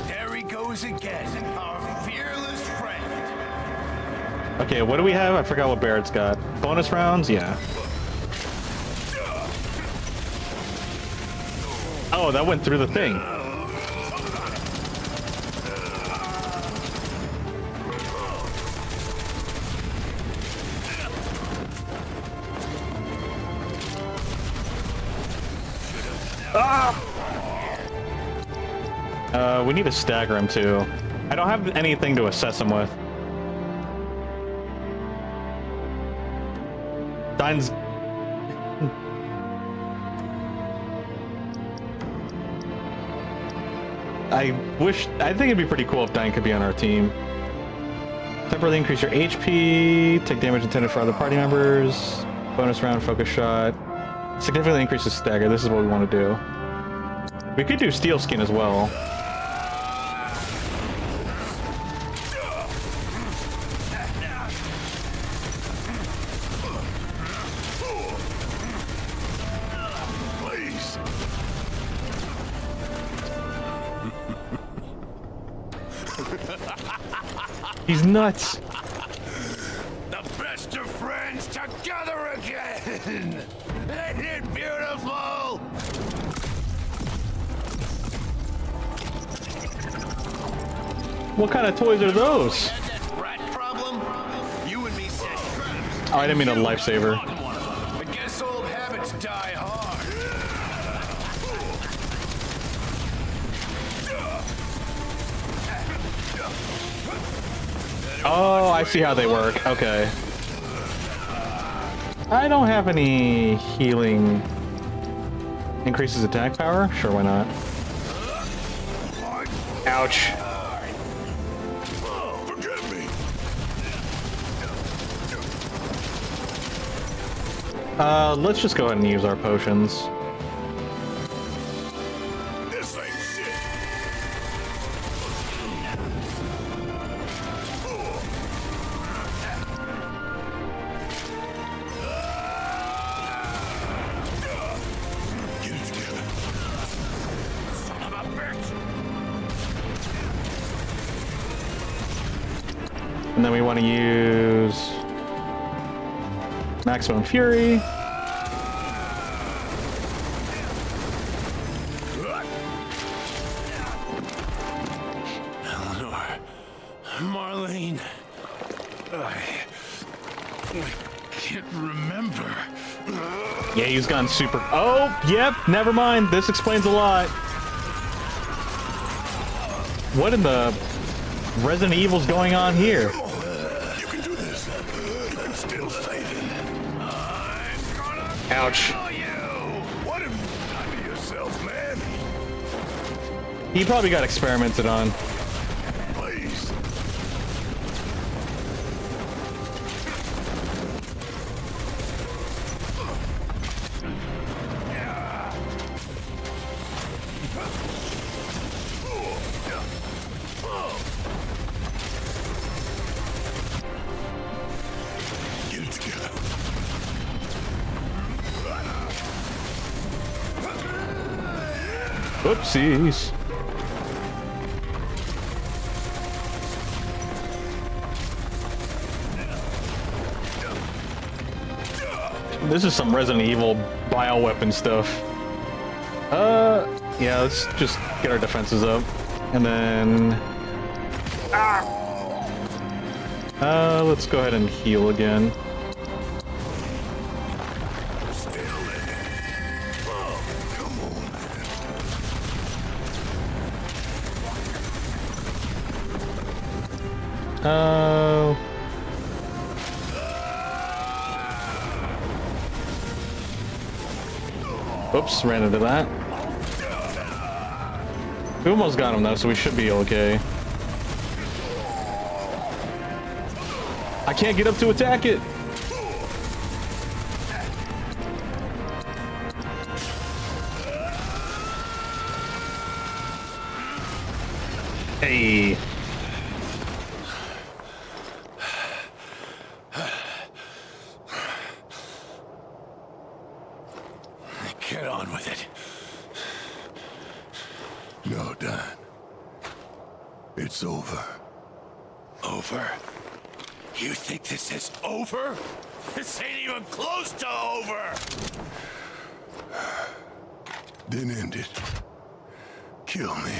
[SPEAKER 9] There he goes again, our fearless friend.
[SPEAKER 1] Okay, what do we have? I forgot what Barrett's got. Bonus rounds? Yeah. Oh, that went through the thing. We need to stagger him too. I don't have anything to assess him with. Dine's... I think it'd be pretty cool if Dine could be on our team. Temporarily increase your HP, take damage intended for other party members. Bonus round, focus shot. Significantly increases stagger. This is what we want to do. We could do steel skin as well. He's nuts.
[SPEAKER 9] The best of friends together again! Isn't it beautiful?
[SPEAKER 1] What kind of toys are those?
[SPEAKER 9] Rat problem? You and me set traps.
[SPEAKER 1] Oh, I didn't mean a lifesaver.
[SPEAKER 9] I guess old habits die hard.
[SPEAKER 1] Oh, I see how they work. Okay. I don't have any healing. Increases attack power? Sure, why not? Ouch.
[SPEAKER 5] Forgive me.
[SPEAKER 1] Let's just go ahead and use our potions.
[SPEAKER 5] This ain't shit. Get it together. Son of a bitch.
[SPEAKER 1] And then we want to use Maximum Fury.
[SPEAKER 9] Eleanor, Marlene, I can't remember.
[SPEAKER 1] Yeah, he's gone super. Oh, yep. Never mind. This explains a lot. What in the Resident Evil's going on here?
[SPEAKER 5] You can do this. I'm still fighting.
[SPEAKER 1] Ouch.
[SPEAKER 5] What have you done to yourself, man?
[SPEAKER 1] He probably got experimented on.
[SPEAKER 5] Please. Get it together.
[SPEAKER 1] Whoopsies. This is some Resident Evil bioweapon stuff. Yeah, let's just get our defenses up. And then... let's go ahead and heal again. Oops, ran into that. We almost got him though, so we should be okay. I can't get up to attack it. Hey.
[SPEAKER 9] Get on with it.
[SPEAKER 5] No, Dan. It's over.
[SPEAKER 9] Over? You think this is over? This ain't even close to over!
[SPEAKER 5] Then end it. Kill me.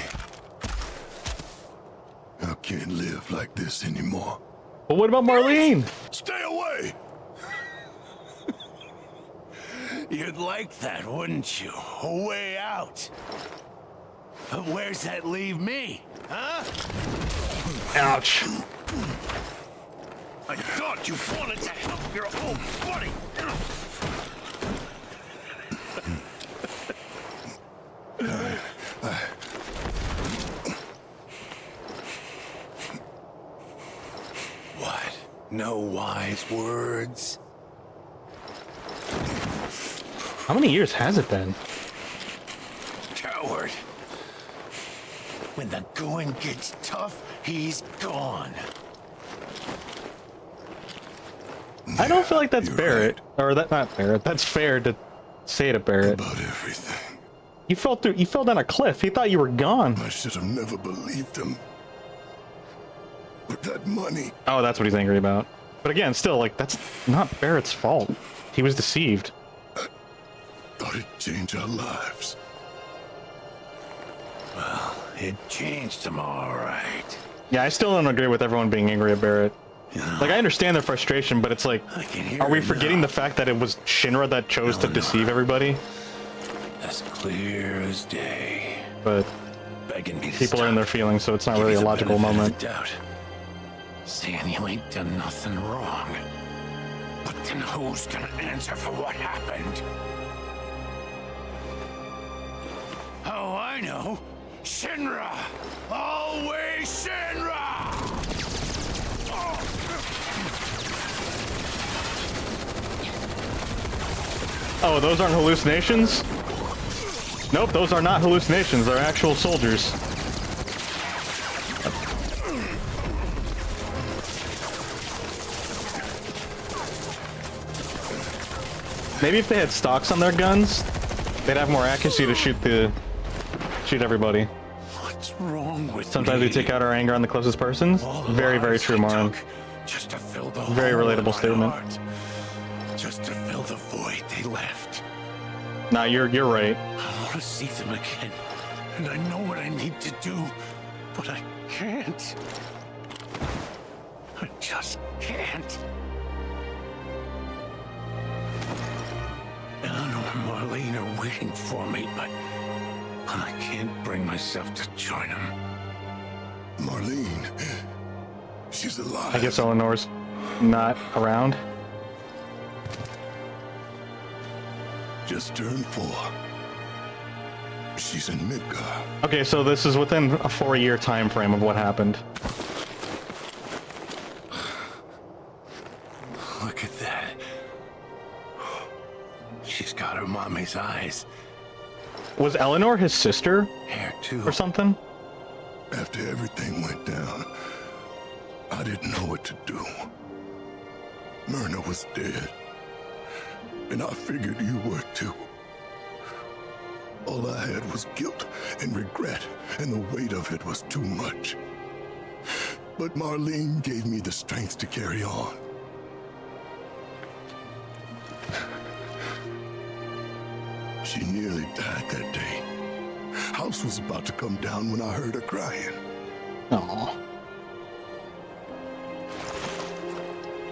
[SPEAKER 5] I can't live like this anymore.
[SPEAKER 1] But what about Marlene?
[SPEAKER 5] Stay away!
[SPEAKER 9] You'd like that, wouldn't you? A way out. But where's that leave me? Huh?
[SPEAKER 1] Ouch.
[SPEAKER 9] I thought you wanted to help your old buddy. What? No wise words?
[SPEAKER 1] How many years has it been?
[SPEAKER 19] Coward. When the going gets tough, he's gone.
[SPEAKER 1] I don't feel like that's Barrett, or that not Barrett. That's fair to say to Barrett.
[SPEAKER 5] About everything.
[SPEAKER 1] You fell down a cliff. He thought you were gone.
[SPEAKER 5] I should have never believed him. But that money.
[SPEAKER 1] Oh, that's what he's angry about. But again, still, like, that's not Barrett's fault. He was deceived.
[SPEAKER 5] I thought it'd change our lives.
[SPEAKER 19] Well, it changed him all right.
[SPEAKER 1] Yeah, I still don't agree with everyone being angry at Barrett. Like, I understand their frustration, but it's like, are we forgetting the fact that it was Shinra that chose to deceive everybody?
[SPEAKER 19] As clear as day.
[SPEAKER 1] But
[SPEAKER 19] begging me to
[SPEAKER 1] people are in their feelings, so it's not really a logical moment.
[SPEAKER 19] Doubt. Saying you ain't done nothing wrong. But then who's gonna answer for what happened? Oh, I know. Shinra! Always Shinra!
[SPEAKER 1] Oh, those aren't hallucinations? Nope, those are not hallucinations. They're actual soldiers. Maybe if they had stocks on their guns, they'd have more accuracy to shoot everybody.
[SPEAKER 19] What's wrong with
[SPEAKER 1] Sometimes
[SPEAKER 19] me?
[SPEAKER 1] we take out our anger on the closest persons. Very, very true, Marin.
[SPEAKER 19] Just to fill the
[SPEAKER 1] Very
[SPEAKER 19] hole in
[SPEAKER 1] relatable
[SPEAKER 19] my
[SPEAKER 1] statement.
[SPEAKER 19] heart. Just to fill the void they left.
[SPEAKER 1] Nah, you're right.
[SPEAKER 19] I want to see them again, and I know what I need to do, but I can't. I just can't. Eleanor and Marlene are waiting for me, but I can't bring myself to join them.
[SPEAKER 5] Marlene, she's alive.
[SPEAKER 1] I guess Eleanor's not around.
[SPEAKER 5] Just turned 4. She's in Midgar.
[SPEAKER 1] Okay, so this is within a 4-year time frame of what happened.
[SPEAKER 19] Look at that. She's got her mommy's eyes.
[SPEAKER 1] Was Eleanor his sister?
[SPEAKER 19] Hair too.
[SPEAKER 1] Or something?
[SPEAKER 5] After everything went down, I didn't know what to do. Myrna was dead. And I figured you were too. All I had was guilt and regret, and the weight of it was too much. But Marlene gave me the strength to carry on. She nearly died that day. House was about to come down when I heard her crying.
[SPEAKER 1] Aww.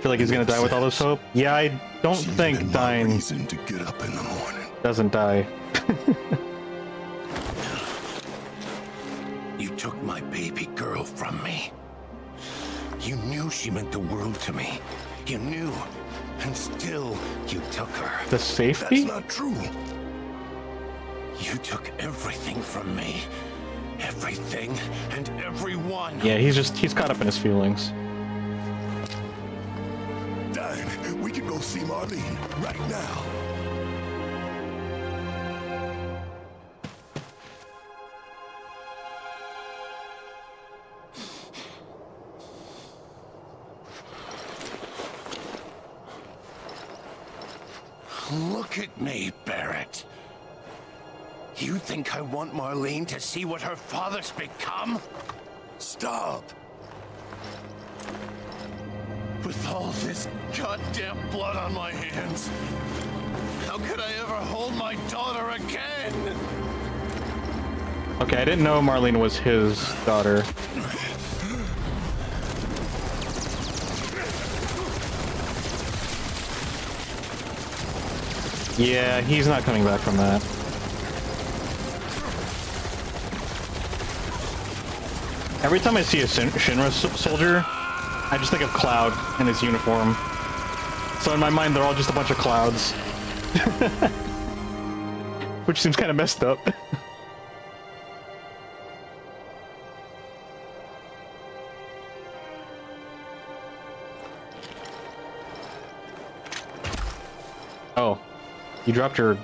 [SPEAKER 1] Feel like he's gonna die with all this hope? Yeah, I don't think dying
[SPEAKER 5] reason to get up in the morning.
[SPEAKER 1] Doesn't die.
[SPEAKER 19] You took my baby girl from me. You knew she meant the world to me. You knew, and still you took her.
[SPEAKER 1] The safety?
[SPEAKER 5] That's not true.
[SPEAKER 19] You took everything from me. Everything and everyone.
[SPEAKER 1] Yeah, he's caught up in his feelings.
[SPEAKER 5] Diane, we can go see Marlene right now.
[SPEAKER 19] Look at me, Barrett. You think I want Marlene to see what her father's become?
[SPEAKER 5] Stop.
[SPEAKER 19] With all this goddamn blood on my hands, how could I ever hold my daughter again?
[SPEAKER 1] Okay, I didn't know Marlene was his daughter. Yeah, he's not coming back from that. Every time I see a Shinra soldier, I just think of Cloud and his uniform. So in my mind, they're all just a bunch of clouds. Which seems kind of messed up. Oh, you dropped your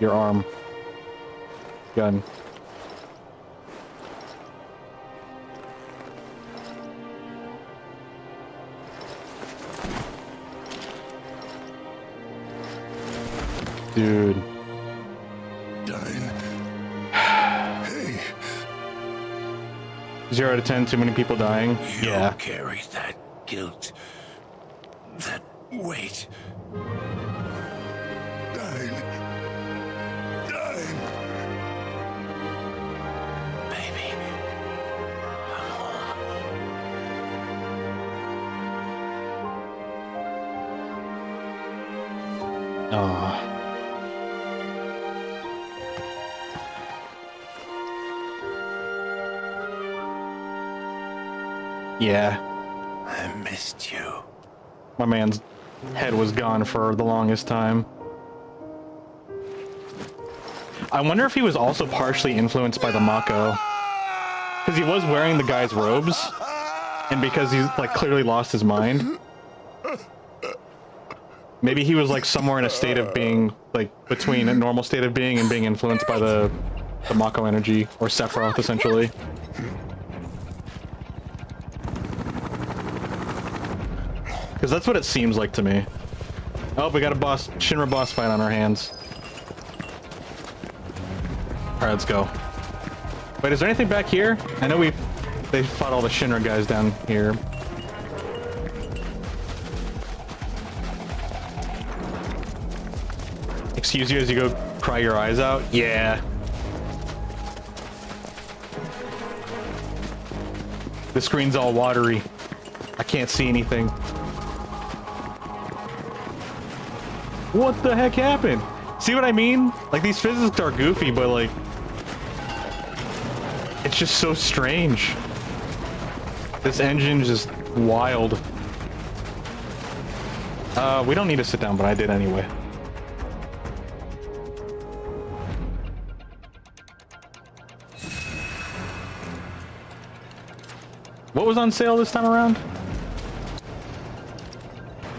[SPEAKER 1] your arm. Gun. Dude.
[SPEAKER 5] Dying. Hey.
[SPEAKER 1] 0 out of 10, too many people dying.
[SPEAKER 19] You
[SPEAKER 1] Yeah.
[SPEAKER 19] carry that guilt, that weight.
[SPEAKER 5] Dying. Dying.
[SPEAKER 19] Baby, I'm home.
[SPEAKER 1] Oh. Yeah.
[SPEAKER 19] I missed you.
[SPEAKER 1] My man's head was gone for the longest time. I wonder if he was also partially influenced by the Mako. Because he was wearing the guy's robes. And because he's like clearly lost his mind. Maybe he was like somewhere in a state of being, like between a normal state of being and being influenced by the Mako energy, or Sephiroth essentially. Because that's what it seems like to me. Oh, we got a Shinra boss fight on our hands. Alright, let's go. Wait, is there anything back here? I know they fought all the Shinra guys down here. Excuse you as you go cry your eyes out? Yeah. The screen's all watery. I can't see anything. What the heck happened? See what I mean? Like, these physics are goofy, but like, it's just so strange. This engine's just wild. We don't need to sit down, but I did anyway. What was on sale this time around?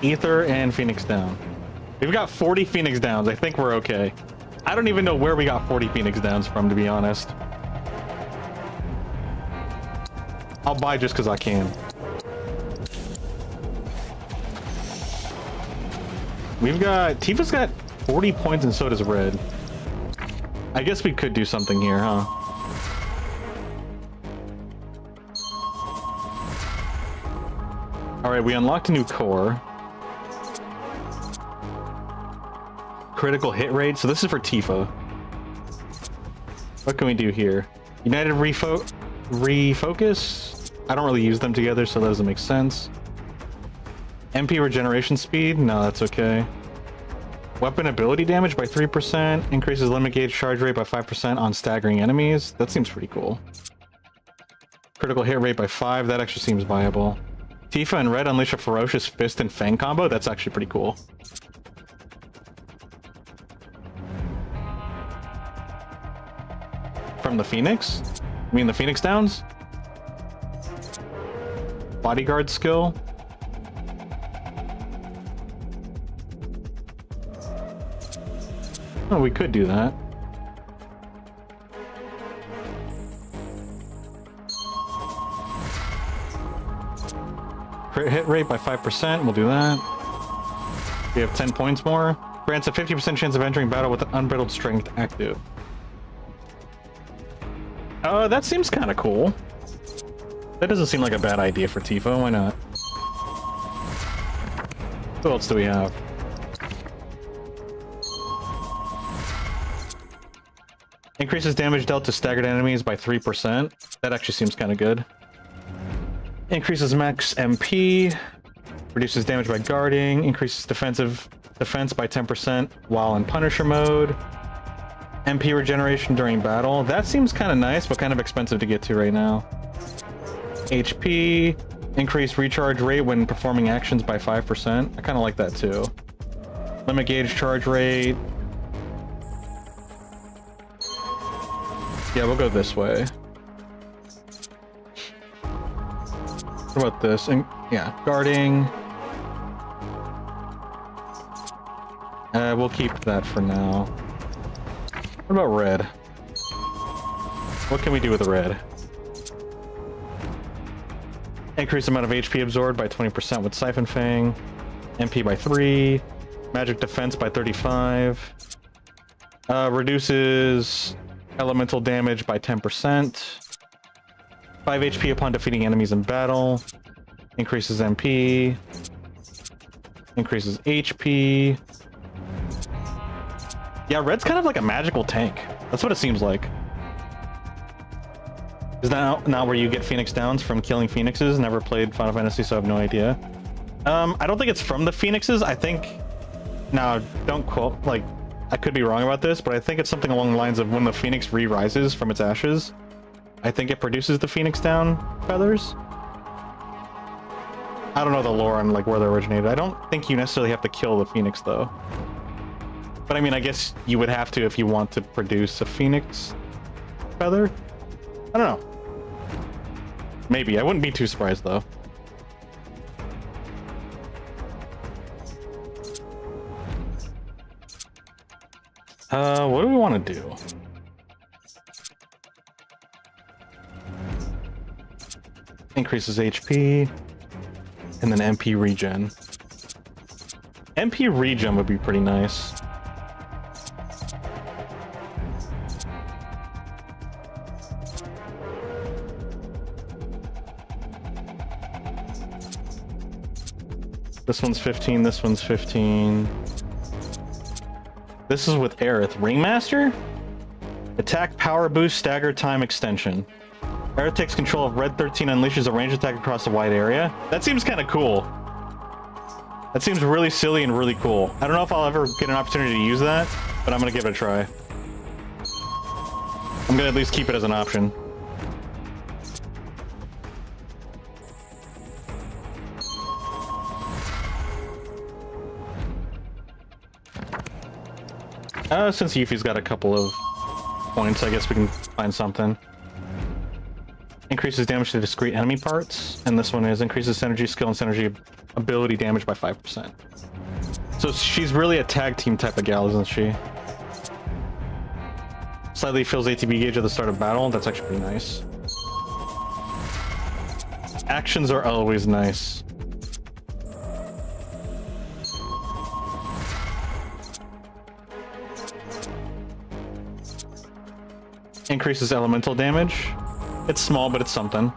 [SPEAKER 1] Ether and Phoenix Down. We've got 40 Phoenix Downs. I think we're okay. I don't even know where we got 40 Phoenix Downs from, to be honest. I'll buy just because I can. We've got... Tifa's got 40 points and so does Red. I guess we could do something here, huh? Alright, we unlocked a new core. Critical hit rate. So this is for Tifa. What can we do here? United refocus? I don't really use them together, so that doesn't make sense. MP regeneration speed? No, that's okay. Weapon ability damage by 3%. Increases limit gauge charge rate by 5% on staggering enemies. That seems pretty cool. Critical hit rate by 5. That actually seems viable. Tifa and Red unleash a ferocious fist and fang combo. That's actually pretty cool. From the Phoenix? You mean the Phoenix Downs? Bodyguard skill? Oh, we could do that. Crit hit rate by 5%, we'll do that. We have 10 points more. Grants a 50% chance of entering battle with unbridled strength active. That seems kind of cool. That doesn't seem like a bad idea for Tifa, why not? Who else do we have? Increases damage dealt to staggered enemies by 3%. That actually seems kind of good. Increases max MP. Reduces damage by guarding. Increases defense by 10% while in Punisher mode. MP regeneration during battle. That seems kind of nice, but kind of expensive to get to right now. HP. Increased recharge rate when performing actions by 5%. I kind of like that too. Limit gauge charge rate. Yeah, we'll go this way. What about this? Yeah, guarding. We'll keep that for now. What about red? What can we do with red? Increase amount of HP absorbed by 20% with Siphon Fang. MP by 3. Magic defense by 35. Reduces elemental damage by 10%. 5 HP upon defeating enemies in battle. Increases MP. Increases HP. Yeah, red's kind of like a magical tank. That's what it seems like. Is that not where you get Phoenix Downs from killing Phoenixes? Never played Final Fantasy, so I have no idea. I don't think it's from the Phoenixes. I think... Now, don't quote... Like, I could be wrong about this, but I think it's something along the lines of when the Phoenix re-rises from its ashes, I think it produces the Phoenix Down feathers. I don't know the lore on, like, where they originated. I don't think you necessarily have to kill the Phoenix, though. But, I mean, I guess you would have to if you want to produce a Phoenix feather? I don't know. Maybe. I wouldn't be too surprised, though. What do we want to do? Increases HP, and then MP regen. MP regen would be pretty nice. This one's 15, this one's 15. This is with Aerith. Ringmaster? Attack, power boost, stagger, time extension. Aerith takes control of Red 13, unleashes a ranged attack across a wide area. That seems kind of cool. That seems really silly and really cool. I don't know if I'll ever get an opportunity to use that, but I'm gonna give it a try. I'm gonna at least keep it as an option. Since Yuffie's got a couple of points, I guess we can find something. Increases damage to discrete enemy parts, and this one is increases synergy, skill, and synergy ability damage by 5%. So she's really a tag team type of gal, isn't she? Slightly fills ATB gauge at the start of battle. That's actually pretty nice. Actions are always nice. Increases elemental damage. It's small, but it's something.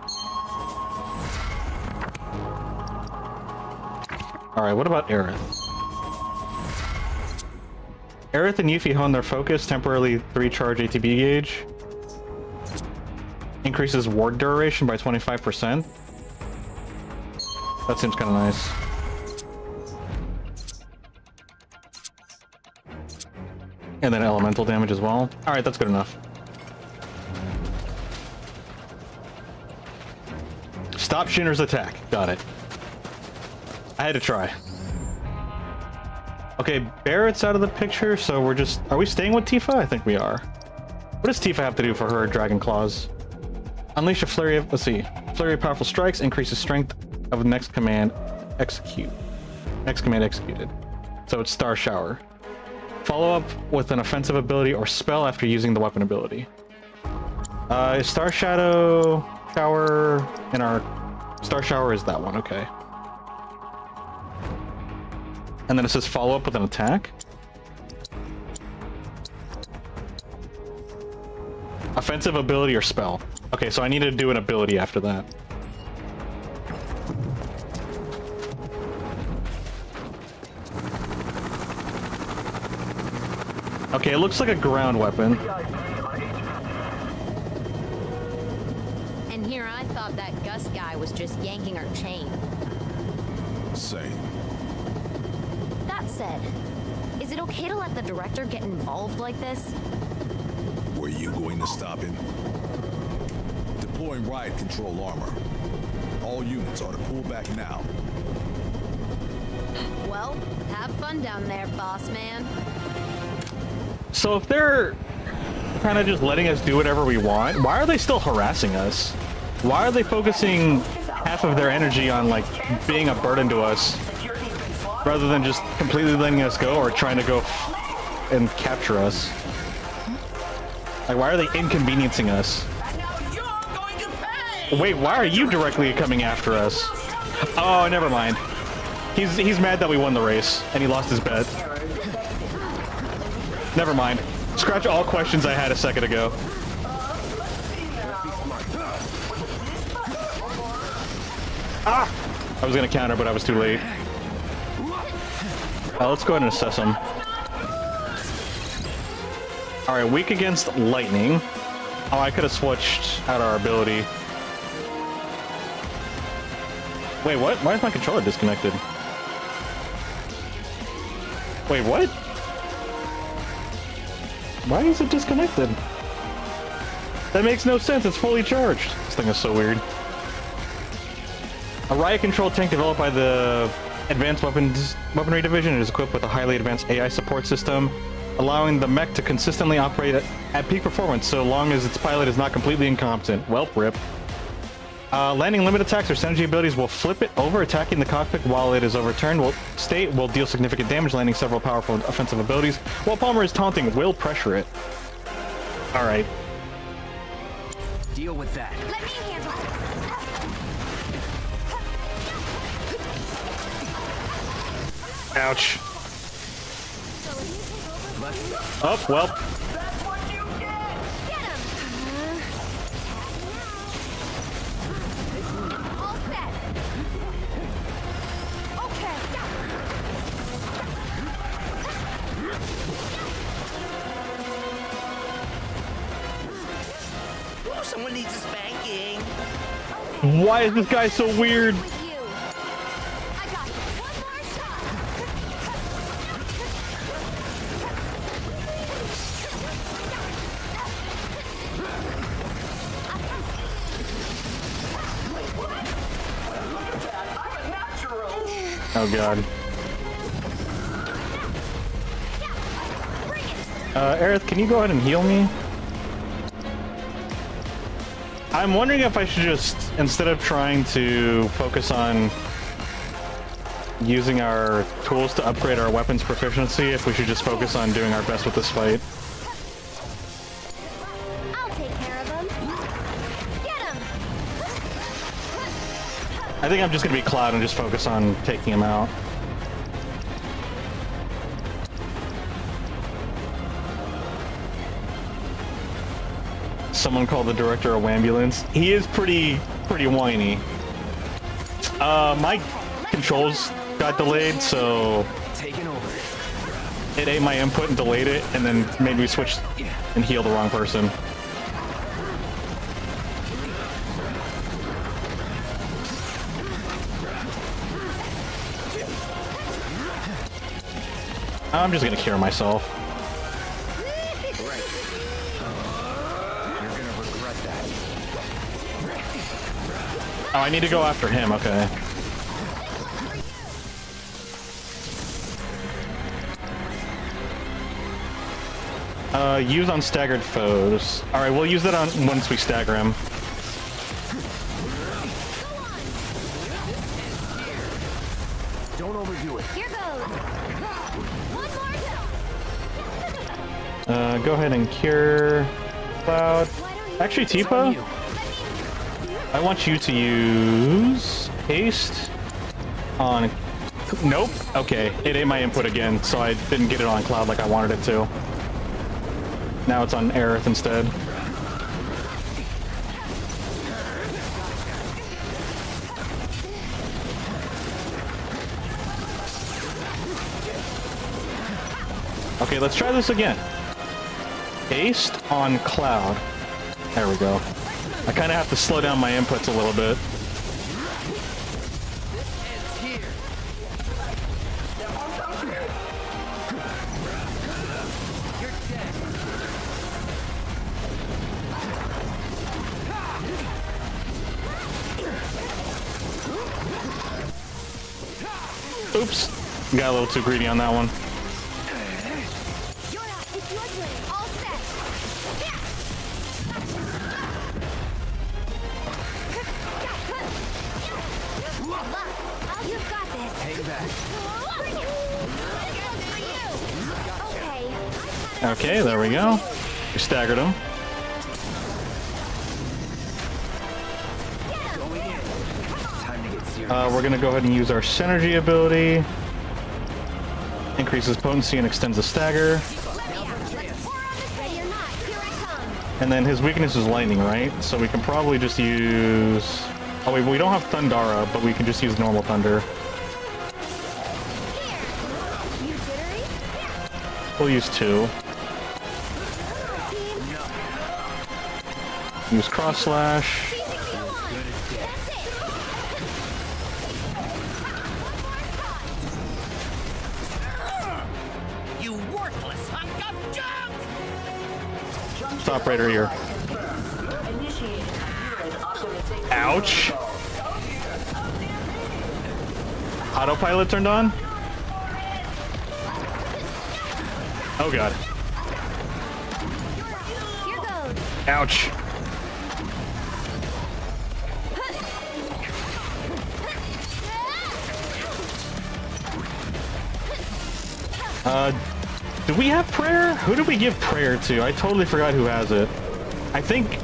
[SPEAKER 1] Alright, what about Aerith? Aerith and Yuffie hone their focus, temporarily recharge ATB gauge. Increases ward duration by 25%. That seems kind of nice. And then elemental damage as well. Alright, that's good enough. Stop Shinra's attack. Got it. I had to try. Okay, Barrett's out of the picture, so we're just... Are we staying with Tifa? I think we are. What does Tifa have to do for her Dragon Claws? Unleash a flurry of... Let's see. Flurry of powerful strikes increases strength of the next command. Execute. Next command executed. So it's Star Shower. Follow up with an offensive ability or spell after using the weapon ability. Star Shadow... Shower... And our... Star Shower is that one, okay. And then it says follow up with an attack. Offensive ability or spell. Okay, so I need to do an ability after that. Okay, it looks like a ground weapon.
[SPEAKER 6] And here I thought that Gus guy was just yanking our chain.
[SPEAKER 2] Same.
[SPEAKER 6] That said, is it okay to let the director get involved like this?
[SPEAKER 2] Were you going to stop him? Deploying riot control armor. All units are to pull back now.
[SPEAKER 6] Well, have fun down there, boss man.
[SPEAKER 1] So if they're kind of just letting us do whatever we want, why are they still harassing us? Why are they focusing half of their energy on, like, being a burden to us, rather than just completely letting us go or trying to go and capture us? Like, why are they inconveniencing us? Wait, why are you directly coming after us? Oh, never mind. He's mad that we won the race, and he lost his bet. Never mind. Scratch all questions I had a second ago. Ah! I was gonna counter, but I was too late. Let's go ahead and assess him. Alright, weak against lightning. Oh, I could have switched out our ability. Wait, what? Why is my controller disconnected? Wait, what? Why is it disconnected? That makes no sense, it's fully charged. This thing is so weird. A riot control tank developed by the Advanced Weaponry Division is equipped with a highly advanced AI support system, allowing the mech to consistently operate at peak performance so long as its pilot is not completely incompetent. Welp, rip. Landing limit attacks or synergy abilities will flip it over, attacking the cockpit while it is overturned. Will deal significant damage, landing several powerful offensive abilities. While Palmer is taunting, will pressure it. Alright.
[SPEAKER 13] Deal with that.
[SPEAKER 17] Let me handle it.
[SPEAKER 1] Ouch. Oh, well.
[SPEAKER 15] Someone needs a spanking.
[SPEAKER 1] Why is this guy so weird? Oh god. Aerith, can you go ahead and heal me? I'm wondering if I should just, instead of trying to focus on using our tools to upgrade our weapons proficiency, if we should just focus on doing our best with this fight.
[SPEAKER 17] I'll take care of him. Get him.
[SPEAKER 1] I think I'm just gonna be Cloud and just focus on taking him out. Someone called the director a wambulance. He is pretty whiny. My controls got delayed, so it ate my input and delayed it, and then made me switch and heal the wrong person. I'm just gonna cure myself. Oh, I need to go after him, okay. Use on staggered foes. Alright, we'll use that on once we stagger him.
[SPEAKER 13] Don't overdo it.
[SPEAKER 17] Here goes. One more.
[SPEAKER 1] Go ahead and cure Cloud. Actually, Tifa, I want you to use haste on... Nope. Okay, it ate my input again, so I didn't get it on Cloud like I wanted it to. Now it's on Aerith instead. Okay, let's try this again. Haste on Cloud. There we go. I kind of have to slow down my inputs a little bit. Oops. Got a little too greedy on that one. Okay, there we go. We staggered him. We're gonna go ahead and use our synergy ability. Increases potency and extends the stagger. And then his weakness is lightning, right? So we can probably just use... Oh wait, we don't have Thundara, but we can just use normal thunder. We'll use 2. Use cross slash.
[SPEAKER 15] You worthless hunk of junk!
[SPEAKER 1] Stop right here. Ouch! Autopilot turned on? Oh god. Ouch. Do we have prayer? Who do we give prayer to? I totally forgot who has it. I think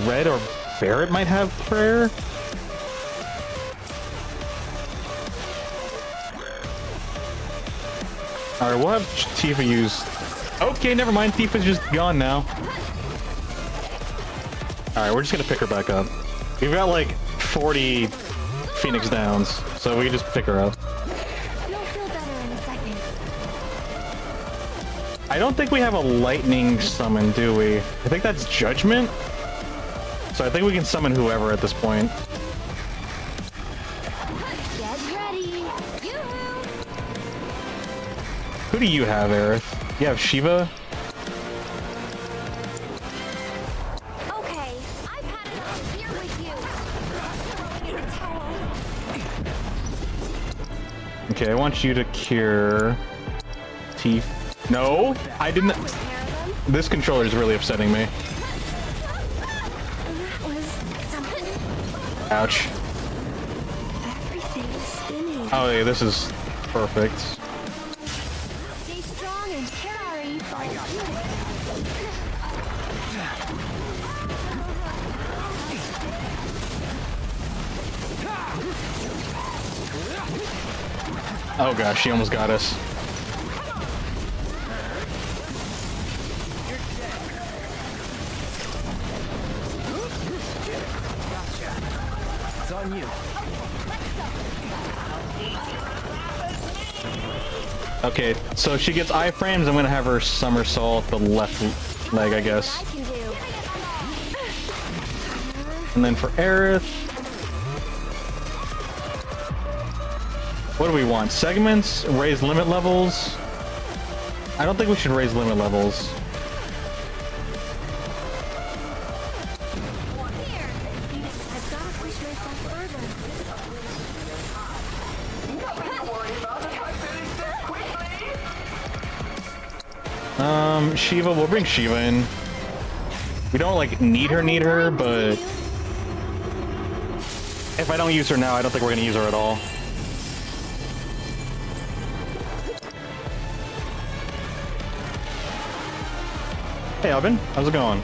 [SPEAKER 1] Red or Barrett might have prayer. Alright, we'll have Tifa use... Okay, never mind. Tifa's just gone now. Alright, we're just gonna pick her back up. We've got like 40 Phoenix Downs, so we can just pick her up.
[SPEAKER 17] You'll feel better in a second.
[SPEAKER 1] I don't think we have a lightning summon, do we? I think that's Judgment. So I think we can summon whoever at this point.
[SPEAKER 17] Get ready.
[SPEAKER 1] Who do you have, Aerith? You have Shiva?
[SPEAKER 17] Okay, I've had enough here with you. In a towel.
[SPEAKER 1] Okay, I want you to cure Teeth. No, I didn't. This controller is really upsetting me.
[SPEAKER 17] That was something.
[SPEAKER 1] Ouch.
[SPEAKER 17] Everything's spinning.
[SPEAKER 1] Oh, yeah, this is perfect.
[SPEAKER 17] Stay strong and carry.
[SPEAKER 1] Oh gosh, she almost got us.
[SPEAKER 13] It's on you.
[SPEAKER 1] Okay, so she gets iframes. I'm gonna have her somersault the left leg, I guess. And then for Aerith, what do we want? Segments? Raise limit levels? I don't think we should raise limit levels. Shiva, we'll bring Shiva in. We don't like need her, but if I don't use her now, I don't think we're gonna use her at all. Hey Alvin, how's it going?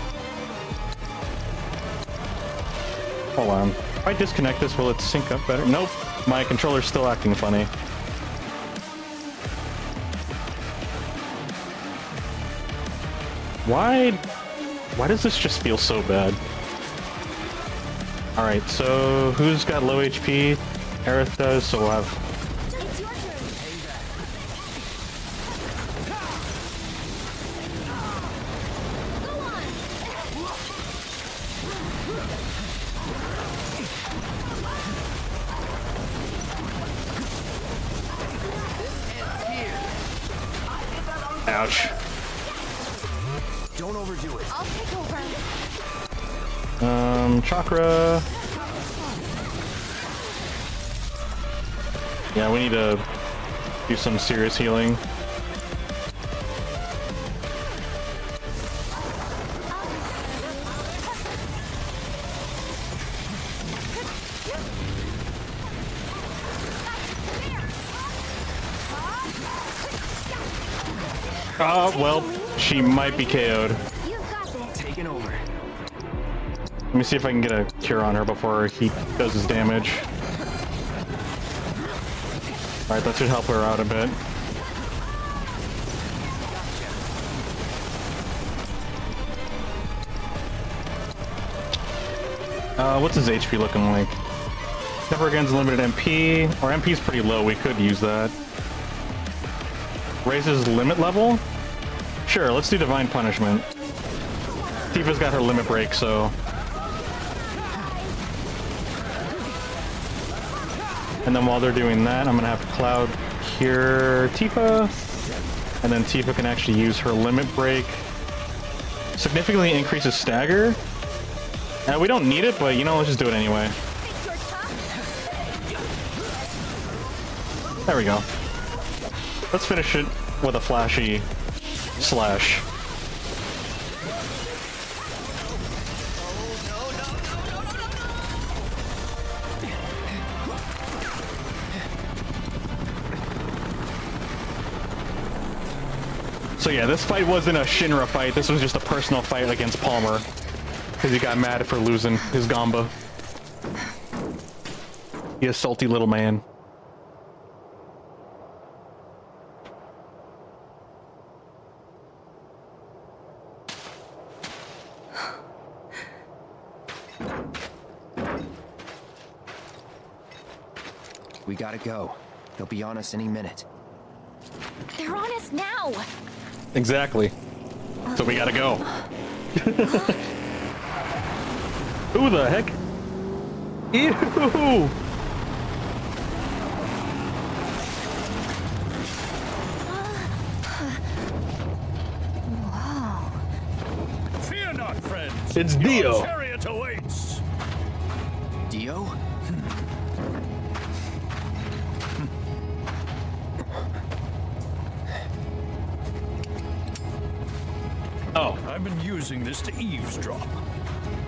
[SPEAKER 1] Hold on. If I disconnect this, will it sync up better? Nope. My controller's still acting funny. Why does this just feel so bad? Alright, so who's got low HP? Aerith does, so we'll have... Ouch.
[SPEAKER 13] Don't overdo it.
[SPEAKER 17] I'll take over.
[SPEAKER 1] Chakra. Yeah, we need to do some serious healing. Oh, well, she might be KO'd.
[SPEAKER 13] Taking over.
[SPEAKER 1] me see if I can get a cure on her before he does his damage. Alright, that should help her out a bit. What's his HP looking like? Never against limited MP. Our MP's pretty low, we could use that. Raises limit level? Sure, let's do Divine Punishment. Tifa's got her limit break, so... And then while they're doing that, I'm gonna have Cloud cure Tifa. And then Tifa can actually use her limit break. Significantly increases stagger. We don't need it, but you know, let's just do it anyway. There we go. Let's finish it with a flashy slash. So yeah, this fight wasn't a Shinra fight, this was just a personal fight against Palmer. Because he got mad for losing his Gamba. He a salty little man.
[SPEAKER 13] We gotta go. They'll be on us any minute.
[SPEAKER 16] They're on us now!
[SPEAKER 1] Exactly. So we gotta go. Who the heck? Ew!
[SPEAKER 16] Wow.
[SPEAKER 18] Fear not, friends.
[SPEAKER 1] It's
[SPEAKER 18] Your
[SPEAKER 1] Dio.
[SPEAKER 18] chariot awaits.
[SPEAKER 13] Dio?
[SPEAKER 1] Oh.
[SPEAKER 18] I've been using this to eavesdrop.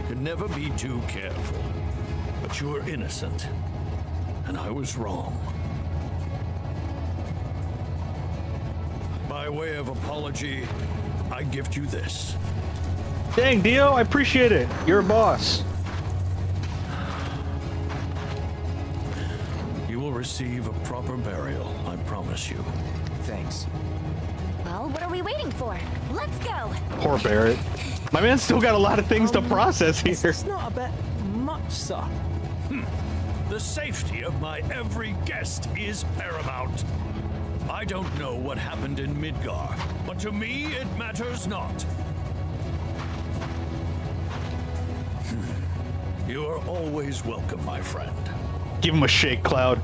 [SPEAKER 18] Could never be too careful. But you're innocent. And I was wrong. By way of apology, I gift you this.
[SPEAKER 1] Dang, Dio, I appreciate it. You're a boss.
[SPEAKER 18] You will receive a proper burial, I promise you.
[SPEAKER 13] Thanks.
[SPEAKER 16] Well, what are we waiting for? Let's go!
[SPEAKER 1] Poor Barrett. My man's still got a lot of things to process here.
[SPEAKER 18] It's not a bit much, sir. The safety of my every guest is paramount. I don't know what happened in Midgar, but to me it matters not. You are always welcome, my friend.
[SPEAKER 1] Give him a shake, Cloud.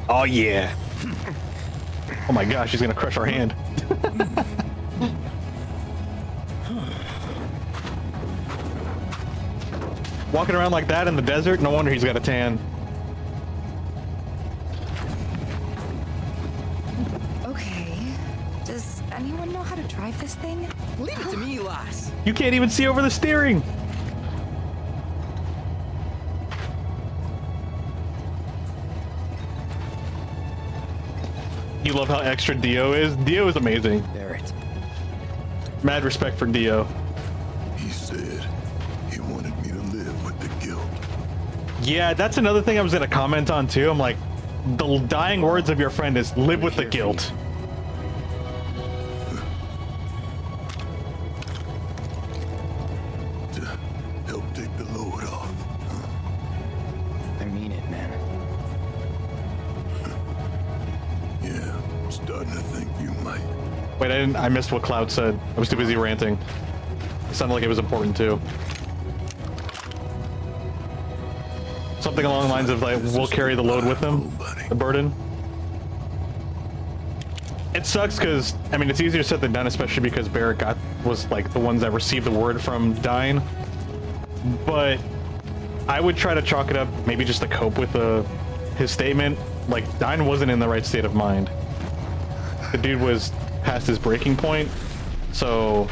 [SPEAKER 1] Oh yeah. Oh my gosh, he's gonna crush our hand. Walking around like that in the desert, no wonder he's got a tan.
[SPEAKER 16] Okay. Does anyone know how to drive this thing?
[SPEAKER 3] Leave it to me, lass.
[SPEAKER 1] You can't even see over the steering. You love how extra Dio is? Dio is amazing.
[SPEAKER 13] Barrett.
[SPEAKER 1] Mad respect for Dio.
[SPEAKER 5] He said he wanted me to live with the guilt.
[SPEAKER 1] Yeah, that's another thing I was gonna comment on too. I'm like, the dying words of your friend is live with the guilt.
[SPEAKER 5] To help take the load off.
[SPEAKER 13] I mean it, man.
[SPEAKER 5] Yeah, I'm starting to think you might.
[SPEAKER 1] Wait, I missed what Cloud said. I was too busy ranting. It sounded like it was important too. Something along the lines of like, we'll carry the load with them, the burden. It sucks because, I mean, it's easier said than done, especially because Barrett was like the ones that received the word from Dine. But I would try to chalk it up, maybe just to cope with his statement. Like, Dine wasn't in the right state of mind. The dude was past his breaking point, so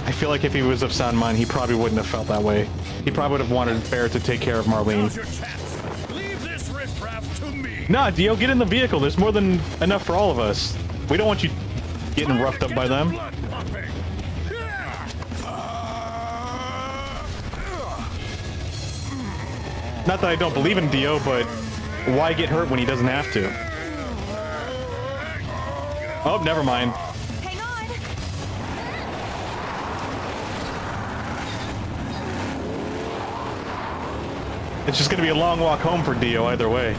[SPEAKER 1] I feel like if he was of sound mind, he probably wouldn't have felt that way. He probably would have wanted Barrett to take care of Marlene.
[SPEAKER 18] Leave this riffraff to me.
[SPEAKER 1] Nah, Dio, get in the vehicle. There's more than enough for all of us. We don't want you getting roughed up by them. Not that I don't believe in Dio, but why get hurt when he doesn't have to? Oh, never mind.
[SPEAKER 10] Hang on.
[SPEAKER 1] It's just gonna be a long walk home for Dio either way.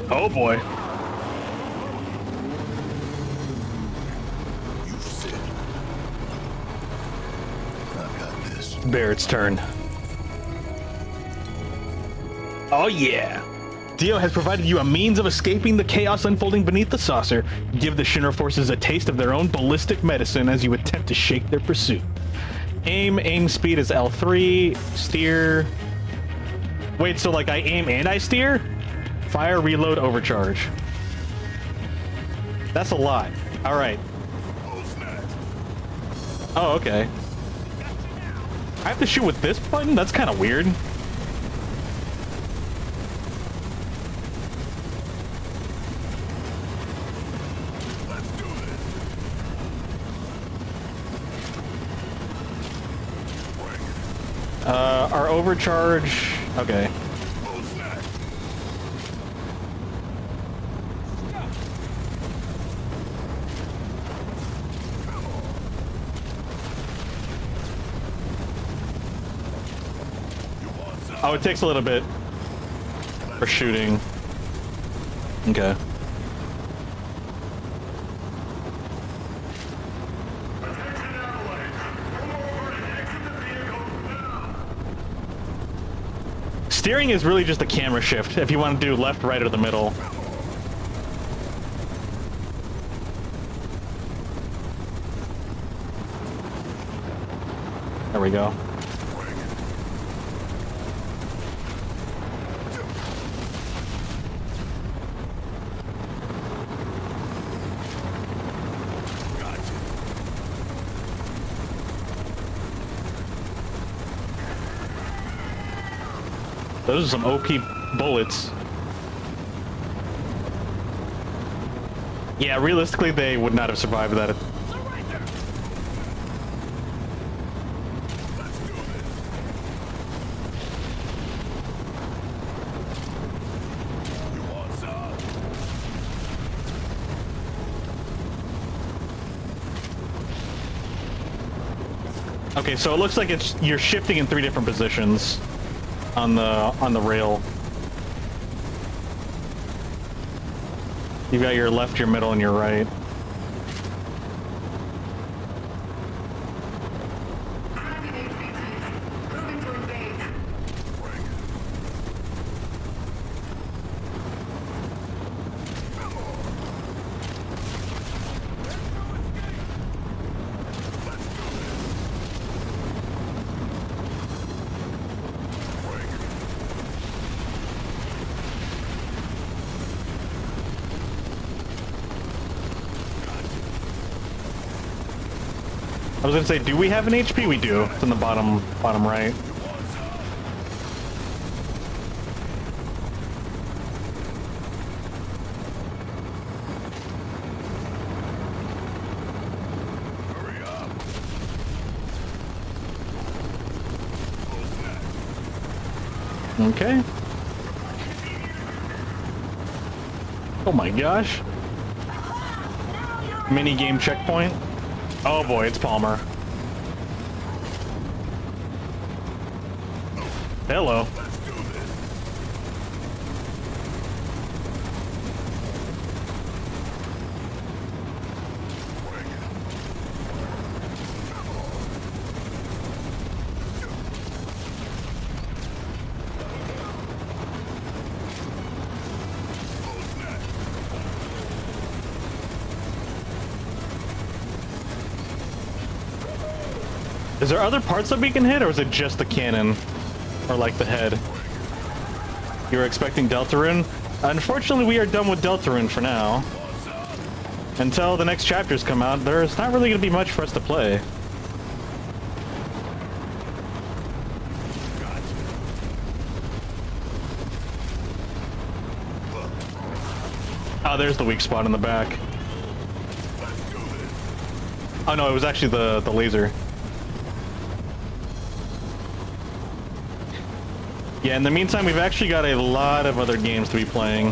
[SPEAKER 1] Oh boy.
[SPEAKER 5] You sit. I got this.
[SPEAKER 1] Barrett's turn. Oh yeah. Dio has provided you a means of escaping the chaos unfolding beneath the saucer. Give the Shinra forces a taste of their own ballistic medicine as you attempt to shake their pursuit. Aim speed is L3. Steer. Wait, so like I aim and I steer? Fire, reload, overcharge. That's a lot. All right. Oh, okay. I have to shoot with this button? That's kind of weird. Our overcharge. Okay. Oh, it takes a little bit for shooting. Okay. Steering is really just a camera shift if you want to do left, right, or the middle. There we go. Those are some OP bullets. Yeah, realistically, they would not have survived that. Okay, so it looks like you're shifting in 3 different positions on the rail. You've got your left, your middle, and your right. I was gonna say, do we have an HP? We do. It's in the bottom right. Okay. Oh my gosh. Mini game checkpoint. Oh boy, it's Palmer. Hello. Is there other parts that we can hit, or is it just the cannon? Or like the head? You were expecting Deltarune? Unfortunately, we are done with Deltarune for now. Until the next chapters come out, there's not really going to be much for us to play. Oh, there's the weak spot in the back. Oh no, it was actually the laser. Yeah, in the meantime, we've actually got a lot of other games to be playing.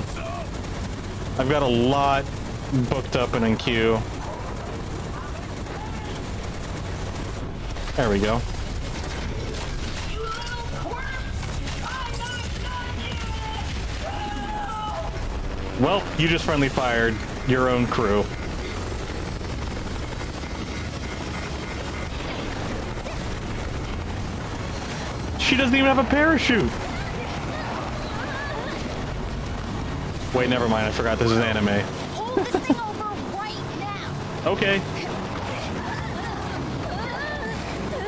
[SPEAKER 1] I've got a lot booked up and in queue. There we go. Well, you just friendly fired your own crew. She doesn't even have a parachute. Wait, never mind. I forgot this is anime.
[SPEAKER 17] Hold this thing over right now.
[SPEAKER 1] Okay.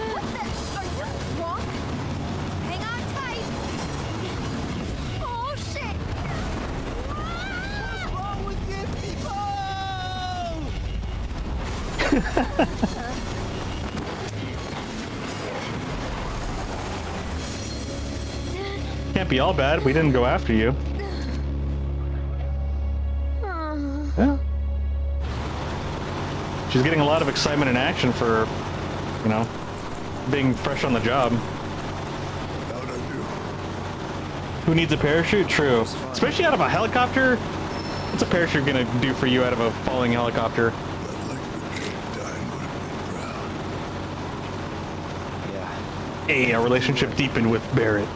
[SPEAKER 17] What the? Are you drunk? Hang on tight. Oh shit! What's wrong with you people?
[SPEAKER 1] Can't be all bad. We didn't go after you. Yeah. She's getting a lot of excitement and action for, you know, being fresh on the job. Who needs a parachute? True. Especially out of a helicopter. What's a parachute gonna do for you out of a falling helicopter?
[SPEAKER 13] Yeah.
[SPEAKER 1] Hey, our relationship deepened with Barrett.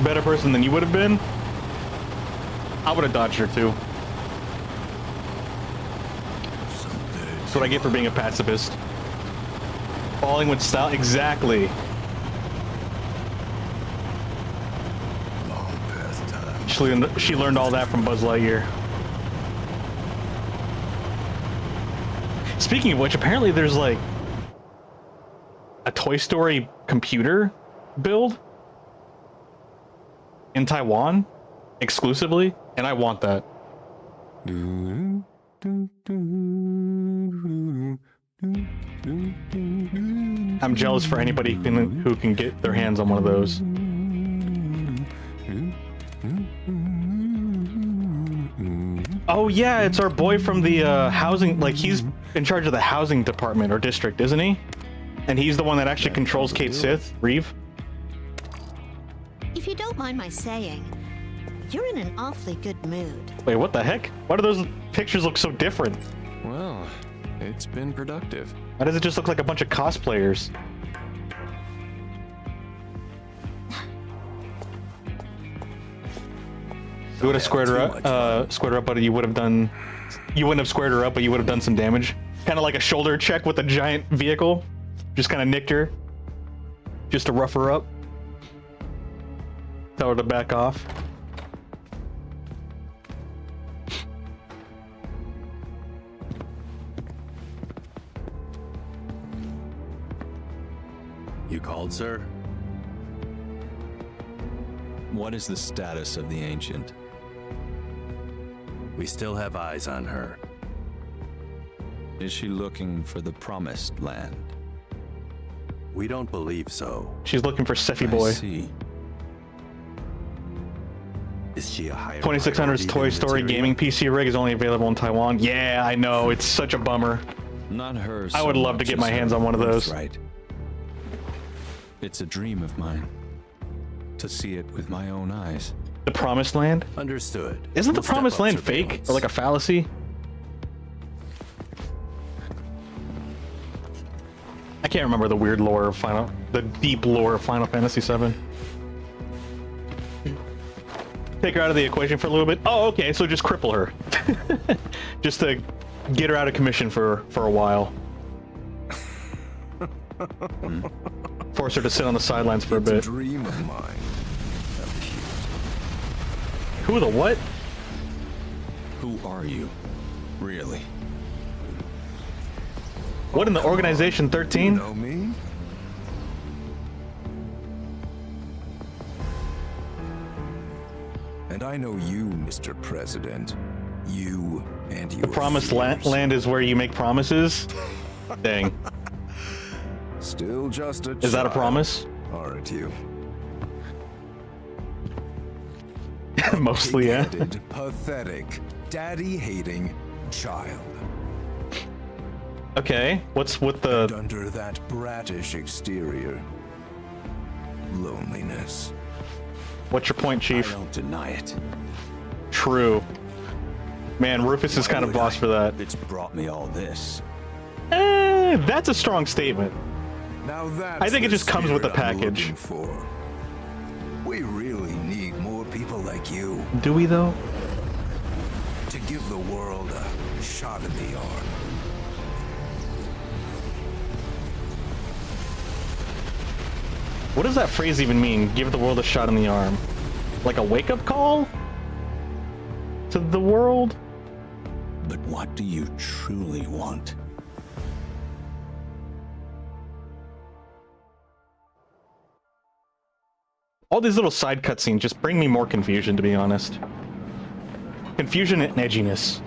[SPEAKER 1] Better person than you would have been? I would have dodged her too. That's what I get for being a pacifist. Falling with style, exactly. She learned all that from Buzz Lightyear. Speaking of which, apparently there's like a Toy Story computer build in Taiwan exclusively, and I want that. I'm jealous for anybody who can get their hands on one of those. Oh yeah, it's our boy from the housing, like he's in charge of the housing department or district, isn't he? And he's the one that actually controls Kate Sith, Reeve.
[SPEAKER 20] If you don't mind my saying, you're in an awfully good mood.
[SPEAKER 1] Wait, what the heck? Why do those pictures look so different?
[SPEAKER 21] Well, it's been productive.
[SPEAKER 1] Why does it just look like a bunch of cosplayers? You would have squared her up, but you would have done. You wouldn't have squared her up, but you would have done some damage. Kind of like a shoulder check with a giant vehicle. Just kind of nicked her, just to rough her up. Tell her to back off.
[SPEAKER 22] You called, sir? What is the status of the Ancient? We still have eyes on her. Is she looking for the Promised Land? We don't believe so.
[SPEAKER 1] She's looking for Seffy Boy.
[SPEAKER 22] I see. Is she a higher
[SPEAKER 1] 2600's Toy Story gaming PC rig is only available in Taiwan. Yeah, I know. It's such a bummer.
[SPEAKER 22] Not her.
[SPEAKER 1] I would love to get my hands on one of those.
[SPEAKER 22] Right. It's a dream of mine to see it with my own eyes.
[SPEAKER 1] The Promised Land?
[SPEAKER 22] Understood.
[SPEAKER 1] Isn't the Promised Land fake or like a fallacy? I can't remember the weird lore of the deep lore of Final Fantasy VII. Take her out of the equation for a little bit. Oh, okay, so just cripple her. Just to get her out of commission for a while. Force her to sit on the sidelines for a bit.
[SPEAKER 22] It's a dream of mine.
[SPEAKER 1] Who the what?
[SPEAKER 22] Who are you? Really?
[SPEAKER 1] What in the organization 13?
[SPEAKER 22] You know me?
[SPEAKER 23] And I know you, Mr. President. You
[SPEAKER 8] And you
[SPEAKER 1] The promised land is where you make promises? Dang.
[SPEAKER 8] Still just a
[SPEAKER 1] Is that a promise?
[SPEAKER 8] Aren't you?
[SPEAKER 1] Mostly, yeah.
[SPEAKER 8] Pig-headed, pathetic, daddy-hating child.
[SPEAKER 1] Okay, what's with the...
[SPEAKER 8] And under that bratish exterior, loneliness.
[SPEAKER 1] What's your point, Chief?
[SPEAKER 19] I don't deny it.
[SPEAKER 1] True. Man, Rufus is kind of boss for that.
[SPEAKER 19] It's brought me all this.
[SPEAKER 1] That's a strong statement.
[SPEAKER 8] Now that's
[SPEAKER 1] I think it just comes with the package.
[SPEAKER 8] For. We really need more people like you.
[SPEAKER 1] Do we, though?
[SPEAKER 8] To give the world a shot in the arm.
[SPEAKER 1] What does that phrase even mean? Give the world a shot in the arm? Like a wake-up call? To the world?
[SPEAKER 19] But what do you truly want?
[SPEAKER 1] All these little side cutscenes just bring me more confusion, to be honest. Confusion and edginess.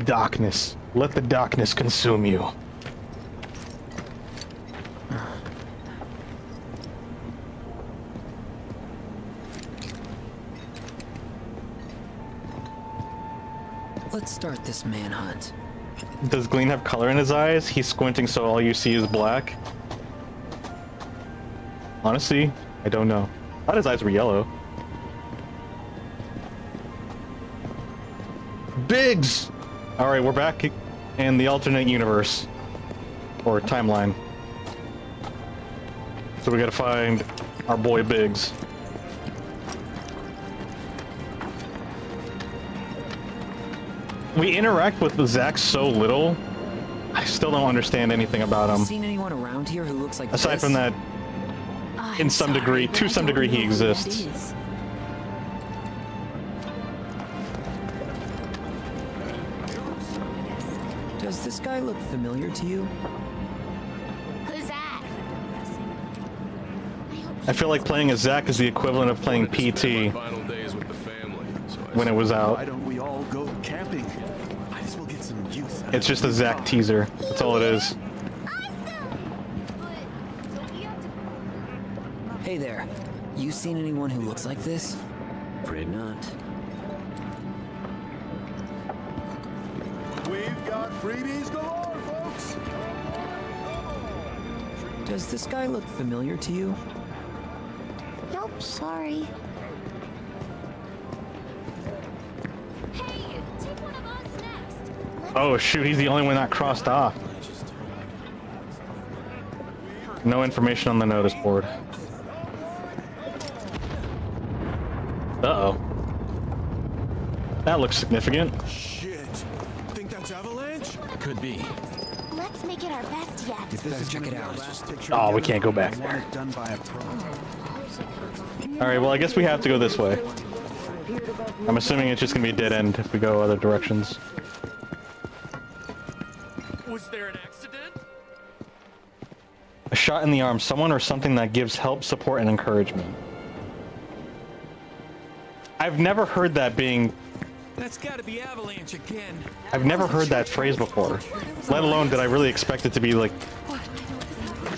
[SPEAKER 1] Darkness. Let the darkness consume you.
[SPEAKER 3] Let's start this manhunt.
[SPEAKER 1] Does Glean have color in his eyes? He's squinting so all you see is black? Honestly, I don't know. I thought his eyes were yellow. Biggs! Alright, we're back in the alternate universe. Or timeline. So we gotta find our boy Biggs. We interact with Zack so little, I still don't understand anything about him.
[SPEAKER 3] Seen anyone around here who looks like
[SPEAKER 1] Aside
[SPEAKER 3] this?
[SPEAKER 1] from that, in some degree, to some degree, he exists.
[SPEAKER 3] Does this guy look familiar to you?
[SPEAKER 17] Who's that?
[SPEAKER 1] I feel like playing as Zack is the equivalent of playing PT when it was out.
[SPEAKER 19] Why don't we all go camping? Might as well get some use.
[SPEAKER 1] It's just a Zack teaser. That's all it is.
[SPEAKER 3] Hey there. You seen anyone who looks like this? Afraid not.
[SPEAKER 19] We've got freebies galore, folks.
[SPEAKER 3] Does this guy look familiar to you?
[SPEAKER 17] Nope, sorry. Hey, take one of us next.
[SPEAKER 1] Oh shoot, he's the only one that crossed off. No information on the notice board. Uh-oh. That looks significant.
[SPEAKER 19] Shit. Think that's Avalanche? Could be.
[SPEAKER 17] Let's make it our best yet.
[SPEAKER 19] If this is
[SPEAKER 3] check it out.
[SPEAKER 1] Oh, we can't go back there.
[SPEAKER 19] Done by a pro.
[SPEAKER 1] Alright, well I guess we have to go this way. I'm assuming it's just gonna be a dead end if we go other directions.
[SPEAKER 18] Was there an accident?
[SPEAKER 1] A shot in the arm, someone or something that gives help, support, and encouragement. I've never heard that being...
[SPEAKER 18] That's gotta be Avalanche again.
[SPEAKER 1] I've never heard that phrase before. Let alone did I really expect it to be like...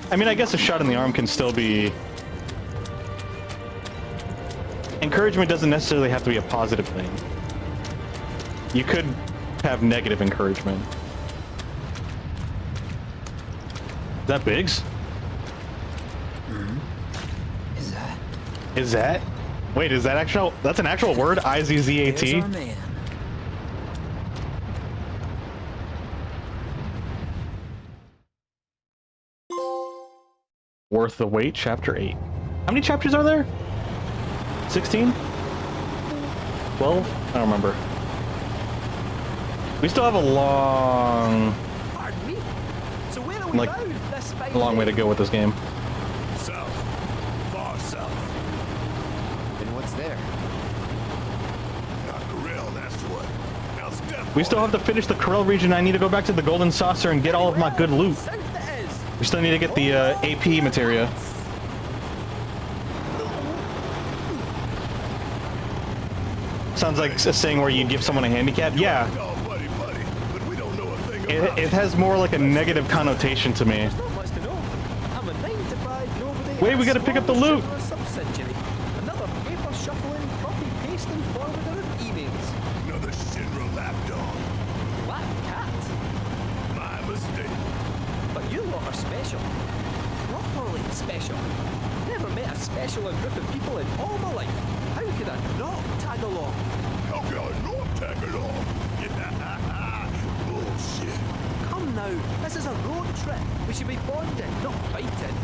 [SPEAKER 1] I mean, I guess a shot in the arm can still be... Encouragement doesn't necessarily have to be a positive thing. You could have negative encouragement. Is that Biggs?
[SPEAKER 3] Is that?
[SPEAKER 1] Is that? Wait, is that actual? That's an actual word? I-Z-Z-A-T?
[SPEAKER 3] There's our man.
[SPEAKER 1] Worth the Wait, Chapter 8. How many chapters are there? 16? 12? I don't remember. We still have a long... like, a long way to go with this game.
[SPEAKER 19] South. Far south.
[SPEAKER 3] And what's there?
[SPEAKER 5] Not Corel, that's what. Now step
[SPEAKER 1] We still have to finish the Corel region. I need to go back to the Golden Saucer and get all of my good loot. We still need to get the AP materia. Sounds like a saying where you give someone a handicap. Yeah. It has more like a negative connotation to me. Wait, we gotta pick up the loot.
[SPEAKER 4] Another paper shuffling, copy pasting forwarder of emails.
[SPEAKER 5] Another Shinra lapdog.
[SPEAKER 4] Black cat.
[SPEAKER 5] My mistake.
[SPEAKER 4] But you lot are special. Properly special. Never met a specialer group of people in all my life. How could I not tag along?
[SPEAKER 5] How can I not tag along? Bullshit.
[SPEAKER 4] Come now, this is a road trip. We should be bonding, not fighting.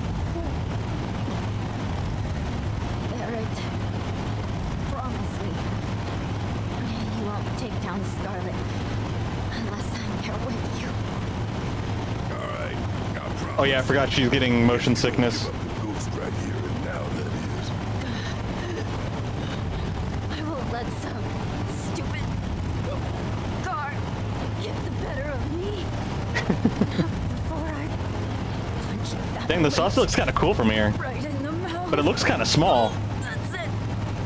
[SPEAKER 17] Barrett, promise me you won't take down Scarlet unless I'm there with you.
[SPEAKER 5] Alright, I promise.
[SPEAKER 1] Oh yeah, I forgot she's getting motion sickness.
[SPEAKER 5] Ghost right here and now, that is.
[SPEAKER 17] I won't let some stupid car get the better of me. Before I punch that
[SPEAKER 1] Dang, the sauce looks kind of cool from here.
[SPEAKER 17] right in the mouth.
[SPEAKER 1] But it looks kind of small.
[SPEAKER 17] That's it.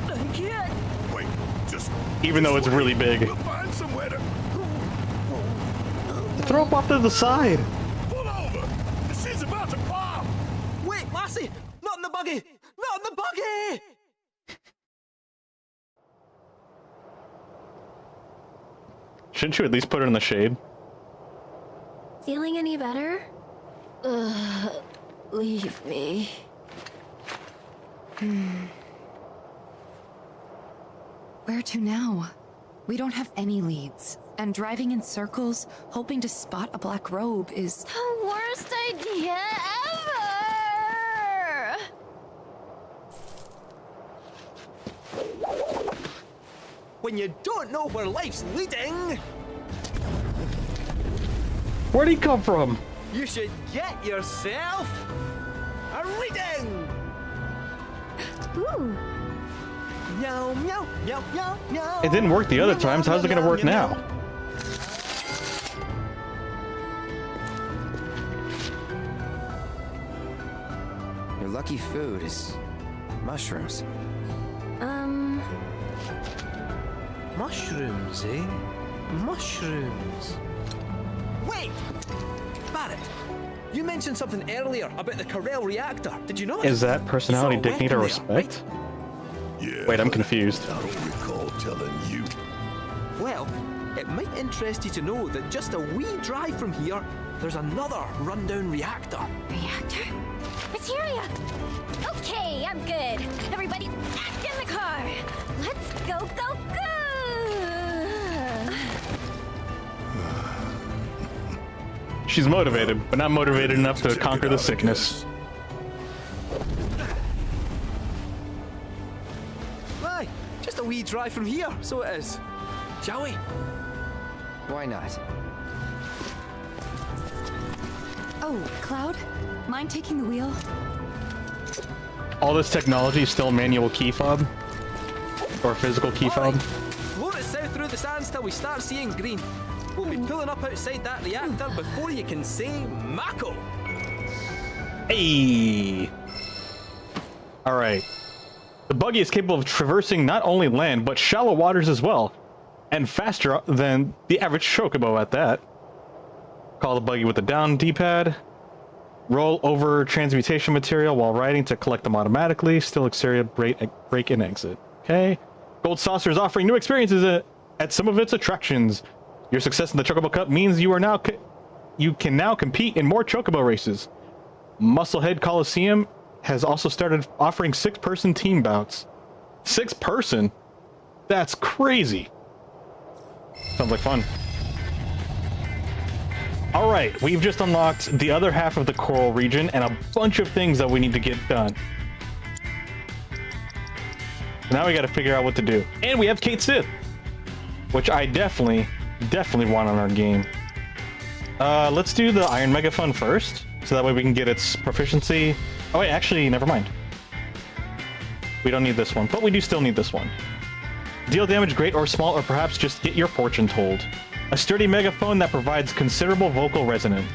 [SPEAKER 17] I can't.
[SPEAKER 5] Wait, just
[SPEAKER 1] Even though it's really big.
[SPEAKER 5] we'll find somewhere to
[SPEAKER 1] Throw up off to the side.
[SPEAKER 5] pull over. She's about to bomb.
[SPEAKER 4] Wait, Lassie! Not in the buggy! Not in the buggy!
[SPEAKER 1] Shouldn't you at least put her in the shade?
[SPEAKER 17] Feeling any better? Leave me.
[SPEAKER 10] Where to now? We don't have any leads. And driving in circles, hoping to spot a black robe is...
[SPEAKER 17] The worst idea ever!
[SPEAKER 4] When you don't know where life's leading,
[SPEAKER 1] Where'd he come from?
[SPEAKER 4] you should get yourself a reading!
[SPEAKER 17] Ooh.
[SPEAKER 4] Meow, meow, meow, meow, meow.
[SPEAKER 1] It didn't work the other times. How's it gonna work now?
[SPEAKER 13] Your lucky food is mushrooms.
[SPEAKER 4] Mushrooms, eh? Mushrooms. Wait! Barrett, you mentioned something earlier about the Corel reactor, did you not?
[SPEAKER 1] Is that personality dictator respect?
[SPEAKER 5] Yeah.
[SPEAKER 1] Wait, I'm confused.
[SPEAKER 5] I don't recall telling you.
[SPEAKER 4] Well, it might interest you to know that just a wee drive from here, there's another rundown reactor.
[SPEAKER 17] Reactor? Materia! Okay, I'm good. Everybody back in the car. Let's go, go, go!
[SPEAKER 1] She's motivated, but not motivated enough to conquer the sickness.
[SPEAKER 4] Aye, just a wee drive from here, so it is. Shall we?
[SPEAKER 13] Why not?
[SPEAKER 10] Oh, Cloud? Mind taking the wheel?
[SPEAKER 1] All this technology is still manual key fob? Or physical key fob?
[SPEAKER 4] Float it south through the sands till we start seeing green. We'll be pulling up outside that reactor before you can say Mako.
[SPEAKER 1] Hey! Alright. The buggy is capable of traversing not only land, but shallow waters as well. And faster than the average chocobo at that. Call the buggy with the down D-pad. Roll over transmutation material while riding to collect them automatically. Still exterior break and exit. Okay. Gold Saucer is offering new experiences at some of its attractions. Your success in the Chocobo Cup means you can now compete in more Chocobo races. Musclehead Coliseum has also started offering 6-person team bouts. 6-person? That's crazy. Sounds like fun. Alright, we've just unlocked the other half of the coral region and a bunch of things that we need to get done. Now we gotta figure out what to do. And we have Kate Sith, which I definitely want on our game. Let's do the Iron Megaphone first, so that way we can get its proficiency. Oh wait, actually, never mind. We don't need this one, but we do still need this one. Deal damage great or small, or perhaps just get your fortune told. A sturdy megaphone that provides considerable vocal resonance.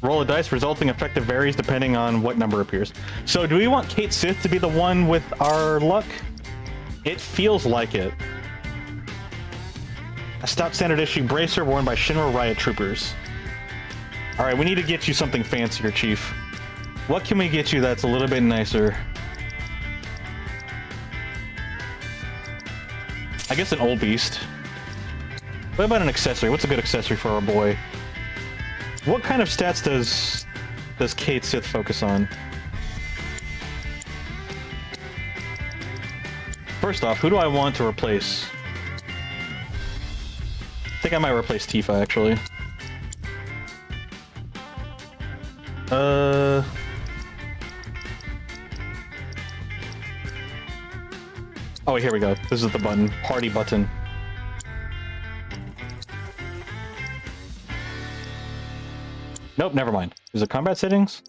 [SPEAKER 1] Roll a dice, resulting effective varies depending on what number appears. So do we want Kate Sith to be the one with our luck? It feels like it. A stout standard issue bracer worn by Shinra Riot troopers. Alright, we need to get you something fancier, Chief. What can we get you that's a little bit nicer? I guess an old beast. What about an accessory? What's a good accessory for our boy? What kind of stats does Kate Sith focus on? First off, who do I want to replace? I think I might replace Tifa, actually. Oh, here we go. This is the button. Party button. Nope, never mind. Is it combat settings?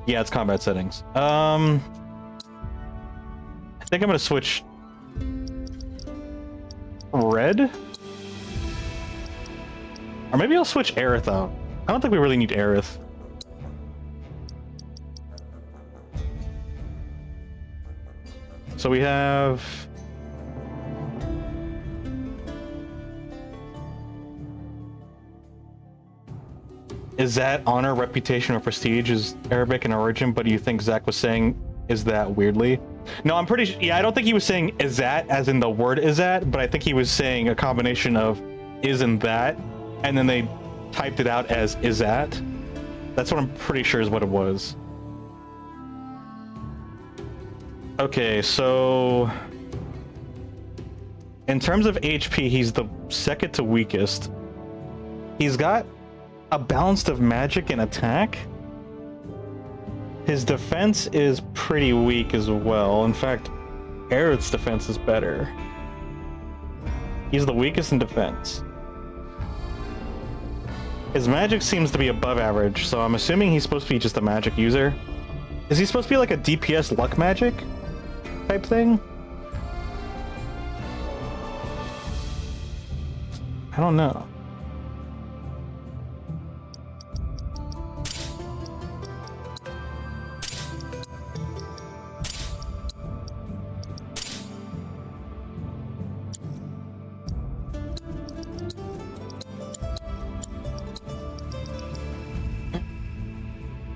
[SPEAKER 1] Yeah, it's combat settings. I think I'm gonna switch Red? Or maybe I'll switch Aerith out. I don't think we really need Aerith. So we have... Is that honor, reputation, or prestige is Arabic in origin, but do you think Zach was saying is that weirdly? No, I'm pretty sure. Yeah, I don't think he was saying is that as in the word is that, but I think he was saying a combination of is and that, and then they typed it out as is that. That's what I'm pretty sure is what it was. Okay, so in terms of HP, he's the second to weakest. He's got a balance of magic and attack. His defense is pretty weak as well. In fact, Aerith's defense is better. He's the weakest in defense. His magic seems to be above average, so I'm assuming he's supposed to be just a magic user. Is he supposed to be like a DPS luck magic type thing? I don't know.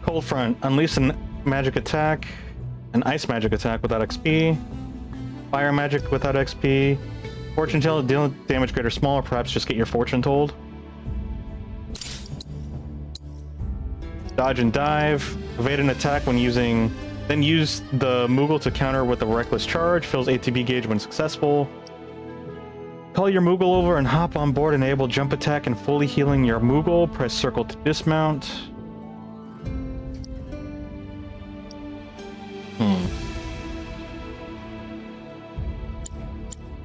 [SPEAKER 1] Cold Front. Unleash a magic attack, an ice magic attack without XP, fire magic without XP, fortune tell, deal damage great or small, or perhaps just get your fortune told. Dodge and dive. Evade an attack when using, then use the Moogle to counter with a reckless charge. Fills ATB gauge when successful. Call your Moogle over and hop on board. Enable jump attack and fully healing your Moogle. Press circle to dismount.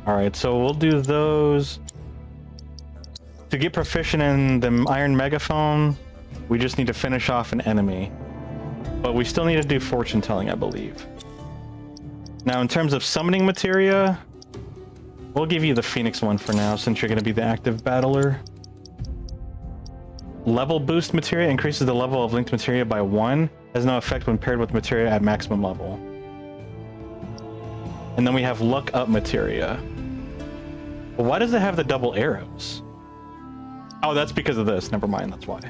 [SPEAKER 1] Alright, so we'll do those. To get proficient in the Iron Megaphone, we just need to finish off an enemy. But we still need to do fortune telling, I believe. Now, in terms of summoning materia, we'll give you the Phoenix one for now, since you're going to be the active battler. Level boost materia increases the level of linked materia by 1. Has no effect when paired with materia at maximum level. And then we have luck up materia. But why does it have the double arrows? Oh, that's because of this. Never mind, that's why.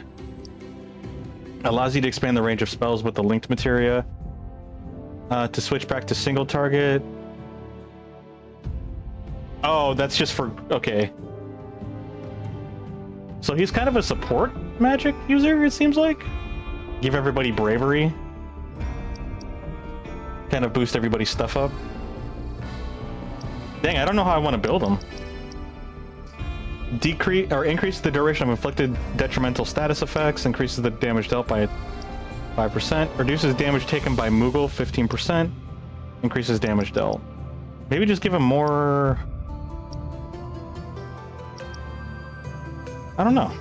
[SPEAKER 1] Allows you to expand the range of spells with the linked materia. To switch back to single target. Oh, that's just for... Okay. So he's kind of a support magic user, it seems like. Give everybody bravery. Kind of boost everybody's stuff up. Dang, I don't know how I want to build him. Decrease or increase the duration of inflicted detrimental status effects. Increases the damage dealt by 5%. Reduces damage taken by Moogle 15%. Increases damage dealt. Maybe just give him more... I don't know.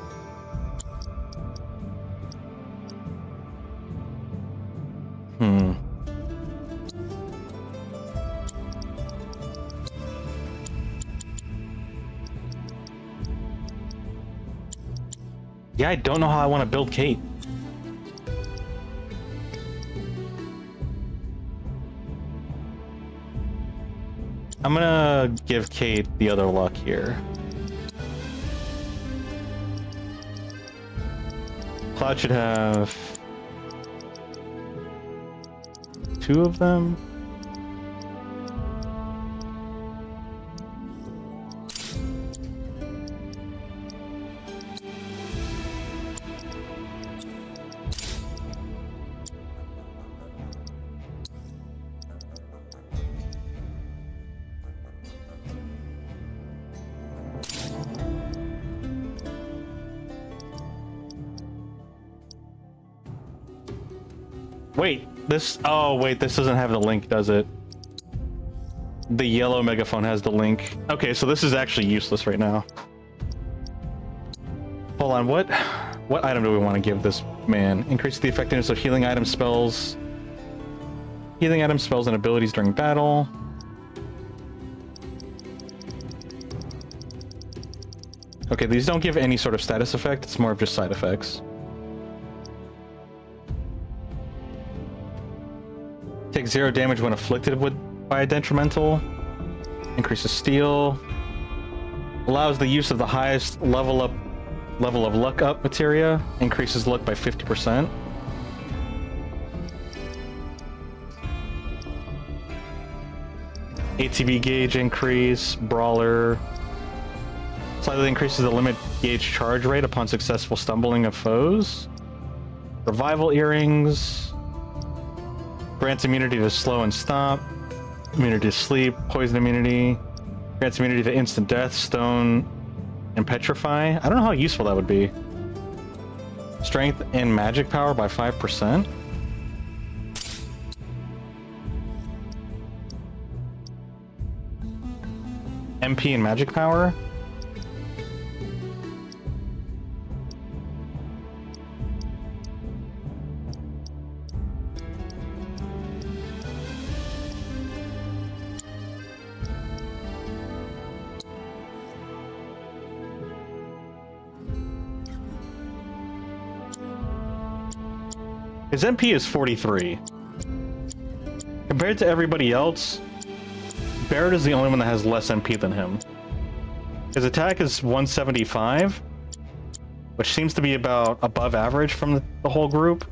[SPEAKER 1] Yeah, I don't know how I want to build Kate. I'm gonna give Kate the other luck here. Cloud should have 2 of them. Wait, this... Oh, wait, this doesn't have the link, does it? The yellow megaphone has the link. Okay, so this is actually useless right now. Hold on, what item do we want to give this man? Increase the effectiveness of healing item spells. Healing item spells and abilities during battle. Okay, these don't give any sort of status effect, it's more of just side effects. Take 0 damage when afflicted by a detrimental. Increases steel. Allows the use of the highest level of luck up materia. Increases luck by 50%. ATB gauge increase. Brawler. Slightly increases the limit gauge charge rate upon successful stumbling of foes. Revival earrings. Grants immunity to slow and stop. Immunity to sleep. Poison immunity. Grants immunity to instant death, stone, and petrify. I don't know how useful that would be. Strength and magic power by 5%. MP and magic power. His MP is 43. Compared to everybody else, Barrett is the only one that has less MP than him. His attack is 175, which seems to be about above average from the whole group.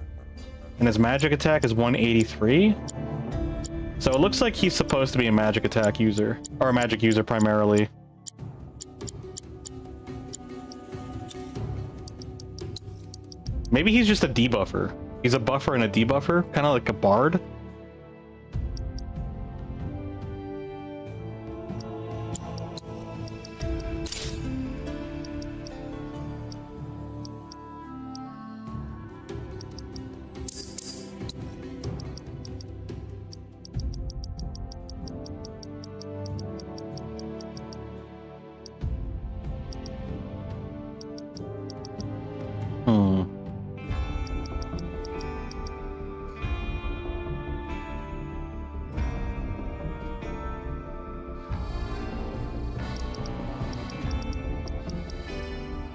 [SPEAKER 1] And his magic attack is 183. So it looks like he's supposed to be a magic attack user, or a magic user primarily. Maybe he's just a debuffer. He's a buffer and a debuffer, kind of like a bard.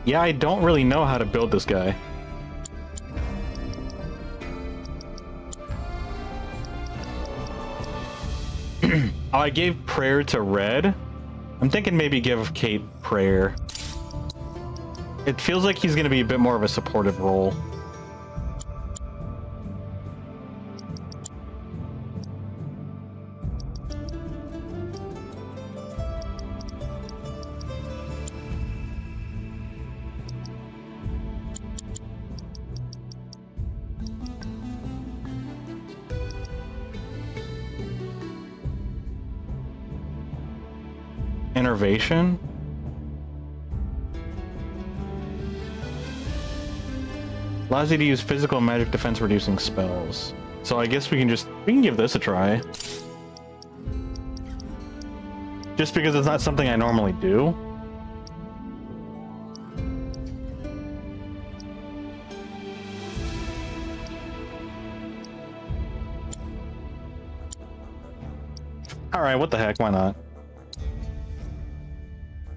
[SPEAKER 1] Yeah, I don't really know how to build this guy. Oh, I gave prayer to Red. I'm thinking maybe give Kate prayer. It feels like he's going to be a bit more of a supportive role. Innervation. Allows you to use physical and magic defense reducing spells. So I guess we can give this a try. Just because it's not something I normally do. Alright, what the heck, why not?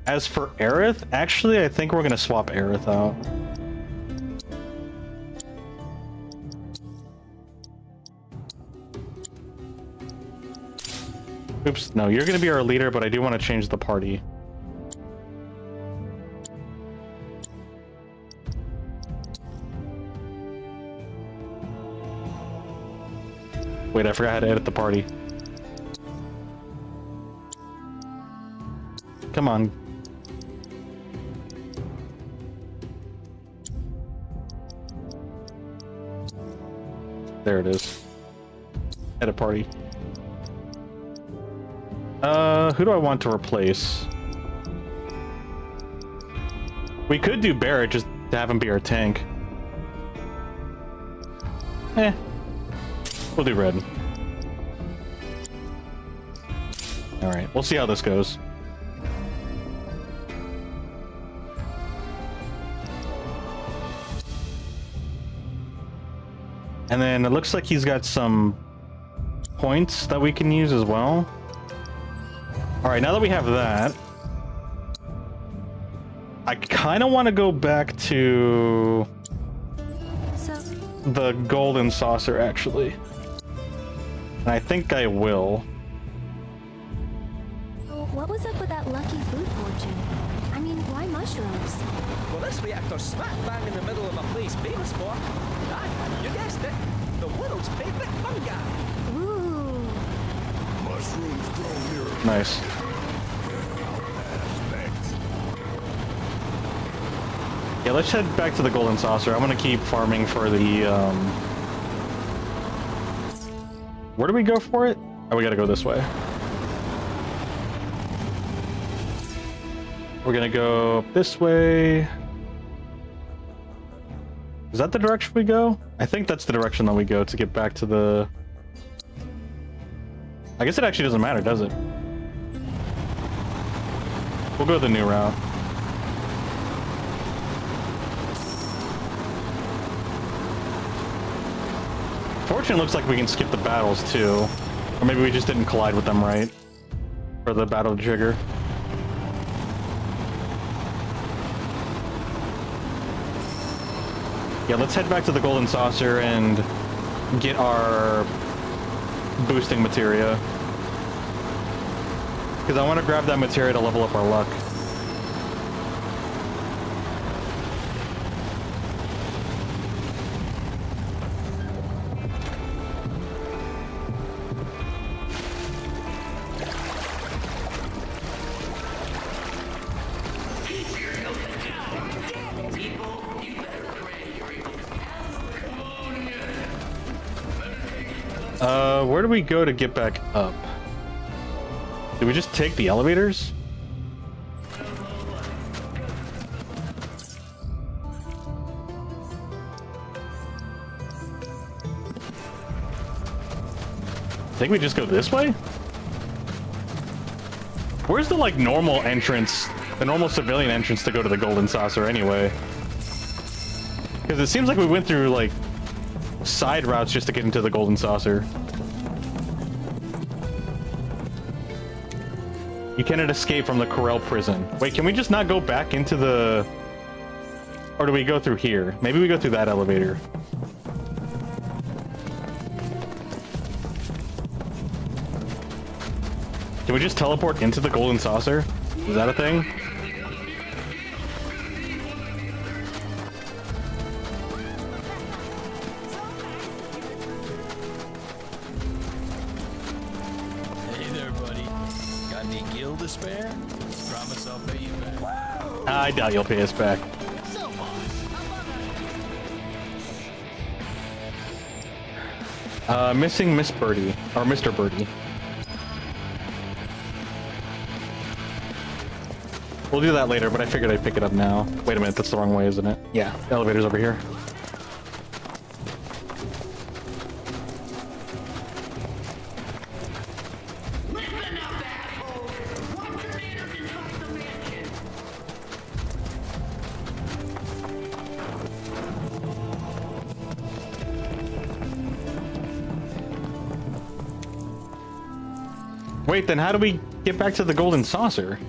[SPEAKER 1] As for Aerith, actually I think we're gonna swap Aerith out. Oops, no, you're gonna be our leader, but I do want to change the party. Wait, I forgot how to edit the party. Come on. There it is. Edit party. Who do I want to replace? We could do Barrett just to have him be our tank. Eh. We'll do Red. Alright, we'll see how this goes. And then it looks like he's got some points that we can use as well. Alright, now that we have that, I kind of want to go back to the golden saucer, actually. And I think I will.
[SPEAKER 17] What was up with that lucky food fortune? I mean, why mushrooms?
[SPEAKER 4] Well, this reactor's smack bang in the middle of a place famous for, you guessed it, the world's favorite fungi.
[SPEAKER 17] Ooh.
[SPEAKER 5] Mushrooms grow near.
[SPEAKER 1] Nice. Yeah, let's head back to the golden saucer. I'm gonna keep farming for the where do we go for it? Oh, we gotta go this way. We're gonna go this way. Is that the direction we go? I think that's the direction that we go to get back to the... I guess it actually doesn't matter, does it? We'll go the new route. Fortunately, it looks like we can skip the battles too. Or maybe we just didn't collide with them right. For the battle to trigger. Yeah, let's head back to the golden saucer and get our boosting materia. Because I want to grab that materia to level up our luck. Where do we go to get back up? Did we just take the elevators? I think we just go this way? Where's the, like, normal entrance, the normal civilian entrance to go to the golden saucer anyway? Because it seems like we went through, like, side routes just to get into the golden saucer. You cannot escape from the Corel prison. Wait, can we just not go back into the... Or do we go through here? Maybe we go through that elevator. Can we just teleport into the golden saucer? Is that a thing? I doubt you'll pay us back. Missing Miss Birdie, or Mr. Birdie. We'll do that later, but I figured I'd pick it up now. Wait a minute, that's the wrong way, isn't it? Yeah, the elevator's over here. Wait, then how do we get back to the golden saucer?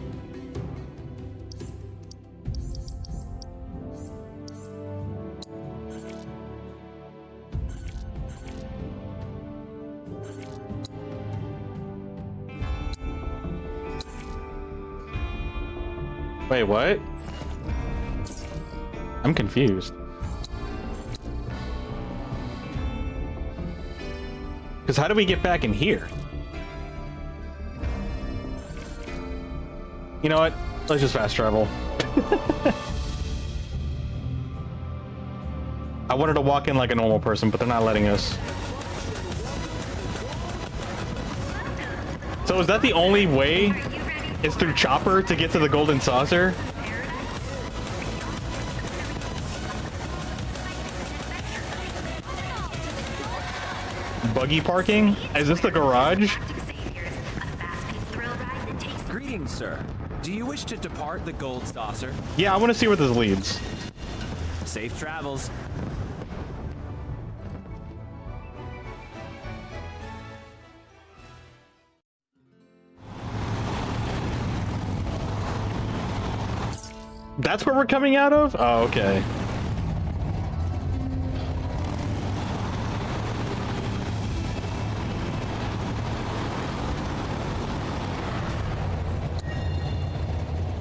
[SPEAKER 1] Wait, what? I'm confused. Because how do we get back in here? You know what? Let's just fast travel. I wanted to walk in like a normal person, but they're not letting us. So is that the only way? Is through Chopper to get to the Golden Saucer? Buggy parking? Is this the garage?
[SPEAKER 4] Greetings, sir. Do you wish to depart the Gold Saucer?
[SPEAKER 1] Yeah, I want to see where this leads.
[SPEAKER 4] Safe travels.
[SPEAKER 1] That's where we're coming out of? Oh, okay.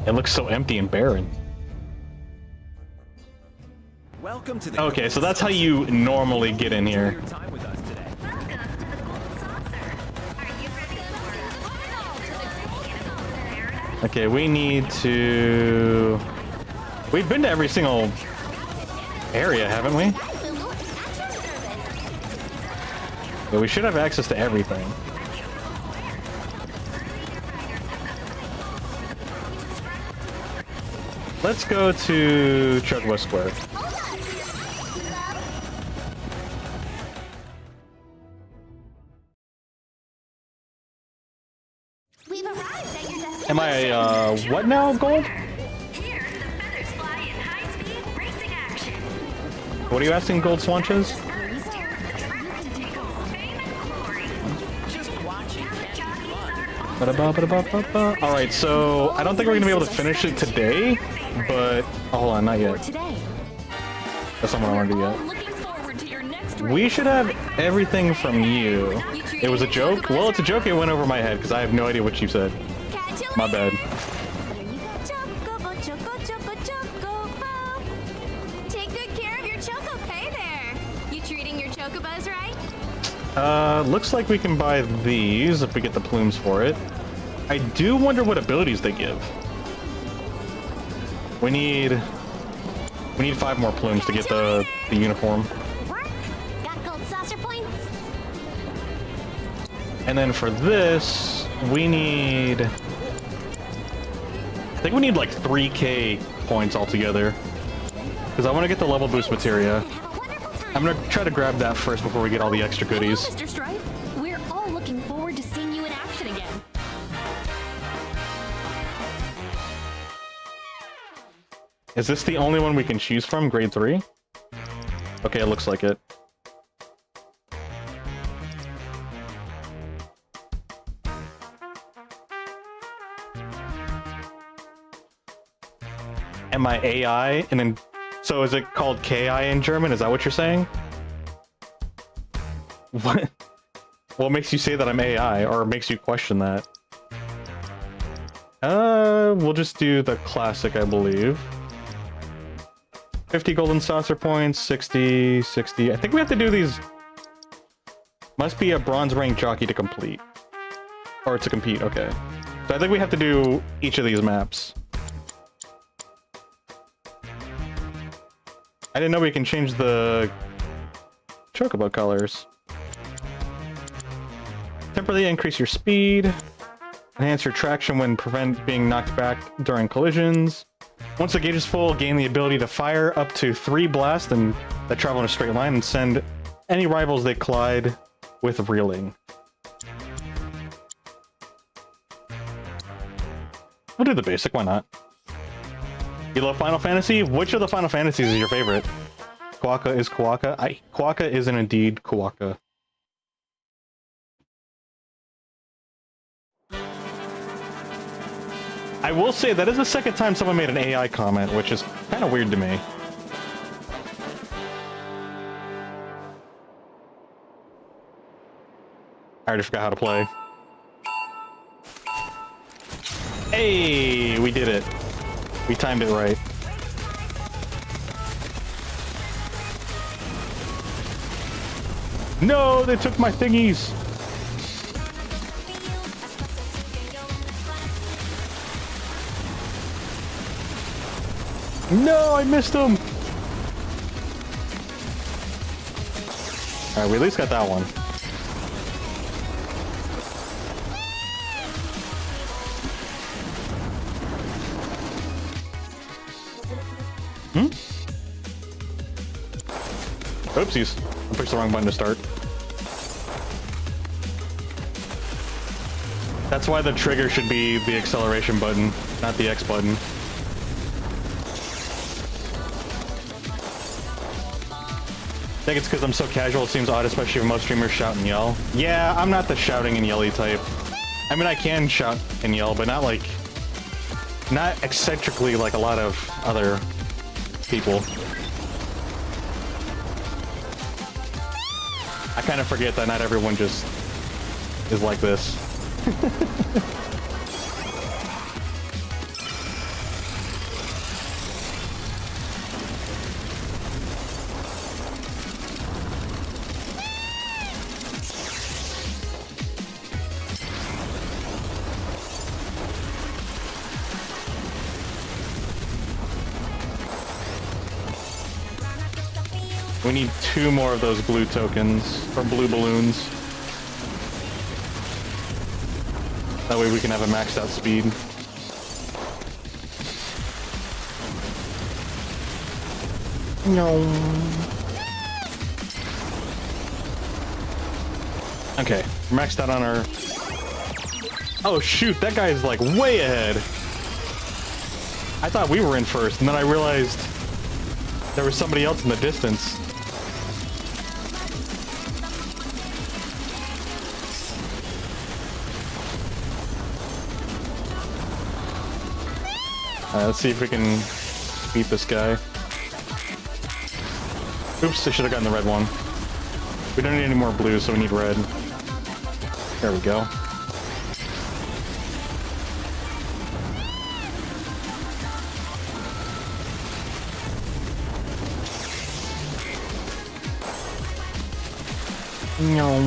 [SPEAKER 1] It looks so empty and barren.
[SPEAKER 4] Welcome to the
[SPEAKER 1] Okay, so that's how you normally get in here. Okay, we need to... We've been to every single area, haven't we? Yeah, we should have access to everything. Let's go to Chocobo Square.
[SPEAKER 17] We've arrived at your destination.
[SPEAKER 1] Am I, what now, Gold?
[SPEAKER 17] Here, the feathers fly in high-speed racing action.
[SPEAKER 1] What are you asking, Gold Swanches? Alright, so I don't think we're gonna be able to finish it today, but oh, hold on, not yet. That's not what I want to do yet. We should have everything from you. It was a joke? Well, it's a joke. It went over my head because I have no idea what you said. My bad.
[SPEAKER 17] Chocobo, choco, choco, chocobo. Take good care of your choco. Hey there. You treating your chocobos right?
[SPEAKER 1] Looks like we can buy these if we get the plumes for it. I do wonder what abilities they give. We need 5 more plumes to get the uniform.
[SPEAKER 17] Got gold saucer points?
[SPEAKER 1] And then for this, we need... I think we need like 3k points altogether. Because I want to get the level boost materia. I'm going to try to grab that first before we get all the extra goodies.
[SPEAKER 16] Hello, Mr. Strife. We're all looking forward to seeing you in action again.
[SPEAKER 1] Is this the only one we can choose from? Grade 3? Okay, it looks like it. Am I AI? And then, so is it called KI in German? Is that what you're saying? What? What makes you say that I'm AI, or makes you question that? We'll just do the classic, I believe. 50 golden saucer points, 60, 60. I think we have to do these. Must be a bronze rank jockey to complete. Or to compete, okay. So I think we have to do each of these maps. I didn't know we can change the chocobo colors. Temporarily increase your speed. Enhance your traction when prevent being knocked back during collisions. Once the gauge is full, gain the ability to fire up to 3 blasts that travel in a straight line and send any rivals they collide with reeling. We'll do the basic, why not? You love Final Fantasy? Which of the Final Fantasies is your favorite? Kuwaka is Kuwaka? Kuwaka is indeed Kuwaka. I will say that is the second time someone made an AI comment, which is kind of weird to me. I already forgot how to play. Hey, we did it. We timed it right. No, they took my thingies. No, I missed them. All right, we at least got that one. Oopsies. I pushed the wrong button to start. That's why the trigger should be the acceleration button, not the X button. I think it's because I'm so casual, it seems odd, especially when most streamers shout and yell. Yeah, I'm not the shouting and yelly type. I mean, I can shout and yell, but not like... not eccentrically like a lot of other people. I kind of forget that not everyone just is like this. We need 2 more of those blue tokens, or blue balloons. That way we can have a maxed out speed. No. Okay, maxed out on our... Oh shoot, that guy's like way ahead. I thought we were in first, and then I realized there was somebody else in the distance. Let's see if we can beat this guy. Oops, I should have gotten the red one. We don't need any more blue, so we need red. There we go. No.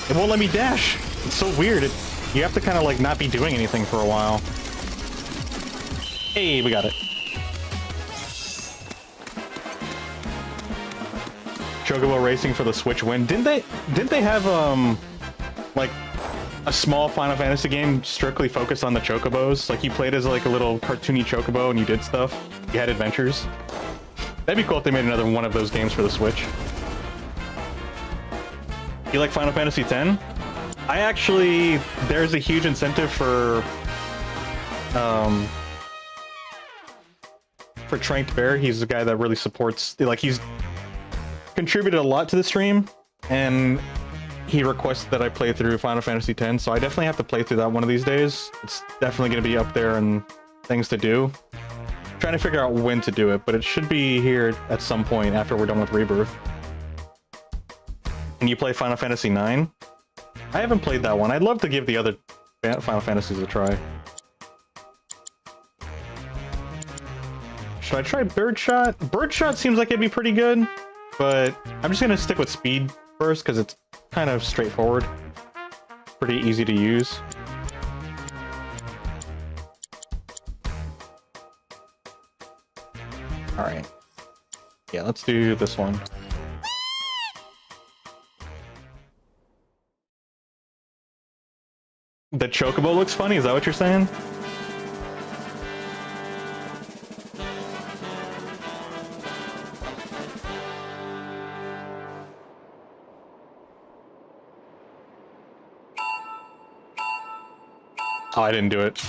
[SPEAKER 1] It won't let me dash. It's so weird. You have to kind of like not be doing anything for a while. Hey, we got it. Chocobo racing for the Switch win. Didn't they have like a small Final Fantasy game strictly focused on the Chocobos? Like you played as like a little cartoony Chocobo and you did stuff. You had adventures. That'd be cool if they made another one of those games for the Switch. You like Final Fantasy X? I actually, there's a huge incentive for Tranked Bear. He's the guy that really supports, like he's contributed a lot to the stream, and he requested that I play through Final Fantasy X, so I definitely have to play through that one of these days. It's definitely going to be up there and things to do. I'm trying to figure out when to do it, but it should be here at some point after we're done with Rebirth. Can you play Final Fantasy IX? I haven't played that one. I'd love to give the other Final Fantasies a try. Should I try Birdshot? Birdshot seems like it'd be pretty good, but I'm just gonna stick with Speed first because it's kind of straightforward. Pretty easy to use. Alright. Yeah, let's do this one. The Chocobo looks funny, is that what you're saying? Oh, I didn't do it.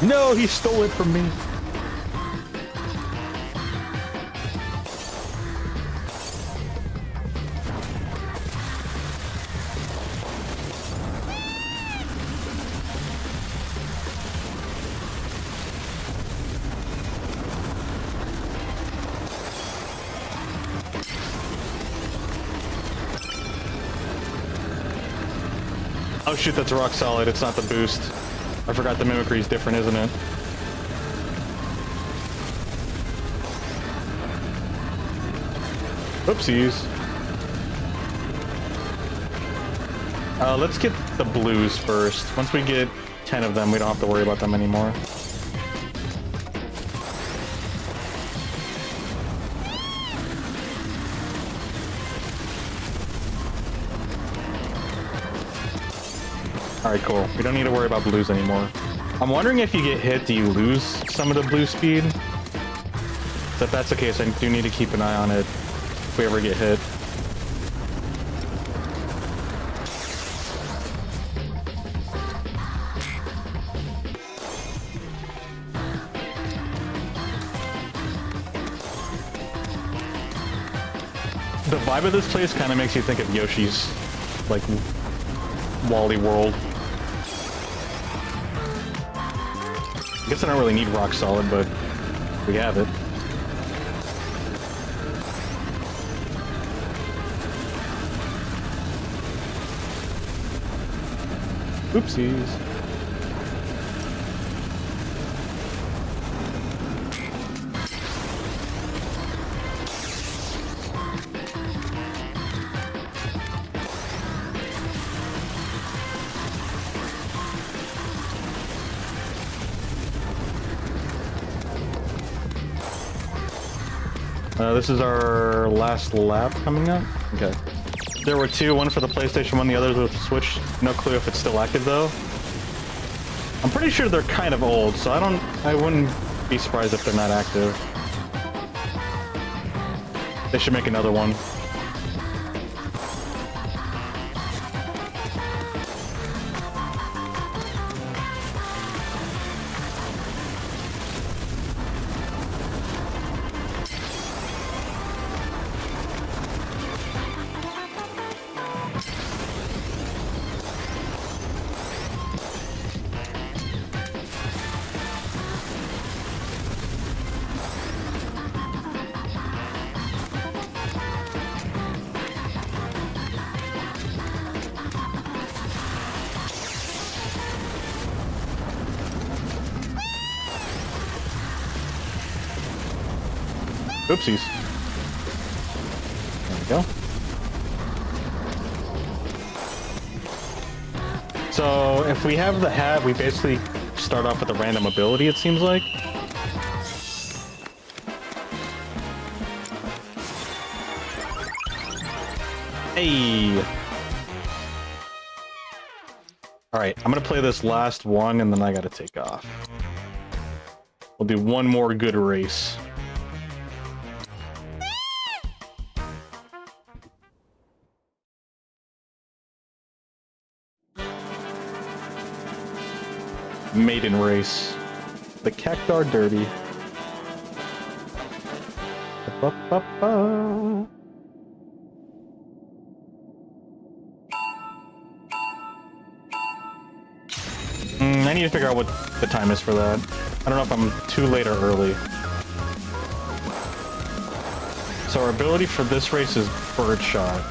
[SPEAKER 1] No, he stole it from me. Oh shoot, that's rock solid. It's not the boost. I forgot the mimicry is different, isn't it? Oopsies. Let's get the blues first. Once we get 10 of them, we don't have to worry about them anymore. Alright, cool. We don't need to worry about blues anymore. I'm wondering if you get hit, do you lose some of the blue speed? So if that's the case, I do need to keep an eye on it if we ever get hit. The vibe of this place kind of makes you think of Yoshi's, like, Wally World. I guess I don't really need rock solid, but we have it. Oopsies. This is our last lap coming up. Okay. There were two, one for the PlayStation 1, the other with the Switch. No clue if it's still active though. I'm pretty sure they're kind of old, so I wouldn't be surprised if they're not active. They should make another one. Oopsies. There we go. So if we have the hat, we basically start off with a random ability, it seems like. Hey! Alright, I'm gonna play this last one and then I gotta take off. We'll do one more good race. Maiden race. The Cactar Derby. Ba-ba-ba. I need to figure out what the time is for that. I don't know if I'm too late or early. So our ability for this race is Bird Shot.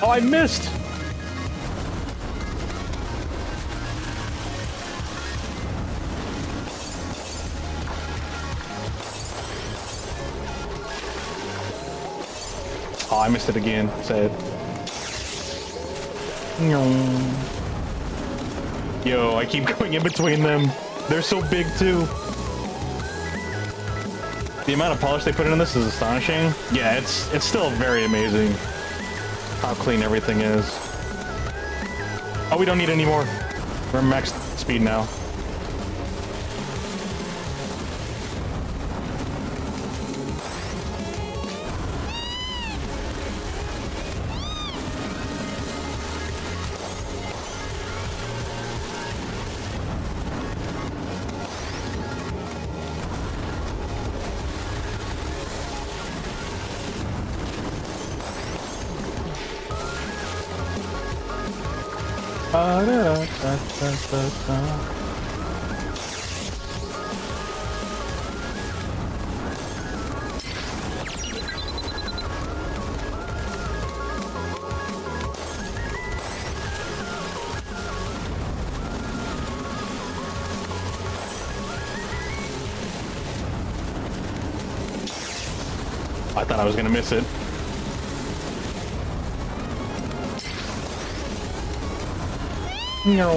[SPEAKER 1] Oh, I missed! Oh, I missed it again. Sad. Yo, I keep going in between them. They're so big, too. The amount of polish they put in this is astonishing. Yeah, it's still very amazing how clean everything is. Oh, we don't need any more. We're max speed now. I thought I was gonna miss it. No.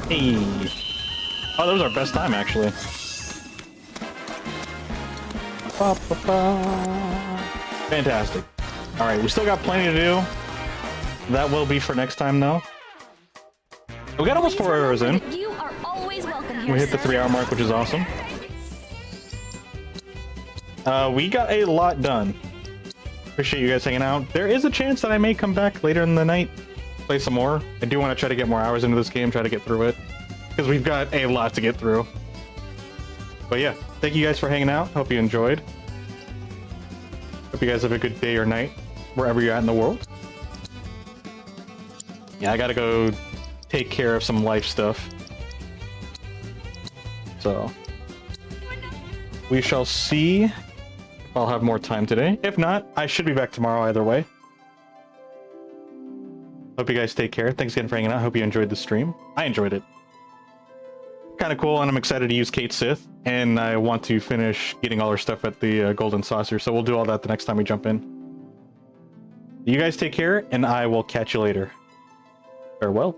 [SPEAKER 1] Hey. Oh, that was our best time, actually. Fantastic. Alright, we still got plenty to do. That will be for next time, though. We got almost 4 hours in.
[SPEAKER 17] You are always welcome here,
[SPEAKER 1] We hit the 3-hour mark, which is awesome. We got a lot done. Appreciate you guys hanging out. There is a chance that I may come back later in the night, play some more. I do want to try to get more hours into this game, try to get through it, because we've got a lot to get through. But yeah, thank you guys for hanging out. Hope you enjoyed. Hope you guys have a good day or night, wherever you're at in the world. Yeah, I gotta go take care of some life stuff. So, we shall see if I'll have more time today. If not, I should be back tomorrow either way. Hope you guys take care. Thanks again for hanging out. Hope you enjoyed the stream. I enjoyed it. Kind of cool, and I'm excited to use Kate Sith, and I want to finish getting all her stuff at the Golden Saucer, so we'll do all that the next time we jump in. You guys take care, and I will catch you later. Farewell.